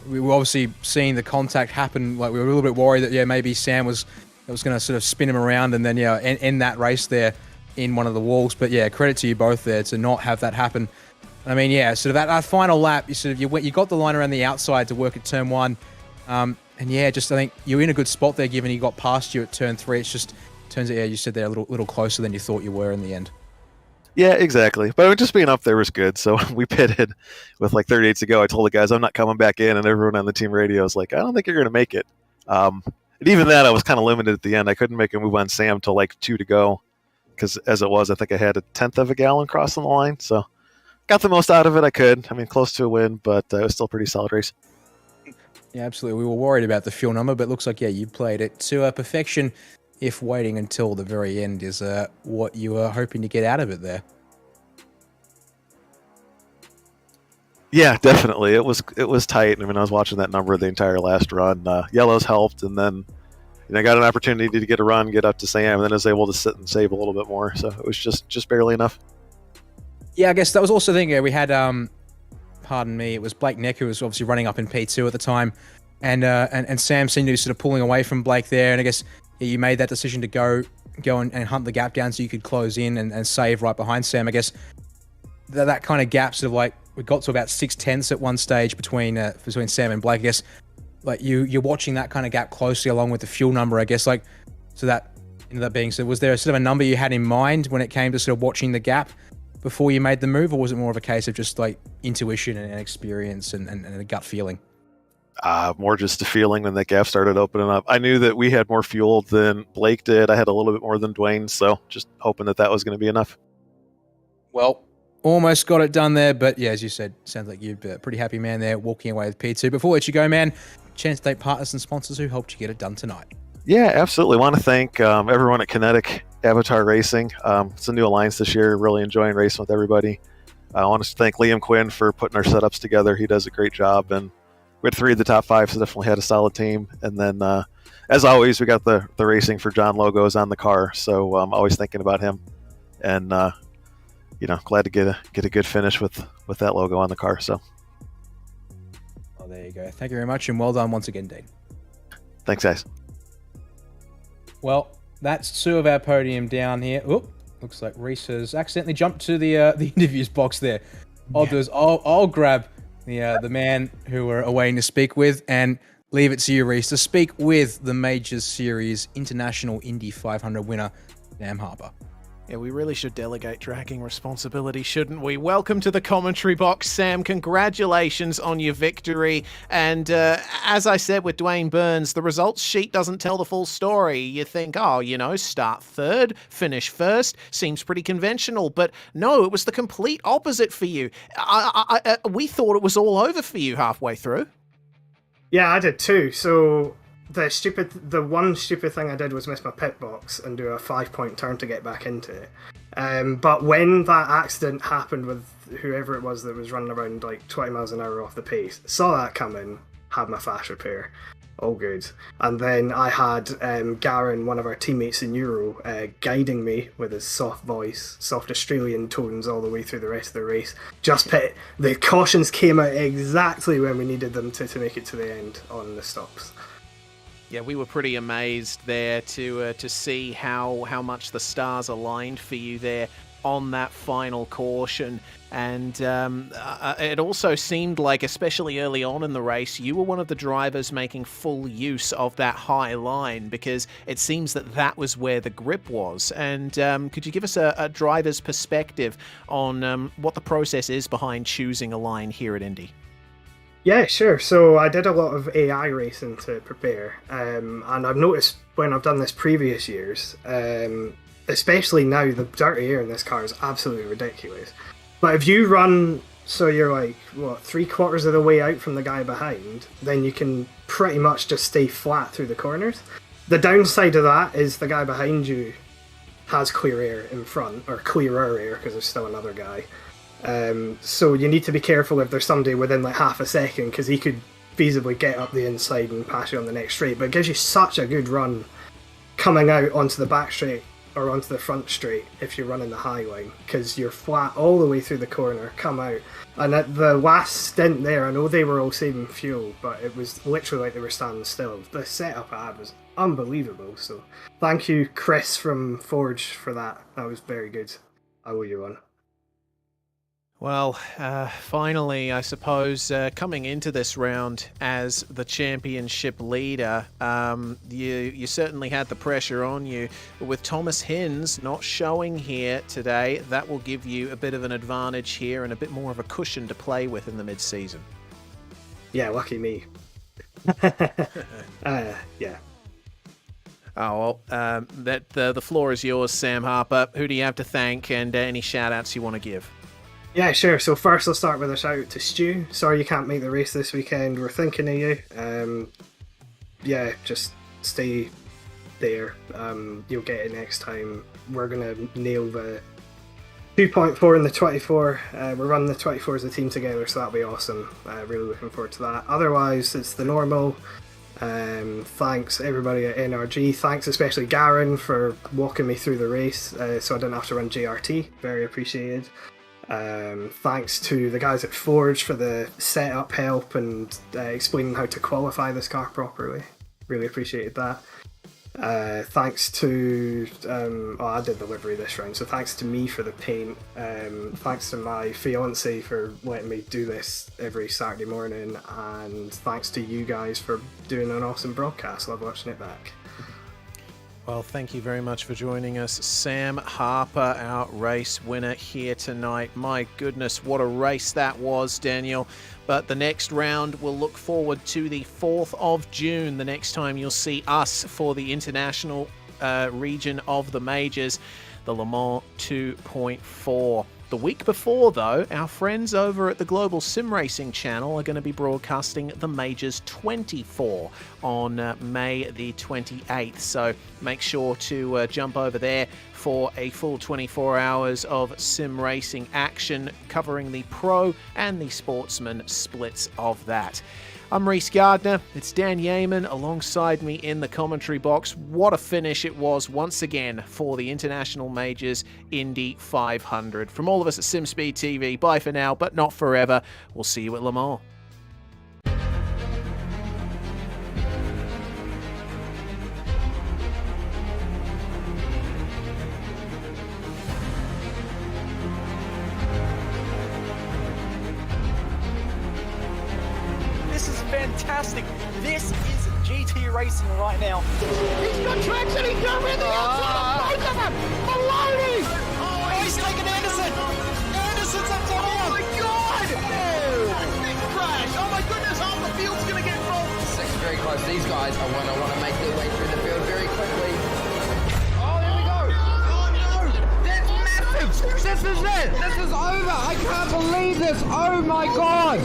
we were obviously seeing the contact happen. Like, we were a little bit worried that, maybe Sam was going to sort of spin him around and then, end that race there in one of the walls. But, credit to you both there to not have that happen. I mean, sort of that final lap, you got the line around the outside to work at turn 1. I think you're in a good spot there, given he got past you at turn 3. It's just turns out, you said they're a little closer than you thought you were in the end. Yeah, exactly. But just being up there was good. So we pitted with like 38 to go. I told the guys I'm not coming back in, and everyone on the team radio was like, I don't think you're going to make it. And even that, I was kind of limited at the end. I couldn't make a move on Sam till like 2 to go, because as it was, I think I had a 1/10 of a gallon crossing the line. So got the most out of it I could. I mean, close to a win, but it was still a pretty solid race. Yeah, absolutely. We were worried about the fuel number, but it looks like, you played it to perfection, if waiting until the very end is what you were hoping to get out of it there. Yeah, definitely. It was tight. I mean, I was watching that number the entire last run. Yellows helped, and then I got an opportunity to get a run, get up to Sam, and then I was able to sit and save a little bit more. So it was just barely enough. Yeah, I guess that was also the thing. We had... pardon me, it was Blake Neck who was obviously running up in P2 at the time, and Sam seemed to be sort of pulling away from Blake there, and I guess you made that decision to go and hunt the gap down so you could close in and save right behind Sam. I guess that kind of gap sort of like, we got to about 6/10 at one stage between Sam and Blake. I guess like you're watching that kind of gap closely along with the fuel number, I guess, like, so that ended up being, so was there a sort of a number you had in mind when it came to sort of watching the gap before you made the move, or was it more of a case of just like intuition and experience and a gut feeling? More just a feeling when that gap started opening up. I knew that we had more fuel than Blake did. I had a little bit more than Dwayne, so just hoping that was going to be enough. Well, almost got it done there, but as you said, sounds like you're a pretty happy man there, walking away with P2. Before we let you go, man, chance to thank partners and sponsors who helped you get it done tonight. Yeah, absolutely. Want to thank everyone at Kinetic, Avatar Racing. It's a new alliance this year. Really enjoying racing with everybody. I want to thank Liam Quinn for putting our setups together. He does a great job, and we had 3 of the top 5, so definitely had a solid team. And then as always, we got the Racing for John logos on the car, so I'm always thinking about him, and glad to get a good finish with that logo on the car. So, well, there you go. Thank you very much, and well done once again, Dean. Thanks, guys. Well, that's two of our podium down here. Oop, looks like Reese has accidentally jumped to the interviews box there. I'll grab the man who we're awaiting to speak with and leave it to you, Reese, to speak with the Majors Series International Indy 500 winner, Sam Harper. Yeah, we really should delegate dragging responsibility, shouldn't we? Welcome to the commentary box, Sam. Congratulations on your victory. And as I said with Dwayne Burns, the results sheet doesn't tell the full story. You think, start third, finish first, seems pretty conventional. But no, it was the complete opposite for you. We thought it was all over for you halfway through. Yeah, I did too. So the one stupid thing I did was miss my pit box and do a 5-point turn to get back into it. But when that accident happened with whoever it was that was running around like 20 miles an hour off the pace, saw that coming, had my fast repair, all good. And then I had Garen, one of our teammates in Euro, guiding me with his soft voice, soft Australian tones all the way through the rest of the race. Just pit. The cautions came out exactly when we needed them to make it to the end on the stops. Yeah, we were pretty amazed there to see how much the stars aligned for you there on that final caution. And it also seemed like, especially early on in the race, you were one of the drivers making full use of that high line, because it seems that was where the grip was. And could you give us a driver's perspective on what the process is behind choosing a line here at Indy? Yeah, sure. So I did a lot of AI racing to prepare, and I've noticed when I've done this previous years, especially now, the dirty air in this car is absolutely ridiculous. But if you run, so you're like, 3/4 of the way out from the guy behind, then you can pretty much just stay flat through the corners. The downside of that is the guy behind you has clear air in front, or clearer air, because there's still another guy. So you need to be careful if there's somebody within like half a second, because he could feasibly get up the inside and pass you on the next straight. But it gives you such a good run coming out onto the back straight or onto the front straight if you're running the high line, because you're flat all the way through the corner, come out. And at the last stint there, I know they were all saving fuel, but it was literally like they were standing still. The setup I had was unbelievable. So thank you, Chris from Forge, for that. That was very good. I owe you one. Well, finally, I suppose, coming into this round as the championship leader, you certainly had the pressure on you. But with Thomas Hins not showing here today, that will give you a bit of an advantage here and a bit more of a cushion to play with in the mid-season. Yeah, lucky me. Yeah. Oh, well, the floor is yours, Sam Harper. Who do you have to thank, and any shout-outs you want to give? Yeah, sure. So first I'll start with a shout out to Stu. Sorry you can't make the race this weekend. We're thinking of you. Yeah, just stay there. You'll get it next time. We're going to nail the 2.4 and the 24. We're running the 24 as a team together, so that'll be awesome. Really looking forward to that. Otherwise, it's the normal. Thanks everybody at NRG. Thanks especially Garen for walking me through the race, so I didn't have to run JRT. Very appreciated. Thanks to the guys at Forge for the setup help and explaining how to qualify this car properly. Really appreciated that. Thanks to I did the livery this round, so thanks to me for the paint. Thanks to my fiance for letting me do this every Saturday morning, and thanks to you guys for doing an awesome broadcast. Love watching it back. Well, thank you very much for joining us. Sam Harper, our race winner here tonight. My goodness, what a race that was, Daniel. But the next round, we'll look forward to the 4th of June, the next time you'll see us for the international region of the majors, the Le Mans 2.4. The week before, though, our friends over at the Global Sim Racing channel are going to be broadcasting the Majors 24 on May the 28th. So make sure to jump over there for a full 24 hours of sim racing action covering the pro and the sportsman splits of that. I'm Reese Gardner, it's Dan Yeaman alongside me in the commentary box. What a finish it was once again for the International Majors Indy 500. From all of us at SimSpeed TV, bye for now, but not forever. We'll see you at Le Mans. Fantastic. This is GT racing right now. He's got traction. He's got everything outside of both of them. Maloney. Oh, he's taken Anderson. Anderson's up to him. Oh, my God. Big crash. Oh, my goodness. Half the field's going to get full. Second very close. These guys are want to make their way through the field very quickly. Oh, here we go. Oh, no. That's massive. This is it. This is over. I can't believe this. Oh, my God.